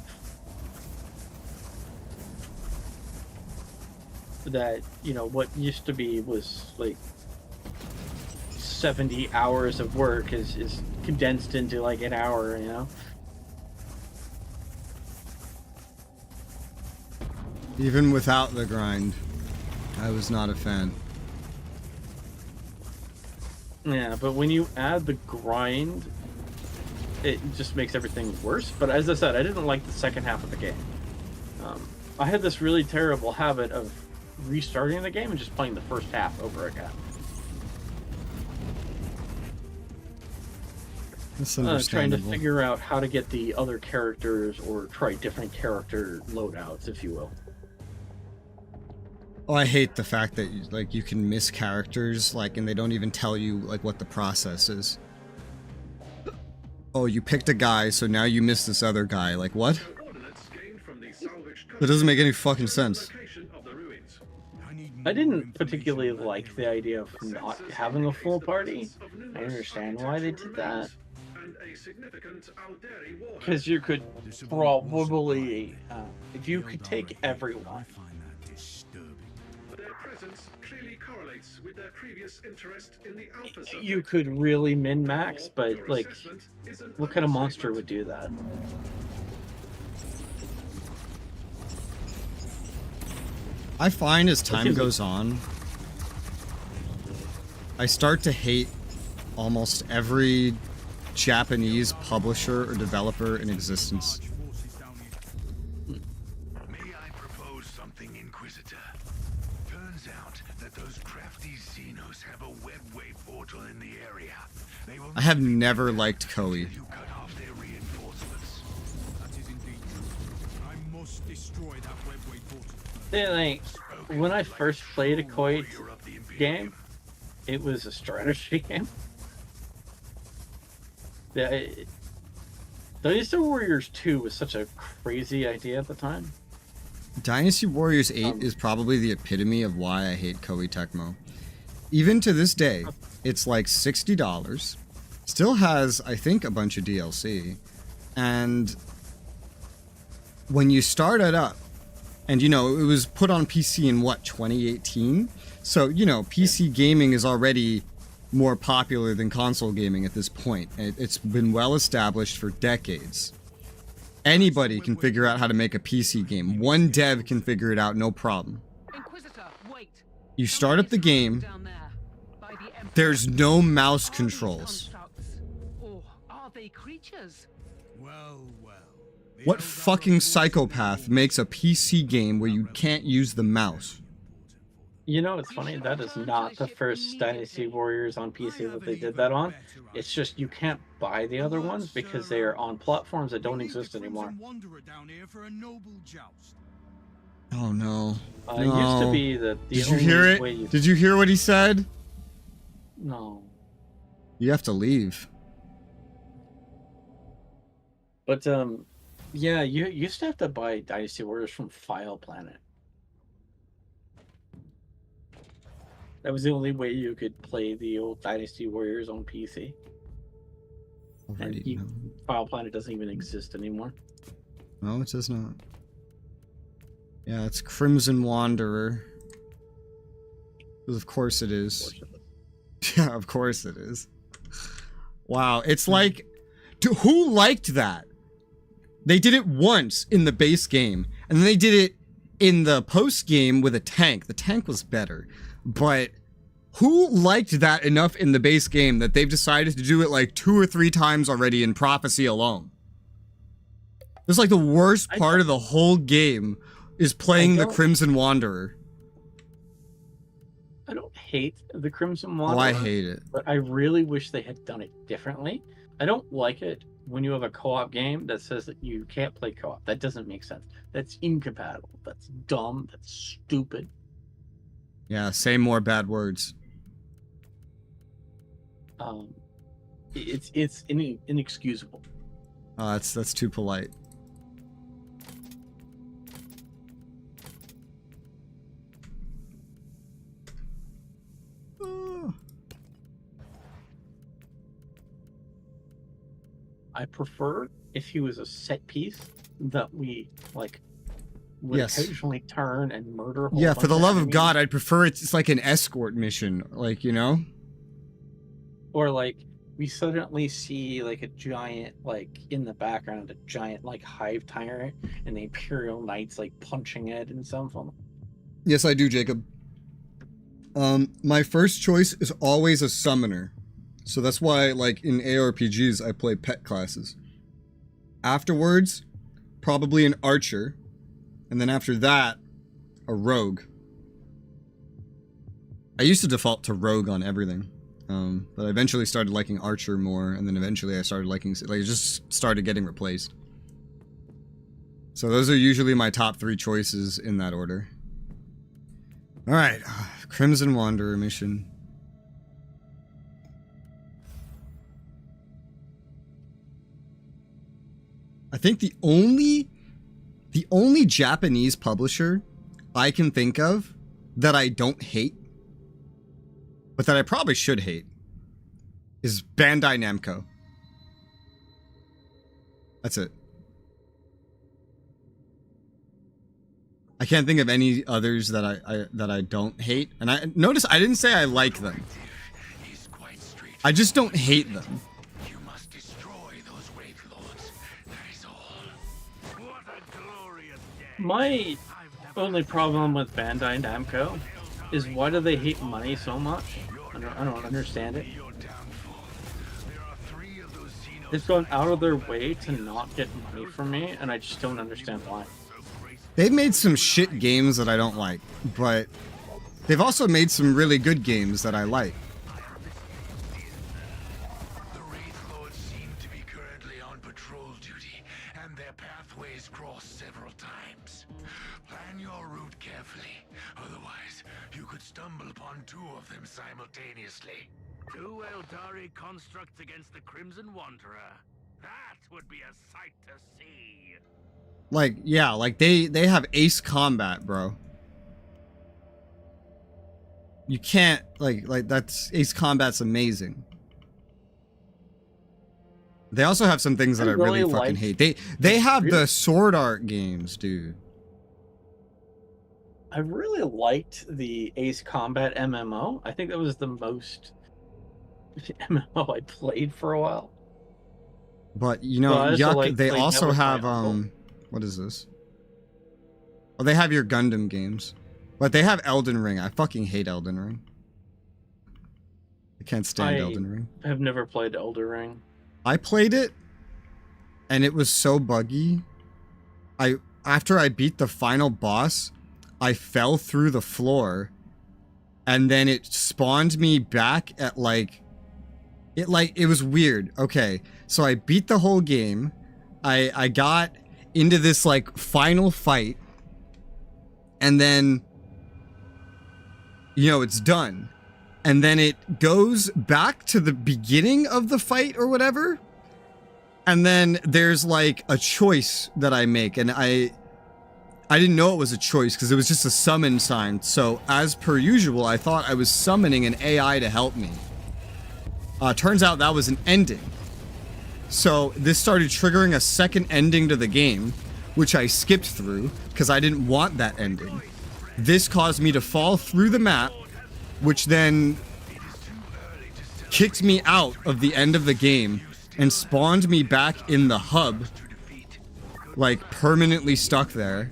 that, you know, what used to be was like 70 hours of work is condensed into like an hour, you know. Even without the grind, I was not a fan. Yeah, but when you add the grind, it just makes everything worse. But as I said, I didn't like the second half of the game. I had this really terrible habit of restarting the game and just playing the first half over again. That's Trying to understandable. figure out how to get the other characters or try different character loadouts, if you will. Oh, I hate the fact that you can miss characters, like, and they don't even tell you like what the process is. Oh, you picked a guy, so now you miss this other guy. Like, what? That doesn't make any fucking sense. I didn't particularly like the idea of not having a full party. I understand why they did that. Because you could probably, if you could take everyone. You could really min-max, but, like, what kind of monster would do that? I find as time goes on, I start to hate almost every Japanese publisher or developer in existence. May I propose something, Inquisitor? Turns out that those crafty Xenos have a webway portal in the area. They will I have never liked Koei. you cut off their reinforcements. That is indeed true. I must destroy that webway portal. Yeah, like, when I first played a Koei game, it was a strategy game. Yeah, Dynasty Warriors 2 was such a crazy idea at the time. Dynasty Warriors 8 is probably the epitome of why I hate Koei Tecmo. Even to this day, it's like $60. Still has, I think, a bunch of DLC. And when you start it up, and you know, it was put on PC in what, 2018? So, you know, PC gaming is already more popular than console gaming at this point. It's been well established for decades. Anybody can figure out how to make a PC game. One dev can figure it out, no problem. Inquisitor, wait. You start up the game, there's no mouse controls. Or are they creatures? Well, well. What fucking psychopath makes a PC game where you can't use the mouse? You know, it's funny, that is not the first Dynasty Warriors on PC that they did that on. It's just you can't buy the other ones because they are on platforms that don't exist anymore. Oh no. It used to be that the Did you only hear it? way you... Did you hear what he said? No. You have to leave. But, yeah, you used to have to buy Dynasty Warriors from File Planet. That was the only way you could play the old Dynasty Warriors on PC. Already, no. File Planet doesn't even exist anymore. No, it does not. Yeah, it's Crimson Wanderer. Of course it is. Yeah, of course it is. Wow, it's like... who liked that? They did it once in the base game, and then they did it in the post game with a tank. The tank was better. But who liked that enough in the base game that they've decided to do it like 2 or 3 times already in Prophecy alone? It's like the worst part of the whole game is playing the Crimson Wanderer. I don't hate the Crimson Wanderer. Oh, I hate it. But I really wish they had done it differently. I don't like it when you have a co-op game that says that you can't play co-op. That doesn't make sense. That's incompatible. That's dumb. That's stupid. Yeah, say more bad words. It's inexcusable. Oh, that's too polite. I prefer if he was a set piece that we like would occasionally turn and murder. Yeah, for the love of God, I'd prefer it's like an escort mission, like, you know? Or like we suddenly see like a giant, like in the background, a giant like hive tyrant, and the Imperial Knights like punching it and something. Yes, I do, Jacob. My first choice is always a summoner. So that's why, like, in ARPGs, I play pet classes. Afterwards, probably an archer. And then after that, a rogue. I used to default to rogue on everything. But I eventually started liking archer more, and then eventually I started liking... like, it just started getting replaced. So those are usually my top 3 choices in that order. Alright, Crimson Wanderer mission. I think the only Japanese publisher I can think of that I don't hate, but that I probably should hate, is Bandai Namco. That's it. I can't think of any others that I don't hate. And I notice I didn't say I like them. I just don't hate them. My only problem with Bandai Namco is why do they hate money so much? I don't understand it. They've gone out of their way to not get money from me, and I just don't understand why. They've made some shit games that I don't like, but they've also made some really good games that I like. The Wraith Lords seem to be currently on patrol duty, and their pathways cross several times. Plan your route carefully, otherwise you could stumble upon 2 of them simultaneously. 2 Eldari constructs against the Crimson Wanderer. That would be a sight to see. Like, yeah, like they have ace combat, bro. You can't, like that's, ace combat's amazing. They also have some things that I really fucking hate. They have the sword art games, dude. I really liked the Ace Combat MMO. I think that was the most MMO I played for a while. But you know, Well, I also, Yuck, like, they played that also with my have uncle. what is this? Well, they have your Gundam games. But they have Elden Ring. I fucking hate Elden Ring. I can't stand Elden Ring. I have never played Elden Ring. I played it and it was so buggy. After I beat the final boss, I fell through the floor and then it spawned me back at it was weird. Okay, so I beat the whole game. I got into this like final fight and then it's done. And then it goes back to the beginning of the fight or whatever. And then there's like a choice that I make, and I didn't know it was a choice because it was just a summon sign. So as per usual, I thought I was summoning an AI to help me. Turns out that was an ending. So this started triggering a second ending to the game, which I skipped through because I didn't want that ending. This caused me to fall through the map, which then kicked me out of the end of the game and spawned me back in the hub, like permanently stuck there.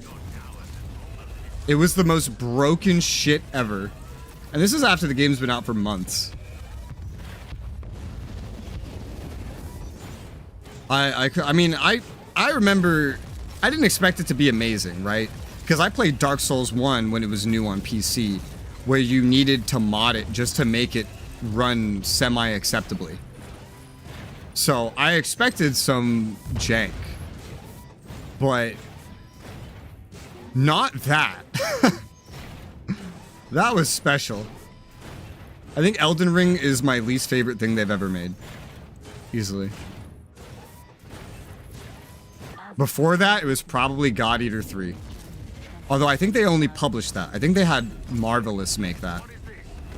It was the most broken shit ever. And this is after the game's been out for months. I mean, I remember, I didn't expect it to be amazing, right? Because I played Dark Souls 1 when it was new on PC, where you needed to mod it just to make it run semi-acceptably. So I expected some jank, but not that. That was special. I think Elden Ring is my least favorite thing they've ever made. Easily. Before that, it was probably God Eater 3. Although I think they only published that. I think they had Marvelous make that.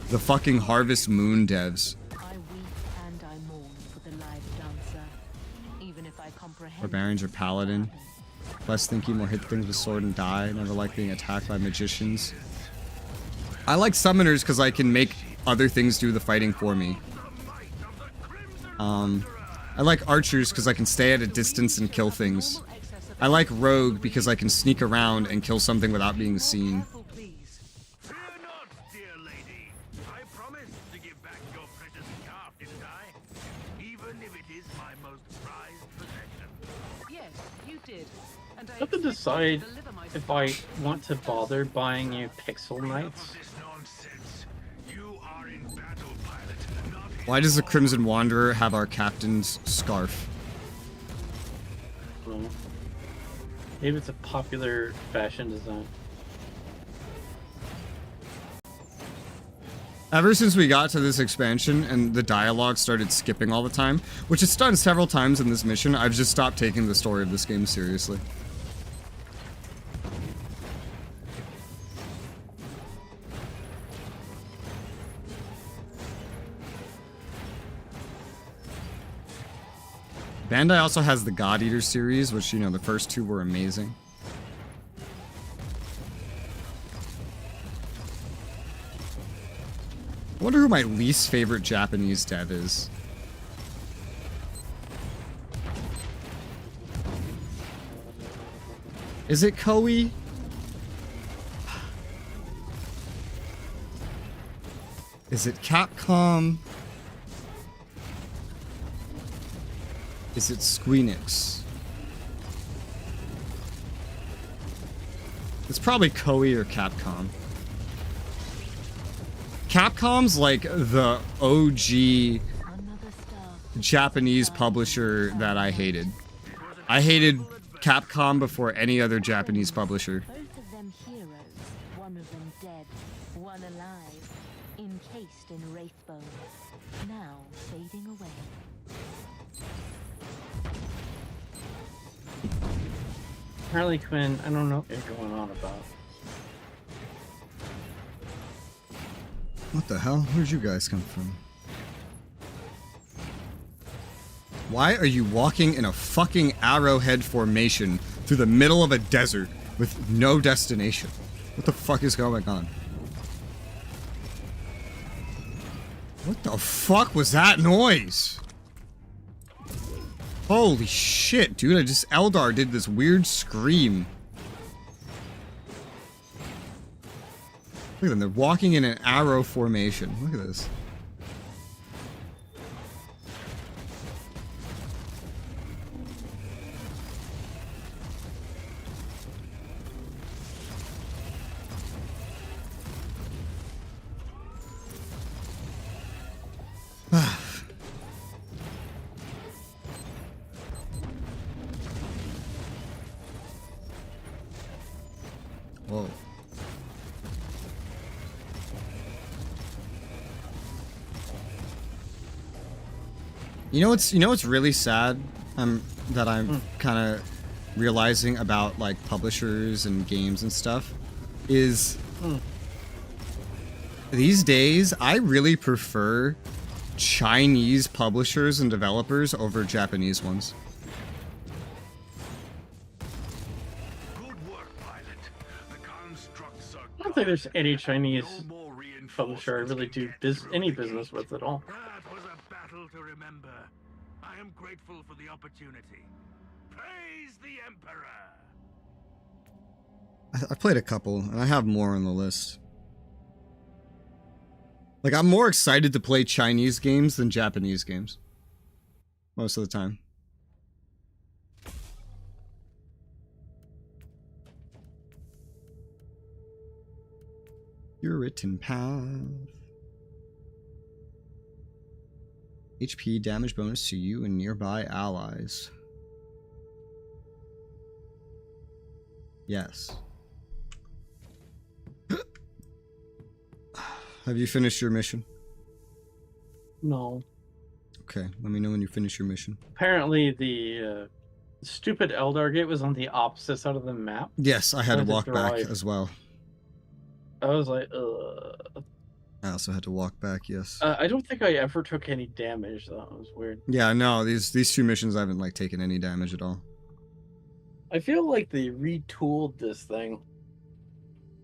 The fucking Harvest Moon devs. I weep and I mourn for the live dancer, even if I comprehend. Barbarians or Paladin. Less thinky, more hit things with sword and die. Never like being attacked by magicians. I like summoners because I can make other things do the fighting for me. I like archers because I can stay at a distance and kill things. I like rogue because I can sneak around and kill something without being seen. Fear not, dear lady. I promised to give back your precious scarf, didn't I? Even if it is my most prized possession. Yes, you did. And I I have to expect decide you to deliver my if I want to bother buying you Pixel Knights. This nonsense. You are in battle, pilot, not Why does the Crimson Wanderer have our captain's scarf? Well, maybe it's a popular fashion design. Ever since we got to this expansion and the dialogue started skipping all the time, which it's done several times in this mission, I've just stopped taking the story of this game seriously. Bandai also has the God Eater series, which, the first two were amazing. I wonder who my least favorite Japanese dev is. Is it Koei? Is it Capcom? Is it Squeenix? It's probably Koei or Capcom. Capcom's like the OG Japanese publisher that I hated. I hated Capcom before any other Japanese publisher. Both of them heroes, one of them dead, one alive, encased in wraithbone, now fading away. Harley Quinn, I don't know what you're going on about. What the hell? Where'd you guys come from? Why are you walking in a fucking arrowhead formation through the middle of a desert with no destination? What the fuck is going on? What the fuck was that noise? Holy shit, dude. Eldar did this weird scream. Look at them. They're walking in an arrow formation. Look at this. Whoa. You know what's really sad? That I'm kind of realizing about like publishers and games and stuff is these days I really prefer Chinese publishers and developers over Japanese ones. I don't think there's any Chinese publisher I really do any business with at all. That was a battle to remember. I am grateful for the opportunity. Praise the Emperor! I played a couple, and I have more on the list. Like, I'm more excited to play Chinese games than Japanese games. Most of the time. Your written path. HP damage bonus to you and nearby allies. Yes. Have you finished your mission? No. Okay, let me know when you finish your mission. Apparently the stupid Eldar gate was on the opposite side of the map. Yes, I had to walk back as well. I was like, ugh. I also had to walk back, yes. I don't think I ever took any damage, though. It was weird. Yeah, no, these two missions I haven't, like, taken any damage at all. I feel like they retooled this thing.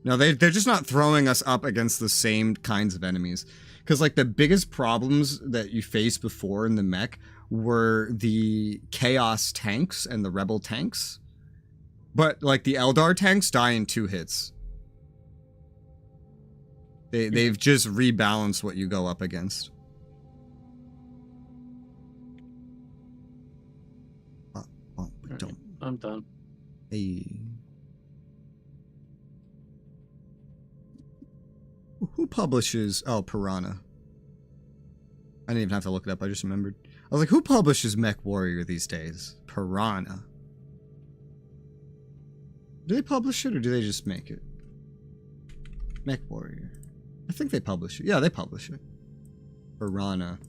No, they're just not throwing us up against the same kinds of enemies. Because, like, the biggest problems that you faced before in the mech were the Chaos tanks and the Rebel tanks. But, like, the Eldar tanks die in 2 hits. They've just rebalanced what you go up against. Don't. I'm done. Hey. Who publishes... Oh, Piranha. I didn't even have to look it up, I just remembered. I was like, who publishes Mech Warrior these days? Piranha. Do they publish it or do they just make it? Mech Warrior. I think they publish it. Yeah, they publish it. Piranha.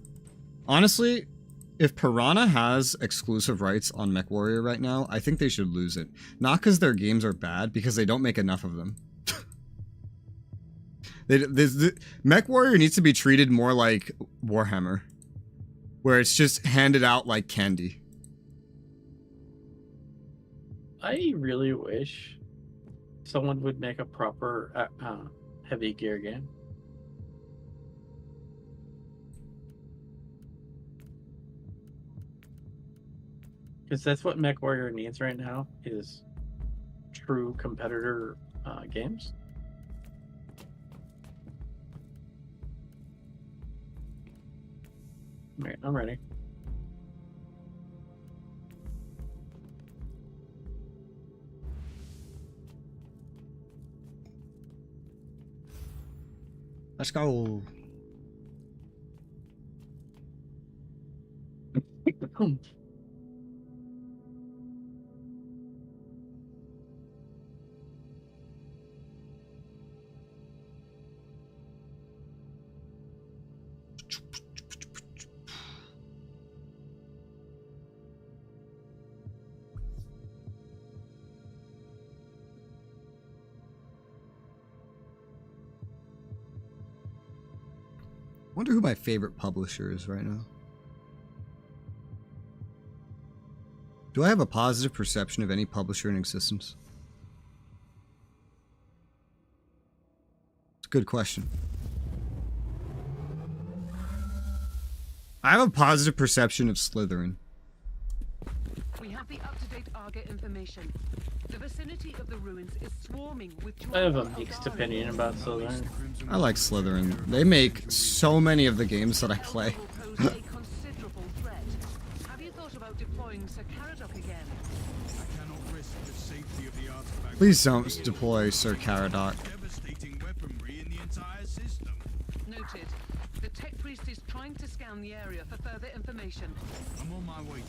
Honestly, if Piranha has exclusive rights on Mech Warrior right now, I think they should lose it. Not because their games are bad, because they don't make enough of them. Mech Warrior needs to be treated more like Warhammer, where it's just handed out like candy. I really wish someone would make a proper heavy gear game. Because that's what Mech Warrior needs right now, is true competitor games. Alright, I'm ready. Let's go. I wonder who my favorite publisher is right now. Do I have a positive perception of any publisher in existence? a good question. I have a positive perception of Slytherin. We have the up-to-date Arga information. The vicinity of the ruins is swarming with I have a mixed opinion about Slytherin. I like Slytherin. They make so many of the games that I play. pose a considerable threat. Have you thought about deploying Sir Caradoc again? I cannot risk the safety of the artifact. Please don't deploy Sir Caradoc. Devastating weaponry in the entire system. Noted. The tech priest is trying to scan the area for further information. I'm on my way.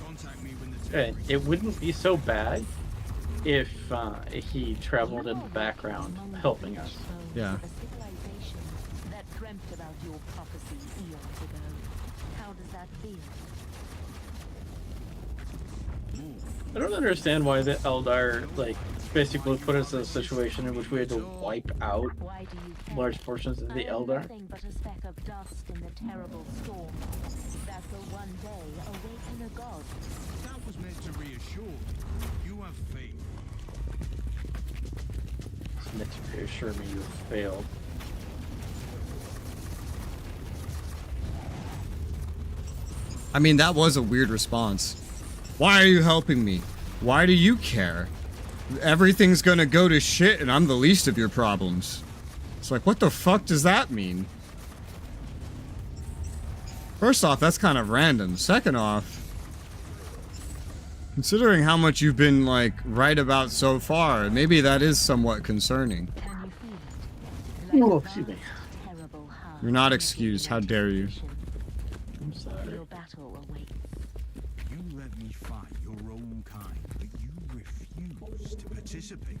Contact me when the Okay, it wouldn't be so bad if he traveled in the background helping us. Yeah. A civilization that dreamt about your prophecy eons ago. How does that feel? I don't understand why the Eldar, like, basically put us in a situation in which we had to wipe out Why do you care? large portions of the I am Eldar. nothing but a speck of dust in the terrible storm that will one day awaken a god. That was meant to reassure. You have faith. It's meant to reassure me you have failed. I mean, that was a weird response. Why are you helping me? Why do you care? Everything's gonna go to shit and I'm the least of your problems. It's like, what the fuck does that mean? First off, that's kind of random. Second off, considering how much you've been, like, right about so far, maybe that is somewhat concerning. Can you feel it? Oh, excuse me. Terrible heart. You're not excused. How dare you? I'm sorry. Your battle awaits. You let me fight your own kind, but you refuse to participate.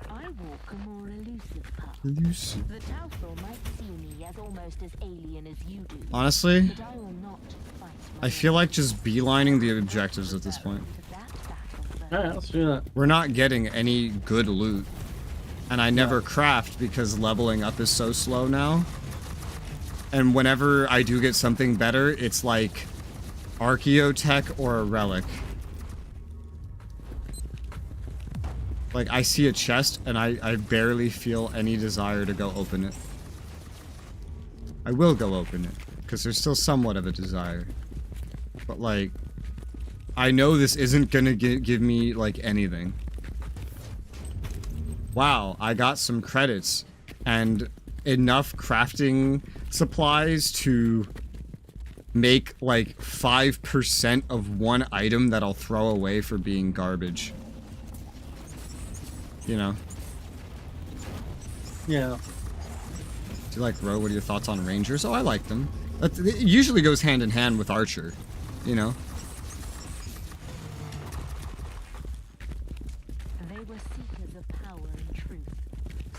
I walk a more elusive path. Elusive. The Tauthor might see me as almost as alien as you do. Honestly, But I will not fight I feel like just beelining the objectives at this point. Alright, let's do that. We're not getting any good loot. And I never craft because leveling up is so slow now. And whenever I do get something better, it's like Archaeotech or a relic. Like, I see a chest and I barely feel any desire to go open it. I will go open it, because there's still somewhat of a desire. But, like, I know this isn't gonna give me, like, anything. Wow, I got some credits and enough crafting supplies to make, like, 5% of one item that I'll throw away for being garbage. You know? Yeah. Do you like Ro? What are your thoughts on Rangers? Oh, I like them. It usually goes hand in hand with Archer, you know? They were seekers of power and truth.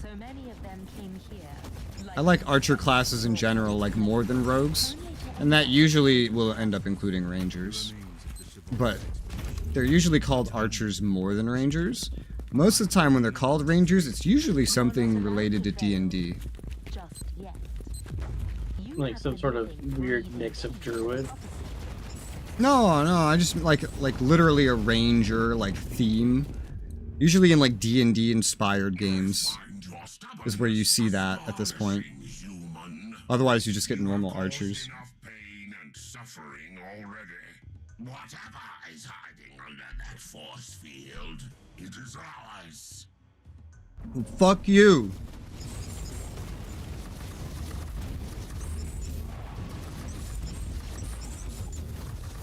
So many of them came here. I like Archer classes in general, like, more than Rogues. And that usually will end up including Rangers. But they're usually called Archers more than Rangers. Most of the time when they're called Rangers, it's usually something related to D&D. Just yet. You Like have some the sort of living weird breathing mix of picture druid. prophecy. No, I just like literally a ranger like theme. Usually in like D&D inspired games is where you see that at this point. Otherwise you just get normal archers. Pain and suffering already. Whatever is hiding under that force field, it is ours. Fuck you.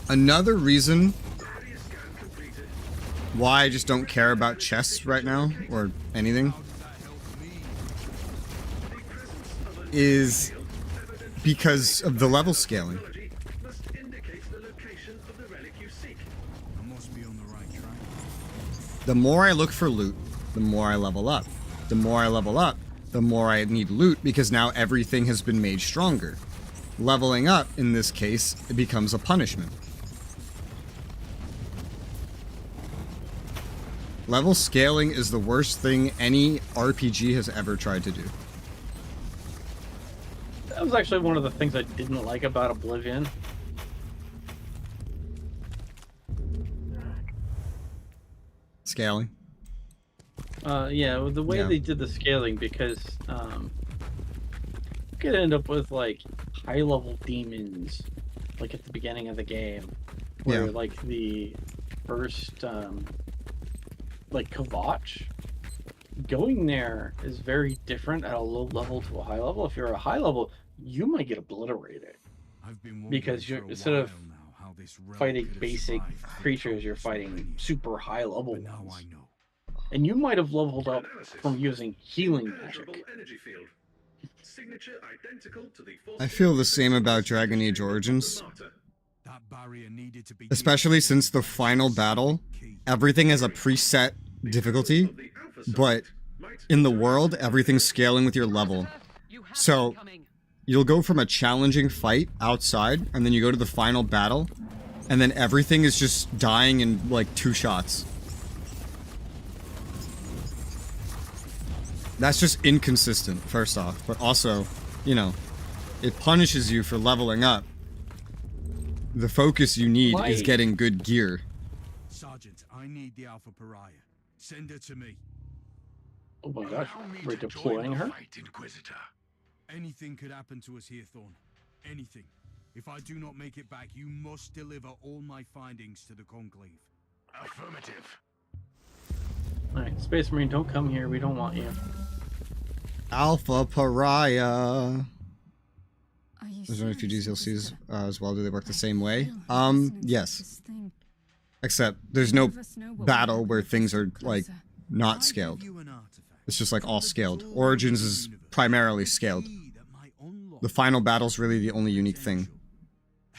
Another reason why I just don't care about chests right now, or anything, is because of the level scaling. Must indicate the location of the relic you seek. I must be on the right track. The more I look for loot, the more I level up. The more I level up, the more I need loot because now everything has been made stronger. Leveling up, in this case, it becomes a punishment. Level scaling is the worst thing any RPG has ever tried to do. That was actually one of the things I didn't like about Oblivion. Scaling. Yeah, with the way they did the scaling, because you could end up with like high-level demons, like at the beginning of the game, where like the first like Kavach, going there is very different at a low level to a high level. If you're at a high level, you might get obliterated because you're instead of fighting basic creatures, you're fighting super high level ones. And you might have leveled up from using healing magic. I feel the same about Dragon Age Origins. Especially since the final battle, everything has a preset difficulty, but in the world, everything's scaling with your level. So you'll go from a challenging fight outside, and then you go to the final battle, and then everything is just dying in like 2 shots. That's just inconsistent, first off, but also, you know, it punishes you for leveling up. The focus you need is getting good gear. Sergeant, I need the Alpha Pariah. Send her to me. Oh my gosh, we're deploying her? Inquisitor. Anything could happen to us here, Thorn. Anything. If I do not make it back, you must deliver all my findings to the Conclave. Affirmative. Alright, Space Marine, don't come here. We don't want you. Alpha Pariah. There's only a few DLCs as well. Do they work the same way? Yes. Except there's no battle where things are like not scaled. It's just like all scaled. Origins is primarily scaled. The final battle's really the only unique thing.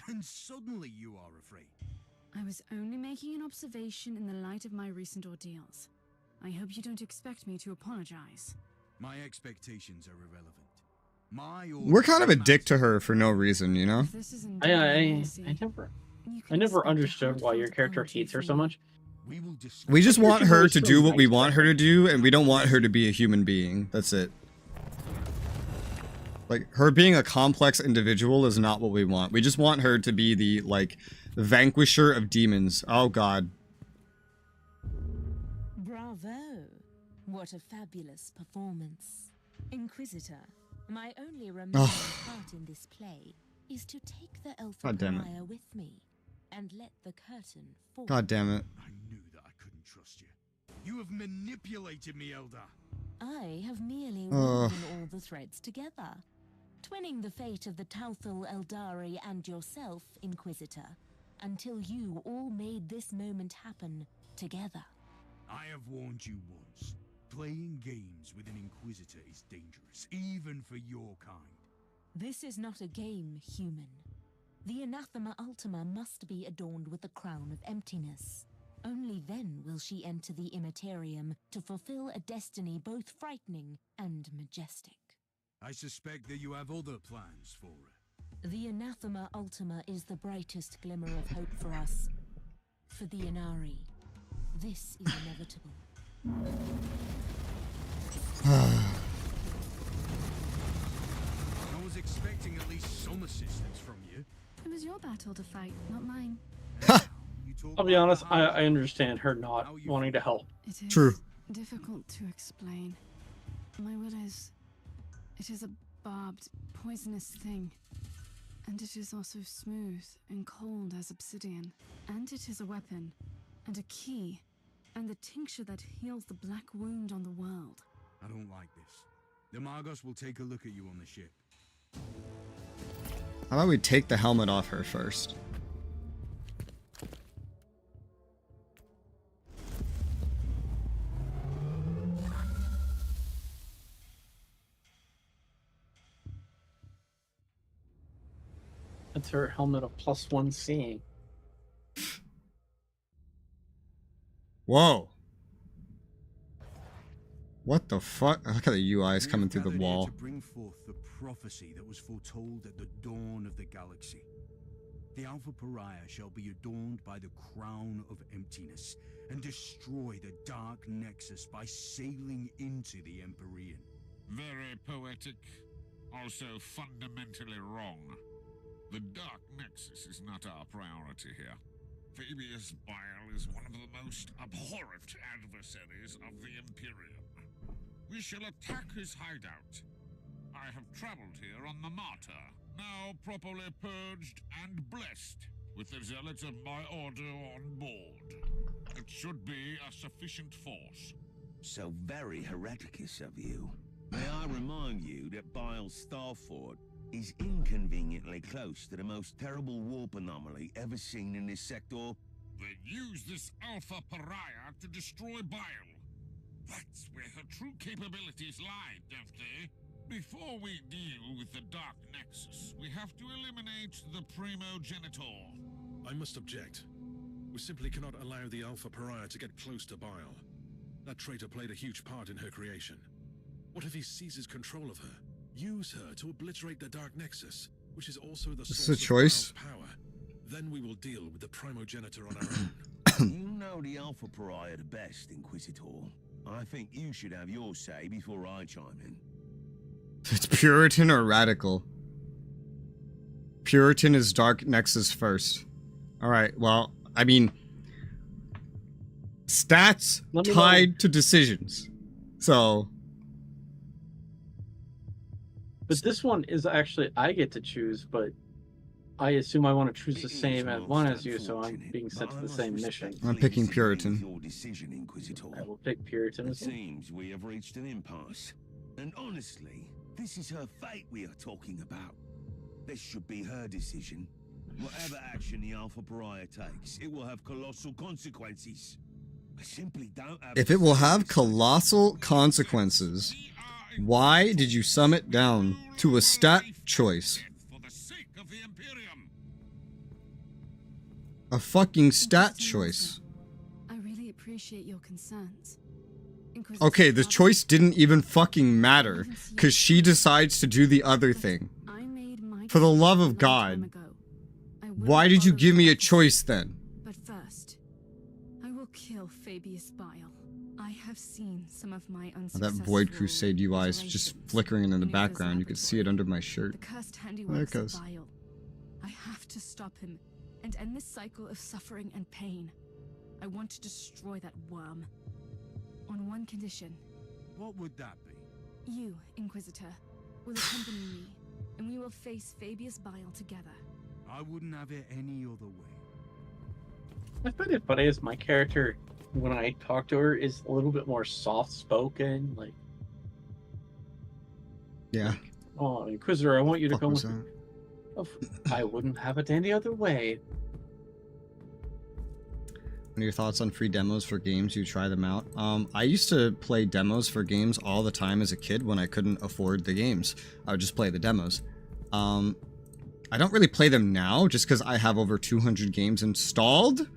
And suddenly you are afraid. I was only making an observation in the light of my recent ordeals. I hope you don't expect me to apologize. My expectations are irrelevant. We're kind of a dick to her for no reason, you know? I never understood why your character hates her so much. We just want her to do what we want her to do, and we don't want her to be a human being. That's it. Like, her being a complex individual is not what we want. We just want her to be the, like, vanquisher of demons. Oh, God. Bravo. What a fabulous performance. Inquisitor, my only remaining part in this play is to take the Alpha Pariah with me and let the curtain fall. God damn it. I knew that I couldn't trust you. You have manipulated me, Eldar. I have merely woven all the threads together, twinning the fate of the Tauthal Eldari and yourself, Inquisitor, until you all made this moment happen together. I have warned you once. Playing games with an Inquisitor is dangerous, even for your kind. This is not a game, human. The Anathema Ultima must be adorned with the crown of emptiness. Only then will she enter the Immaterium to fulfill a destiny both frightening and majestic. I suspect that you have other plans for her. The Anathema Ultima is the brightest glimmer of hope for us. For the Inari, this is inevitable. I was expecting at least some assistance from you. It was your battle to fight, not mine. I'll be honest, I understand her not wanting to help. It is True. difficult to explain. My will is... It is a barbed, poisonous thing. And it is also smooth and cold as obsidian. And it is a weapon, and a key, and the tincture that heals the black wound on the world. I don't like this. The Margos will take a look at you on the ship. How about we take the helmet off her first? That's her helmet of +1 seeing. Whoa. What the fuck? Look at the UIs coming through the wall. To bring forth the prophecy that was foretold at the dawn of the galaxy. The Alpha Pariah shall be adorned by the crown of emptiness and destroy the dark nexus by sailing into the Empyrean. Very poetic, also fundamentally wrong. The dark nexus is not our priority here. Fabius Bile is one of the most abhorrent adversaries of the Imperium. We shall attack his hideout. I have traveled here on the Martyr, now properly purged and blessed, with the zealots of my order on board. It should be a sufficient force. So very hereticous of you. May I remind you that Bile's Star Fort is inconveniently close to the most terrible warp anomaly ever seen in this sector? They use this Alpha Pariah to destroy Bile. That's where her true capabilities lie, don't they? Before we deal with the Dark Nexus, we have to eliminate the Primogenitor. I must object. We simply cannot allow the Alpha Pariah to get close to Bile. That traitor played a huge part in her creation. What if he seizes control of her? Use her to obliterate the Dark Nexus, which is also the source of Bile's power. Then we will deal with the Primogenitor on our own. You know the Alpha Pariah the best, Inquisitor. I think you should have your say before I chime in. It's Puritan or Radical? Puritan is Dark Nexus first. Alright, well, I mean, stats tied to decisions. So... But this one is actually, I get to choose, but I assume I want to choose the same one as you, so I'm being sent to the same mission. I'm picking Puritan. Your decision, Inquisitor. I will pick Puritan It as well. seems we have reached an impasse. And honestly, this is her fate we are talking about. This should be her decision. Whatever action the Alpha Pariah takes, it will have colossal consequences. I simply don't have... If it will have colossal consequences, why did you sum it down to a stat choice? A fucking stat choice. I really appreciate your concerns. Okay, the choice didn't even fucking matter, because she decides to do the other thing. For the love of God, why did you give me a choice then? But first, I will kill Fabius Bile. I have seen some of my That Void Crusade UI is just flickering in the background. You can see it under my shirt. The cursed There it handiworks of goes. Bile. I have to stop him and end this cycle of suffering and pain. I want to destroy that worm. On one condition. What would that be? You, Inquisitor, will accompany me, and we will face Fabius Bile together. I wouldn't have it any other way. I find it funny as my character, when I talk to her, is a little bit more soft-spoken, like... Yeah. Oh, Inquisitor, I want you to Fuck come was with that? me. Oh, I wouldn't have it any other way. What are your thoughts on free demos for games? You try them out. I used to play demos for games all the time as a kid when I couldn't afford the games. I would just play the demos. I don't really play them now just because I have over 200 games installed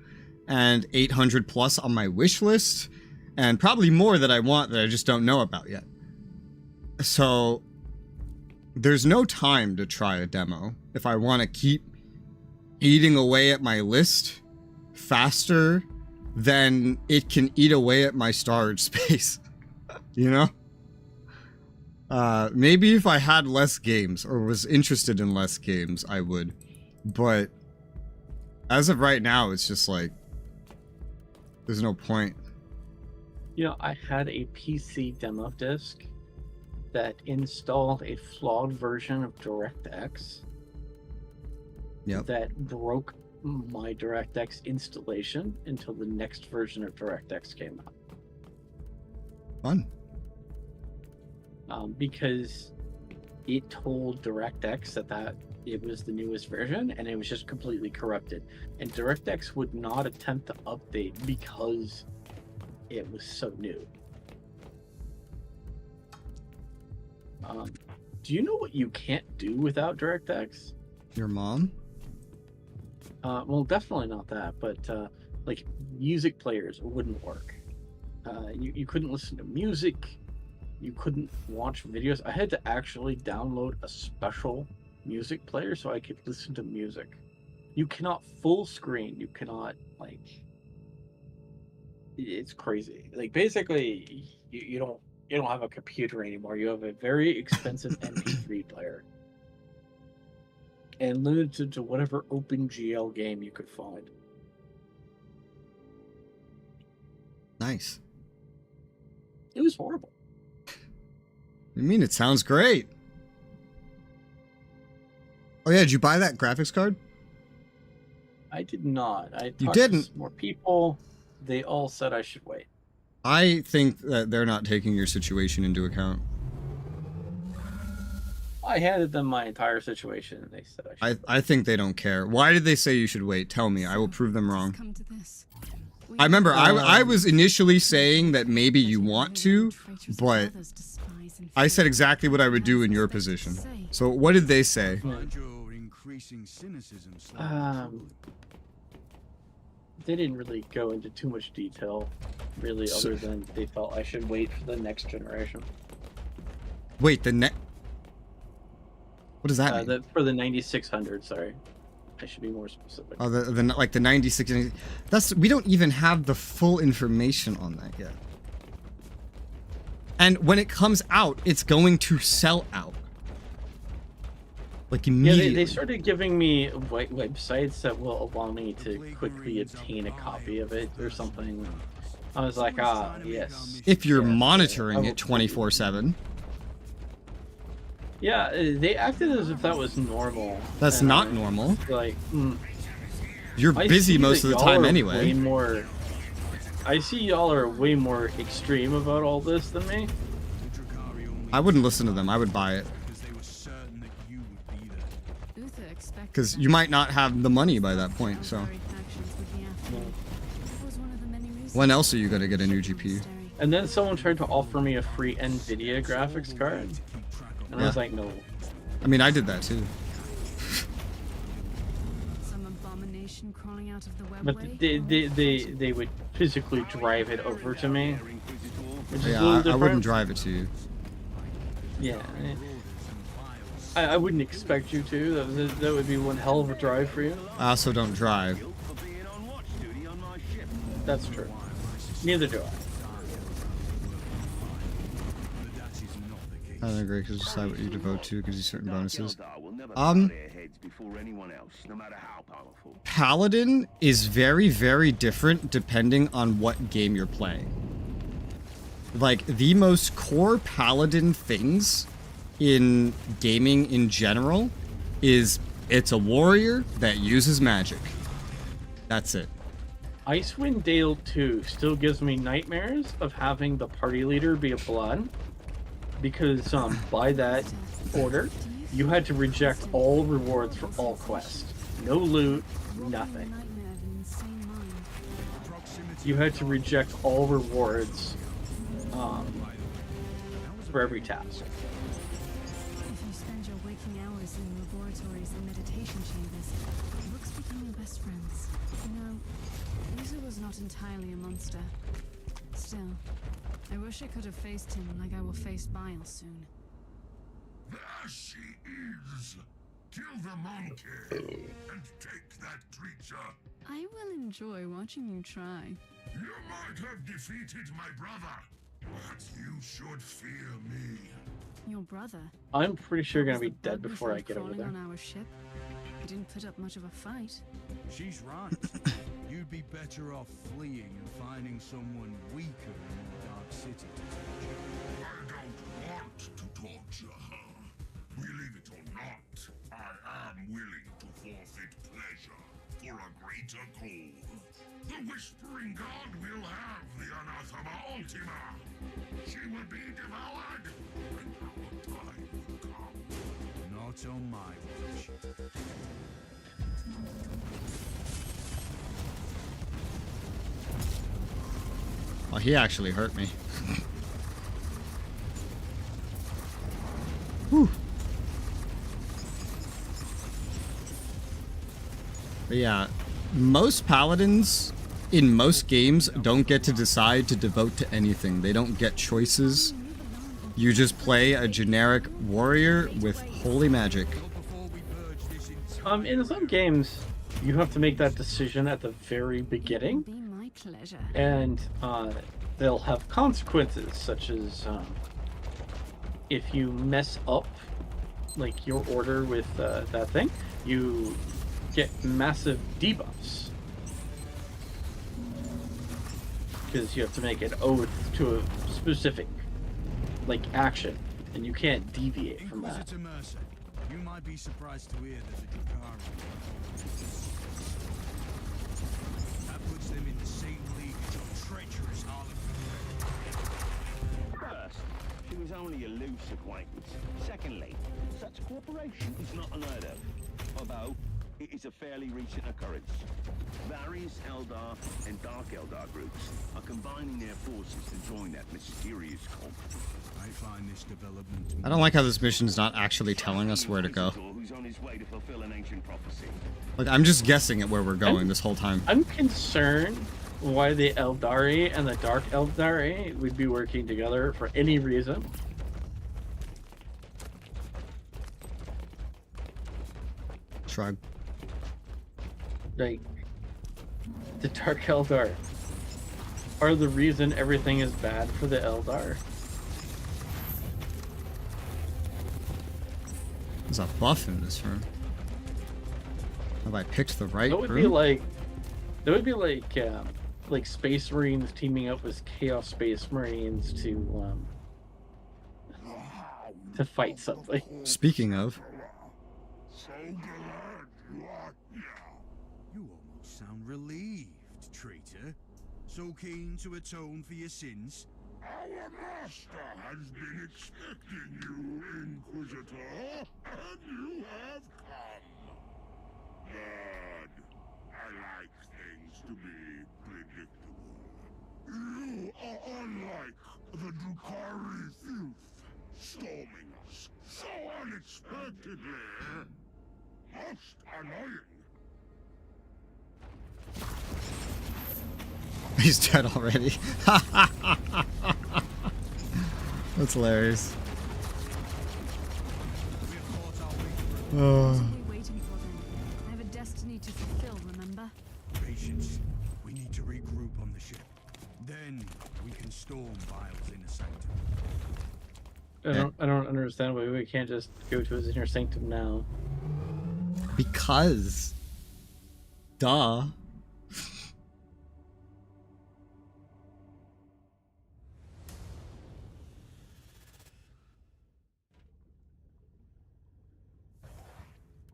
and 800 plus on my wish list and probably more that I want that I just don't know about yet. So there's no time to try a demo if I want to keep eating away at my list faster than it can eat away at my storage space. You know? Maybe if I had less games or was interested in less games, I would. But as of right now, it's just like, there's no point. You know, I had a PC demo disc that installed a flawed version of DirectX. Yep. That broke my DirectX installation until the next version of DirectX came out. Fun. Because it told DirectX that it was the newest version, and it was just completely corrupted. And DirectX would not attempt to update because it was so new. Do you know what you can't do without DirectX? Your mom? Well, definitely not that, but like music players wouldn't work. You couldn't listen to music. You couldn't watch videos. I had to actually download a special music player so I could listen to music. You cannot full screen. You cannot, like... It's crazy. Like, basically, you don't have a computer anymore. You have a very expensive MP3 player. And limited to whatever OpenGL game you could find. Nice. It was horrible. I mean, it sounds great. Oh yeah, did you buy that graphics card? I did not. I You talked didn't? to some more people. They all said I should wait. I think that they're not taking your situation into account. I handed them my entire situation, and they said I should. I think they don't care. Why did they say you should wait? Tell me. I will prove them wrong. Come to this. I remember I was initially saying that maybe you want to, but I said exactly what I would do in your position. So what did they say? They didn't really go into too much detail, really, other than they felt I should wait for the next generation. Wait, what does that mean? For the 9600, sorry. I should be more specific. Oh, like the 96. We don't even have the full information on that yet. And when it comes out, it's going to sell out. Like immediately. Yeah, they started giving me websites that will allow me to quickly obtain a copy of it or something. I was like, yes. If you're monitoring it 24/7. Yeah, they acted as if that was normal. That's not normal. Like, you're busy most of the time anyway. I see y'all are way more extreme about all this than me. I wouldn't listen to them. I would buy it. Because you might not have the money by that point, so. When else are you going to get a new GPU? And then someone tried to offer me a free NVIDIA graphics card. And I was like, no. I mean, I did that too. Some abomination crawling out of the But webway? they would physically drive it over to me. Which is a Yeah, little I different. wouldn't drive it to you. Yeah. I wouldn't expect you to. That would be one hell of a drive for you. I also don't drive. That's true. Neither do I. I don't agree, because decide what you devote to gives you certain bonuses. Paladin is very, very different depending on what game you're playing. Like, the most core Paladin things in gaming in general is it's a warrior that uses magic. That's it. Icewind Dale 2 still gives me nightmares of having the party leader be a blood. Because by that order, you had to reject all rewards for all quests. No loot, nothing. You had to reject all rewards for every task. If you spend your waking hours in laboratories and meditation chambers, books become your best friends. You know, Lisa was not entirely a monster. Still, I wish I could have faced him like I will face Bile soon. There she is! Kill the monkey and take that creature. I will enjoy watching you try. You might have defeated my brother, but you should fear me. Your brother? I'm pretty sure you're gonna be Was the dead bug before I within get over crawling there. on our ship? He didn't put up much of a fight. She's right. You'd be better off fleeing and finding someone weaker in the Dark City to torture. I don't want to torture her. Believe it or not, I am willing to forfeit pleasure for a greater goal. The Whispering God will have the Anathema Ultima. She will be devoured, and our time will come. Not on my watch. Well, he actually hurt me. Whew. But yeah, most paladins in most games don't get to decide to devote to anything. They don't get choices. You just play a generic warrior with holy magic. In some games, you have to make that decision at the very beginning. Be my pleasure. And they'll have consequences, such as if you mess up like your order with that thing, you get massive debuffs. because you have to make an oath to a specific, like, action, and you can't deviate from that. Inquisitor Martyr, you might be surprised to hear that the Drukhari... That puts them in the same league as your treacherous harlot. First, it was only a loose acquaintance. Secondly, such cooperation is not unheard of, although it is a fairly recent occurrence. Various Eldar and Dark Eldar groups are combining their forces to join that mysterious cult. I find this development... I don't like how this mission's not actually telling us where to go. Who's on his way to fulfill an ancient prophecy. Like, I'm just guessing at where we're going this whole time. I'm concerned why the Eldari and the Dark Eldari would be working together for any reason. Shrug. Like, the Dark Eldar are the reason everything is bad for the Eldar. There's a buff in this room. Have I picked the right That would room? be like Space Marines teaming up with Chaos Space Marines to fight something. Speaking of, You almost sound relieved, traitor. So keen to atone for your sins. Our master has been expecting you, Inquisitor, and you have come. Good. I like things to be predictable. You are unlike the Drukhari filth, storming us so unexpectedly. Most annoying. he's dead already. That's hilarious. What are we waiting for then? I have a destiny to fulfill, remember? Patience. We need to regroup on the ship. Then we can storm Vile's inner sanctum. I don't understand why we can't just go to his inner sanctum now. Because. Duh.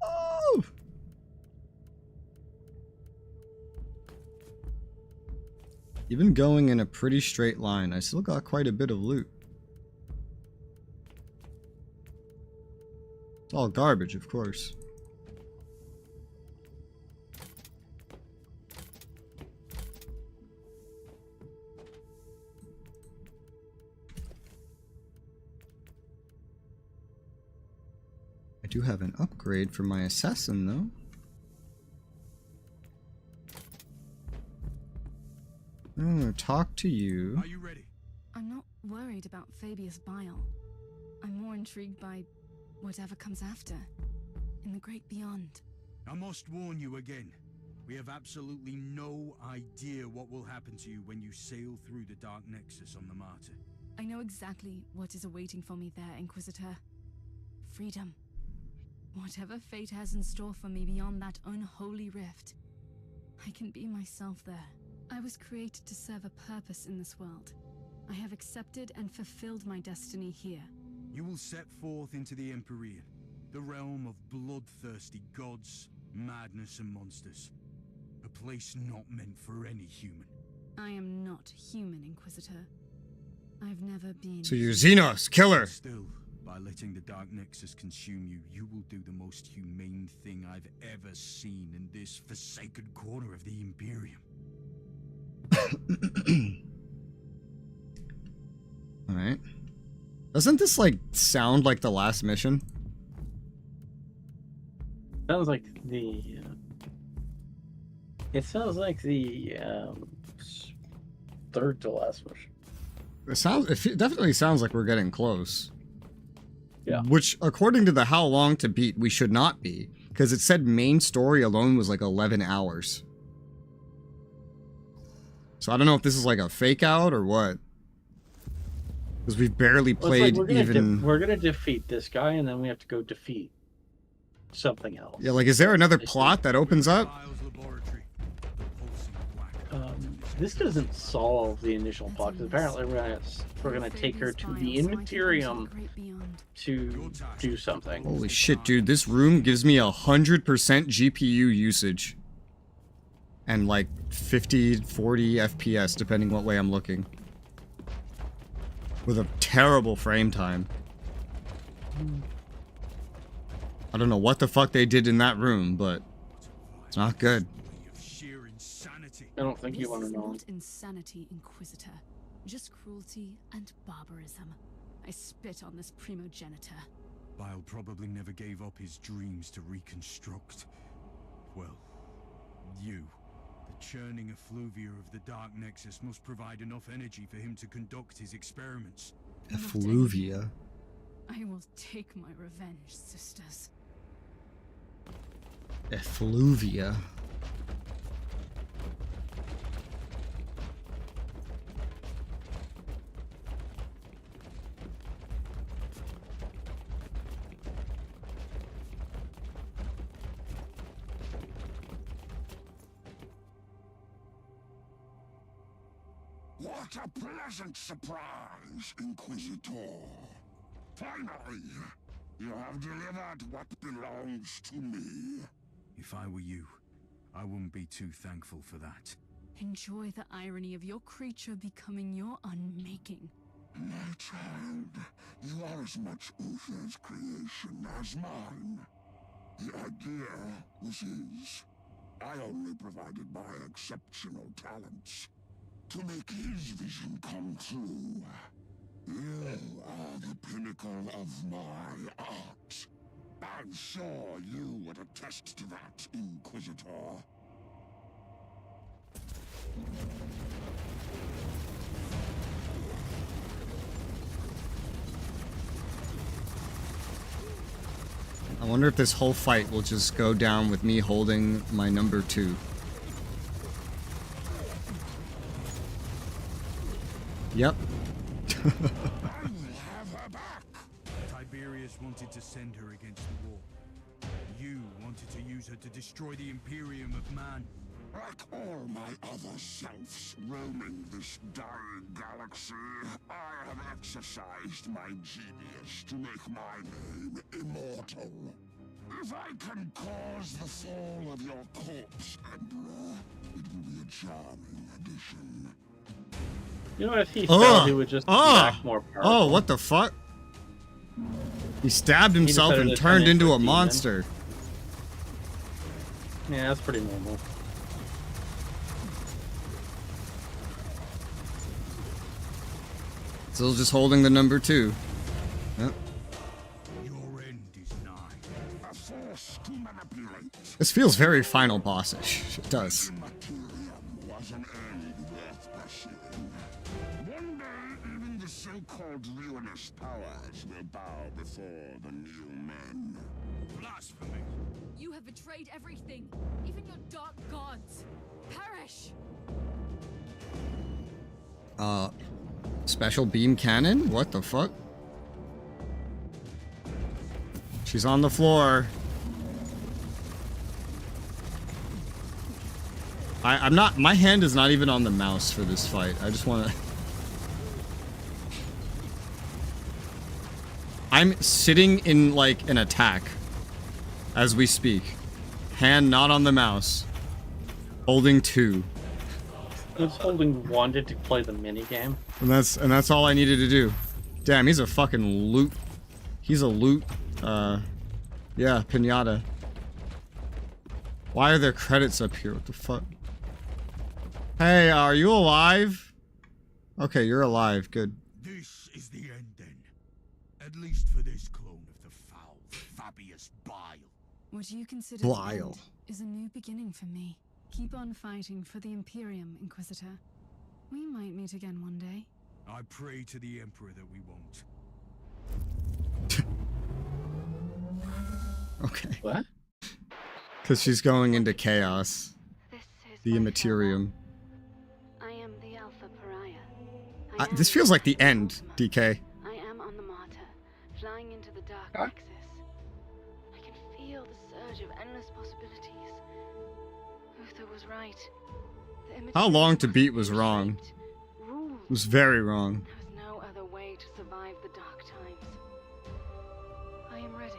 Oh! Even going in a pretty straight line, I still got quite a bit of loot. It's all garbage, of course. I do have an upgrade for my assassin, though. I'm gonna talk to you. Are you ready? I'm not worried about Fabius Bile. I'm more intrigued by whatever comes after, in the great beyond. I must warn you again. We have absolutely no idea what will happen to you when you sail through the Dark Nexus on the Martyr. I know exactly what is awaiting for me there, Inquisitor. Freedom. Whatever fate has in store for me beyond that unholy rift, I can be myself there. I was created to serve a purpose in this world. I have accepted and fulfilled my destiny here. You will set forth into the Empyrean, the realm of bloodthirsty gods, madness and monsters. A place not meant for any human. I am not human, Inquisitor. I've never been... So you're Xenos, killer! Still, by letting the Dark Nexus consume you, you will do the most humane thing I've ever seen in this forsaken corner of the Imperium. Alright. Doesn't this, like, sound like the last mission? Sounds like the... it sounds like the third to last mission. It definitely sounds like we're getting close. Yeah. Which, according to the how long to beat, we should not be. Because it said main story alone was like 11 hours. So I don't know if this is like a fake out or what. Because we've barely played we're gonna defeat this guy and then we have to go defeat something else. Yeah, like, is there another plot that opens up? This doesn't solve the initial plot, because apparently we're gonna take her to the Immaterium to do something. Holy shit, dude! This room gives me 100% GPU usage, and like 50, 40 FPS depending what way I'm looking, with a terrible frame time. I don't know what the fuck they did in that room, but it's not good. I don't think you want to know. This is not insanity, Inquisitor. Just cruelty and barbarism. I spit on this primogenitor. Bile probably never gave up his dreams to reconstruct. Well, you. The churning effluvia of the Dark Nexus must provide enough energy for him to conduct his experiments. Effluvia? I will take my revenge, sisters. Effluvia? What a pleasant surprise, Inquisitor. Finally, you have delivered what belongs to me. If I were you, I wouldn't be too thankful for that. Enjoy the irony of your creature becoming your unmaking. My child, you are as much Uther's creation as mine. The idea was his. I only provided my exceptional talents to make his vision come true. You are the pinnacle of my art. I'm sure you would attest to that, Inquisitor. I wonder if this whole fight will just go down with me holding my number 2. Yep. Tiberius wanted to send her against the war. You wanted to use her to destroy the Imperium of Man. Like all my other selves roaming this dying galaxy, I have exercised my genius to make my name immortal. If I can cause the fall of your corpse, Emperor, it will be a charming addition. You know, if he fell, he would just be back more powerful. Oh, what the fuck? He stabbed himself and turned into a monster. Yeah, that's pretty normal. Still just holding the number 2. Yep. Your end is nigh. A force to manipulate. This feels very final boss-ish. It does. Was an end worth pursuing. One day, even the so-called ruinous powers will bow before the new men. Blasphemy! You have betrayed everything, even your dark gods. Perish! Special beam cannon? What the fuck? She's on the floor. I'm not, my hand is not even on the mouse for this fight. I just want to... I'm sitting in, like, an attack as we speak. Hand not on the mouse. Holding 2. I was holding 1 to play the minigame. And that's all I needed to do. Damn, he's a fucking loot. He's a loot, yeah, pinata. Why are there credits up here? What the fuck? Hey, are you alive? Okay, you're alive. Good. This is the end, then. At least for this clone of the foul Fabius Bile. What you consider Bile. the end is a new beginning for me. Keep on fighting for the Imperium, Inquisitor. We might meet again one day. I pray to the Emperor that we won't. Okay. What? Because she's going into chaos. The Immaterium. I am the Alpha Pariah. This feels like the end, DK. I am on the Martyr, flying into the Dark Nexus. I can feel the surge of endless possibilities. Uther was right. How long to beat was wrong. It was very wrong. There was no other way to survive the dark times. I am ready.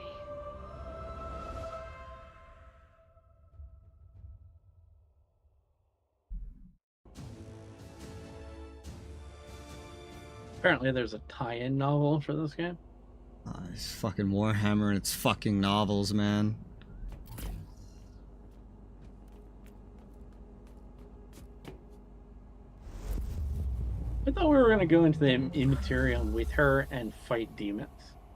Apparently there's a tie-in novel for this game. It's fucking Warhammer and it's fucking novels, man. I thought we were going to go into the Immaterium with her and fight demons.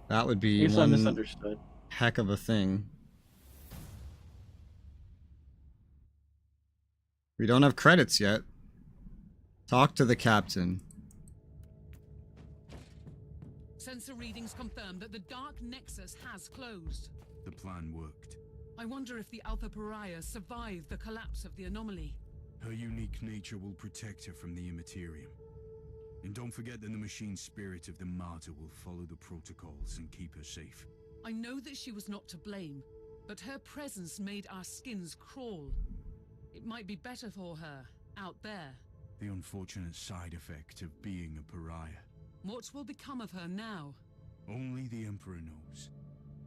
That would be I guess I one misunderstood. heck of a thing. We don't have credits yet. Talk to the captain. Sensor readings confirm that the Dark Nexus has closed. The plan worked. I wonder if the Alpha Pariah survived the collapse of the anomaly. Her unique nature will protect her from the Immaterium. And don't forget that the machine spirit of the Martyr will follow the protocols and keep her safe. I know that she was not to blame, but her presence made our skins crawl. It might be better for her out there. The unfortunate side effect of being a pariah. What will become of her now? Only the Emperor knows.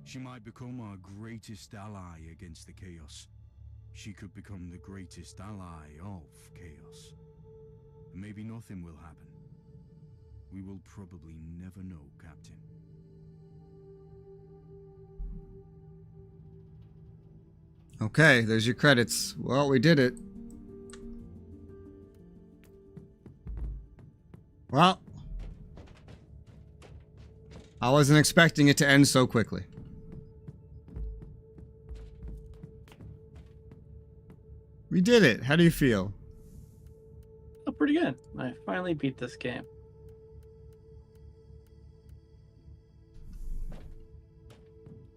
She might become our greatest ally against the Chaos. She could become the greatest ally of Chaos. And maybe nothing will happen. We will probably never know, Captain. Okay, there's your credits. Well, we did it. Well, I wasn't expecting it to end so quickly. We did it. How do you feel? Oh, pretty good. I finally beat this game.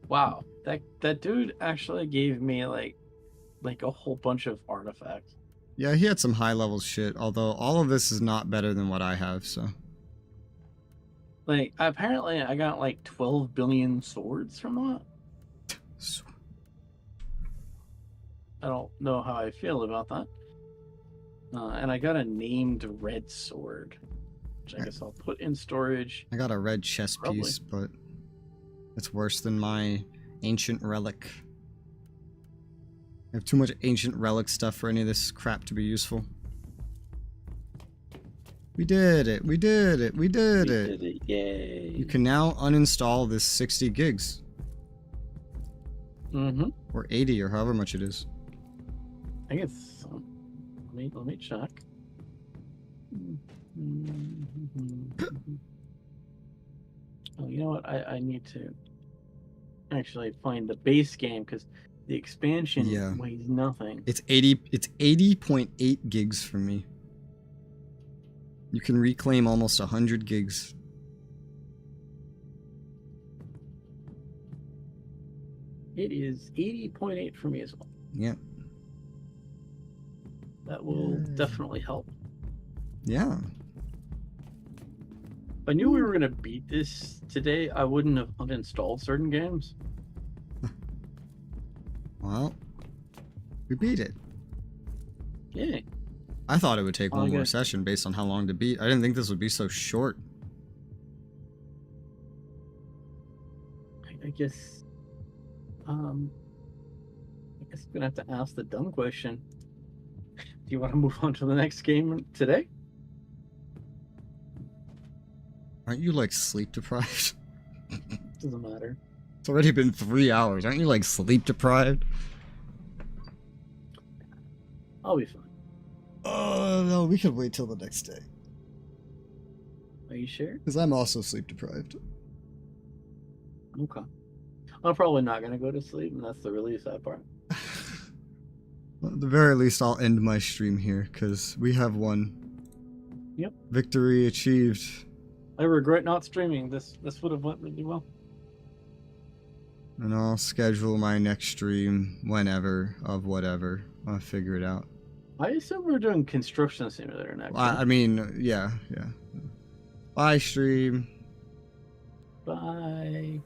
Wow, that dude actually gave me like a whole bunch of artifacts. Yeah, he had some high level shit, although all of this is not better than what I have, so. Like, apparently I got like 12 billion swords from that. I don't know how I feel about that. And I got a named red sword, which I guess I'll put in storage. I got a red chess piece, but it's worse than my ancient relic. I have too much ancient relic stuff for any of this crap to be useful. We did it! We did it! We did it! Yay! You can now uninstall this 60 gigs. Mm-hmm. Or 80, or however much it is. I guess. Let me check. Oh, you know what? I need to actually find the base game because the expansion weighs nothing. It's 80.8 gigs for me. You can reclaim almost 100 gigs. It is 80.8 for me as well. Yeah. That will definitely help. Yeah. If I knew we were going to beat this today, I wouldn't have uninstalled certain games. Well, we beat it. Yay. I thought it would take one more session based on how long to beat. I didn't think this would be so short. I guess I'm gonna have to ask the dumb question. Do you want to move on to the next game today? Aren't you like sleep deprived? Doesn't matter. It's already been 3 hours. Aren't you like sleep deprived? I'll be fine. No, we could wait till the next day. Are you sure? Because I'm also sleep deprived. Okay. I'm probably not gonna go to sleep, and that's the really sad part. Well, at the very least, I'll end my stream here, because we have won. Yep. Victory achieved. I regret not streaming. This would have went really well. And I'll schedule my next stream whenever, of whatever. I'll figure it out. I assume we're doing Construction Simulator next. I mean, yeah. Bye, stream. Bye.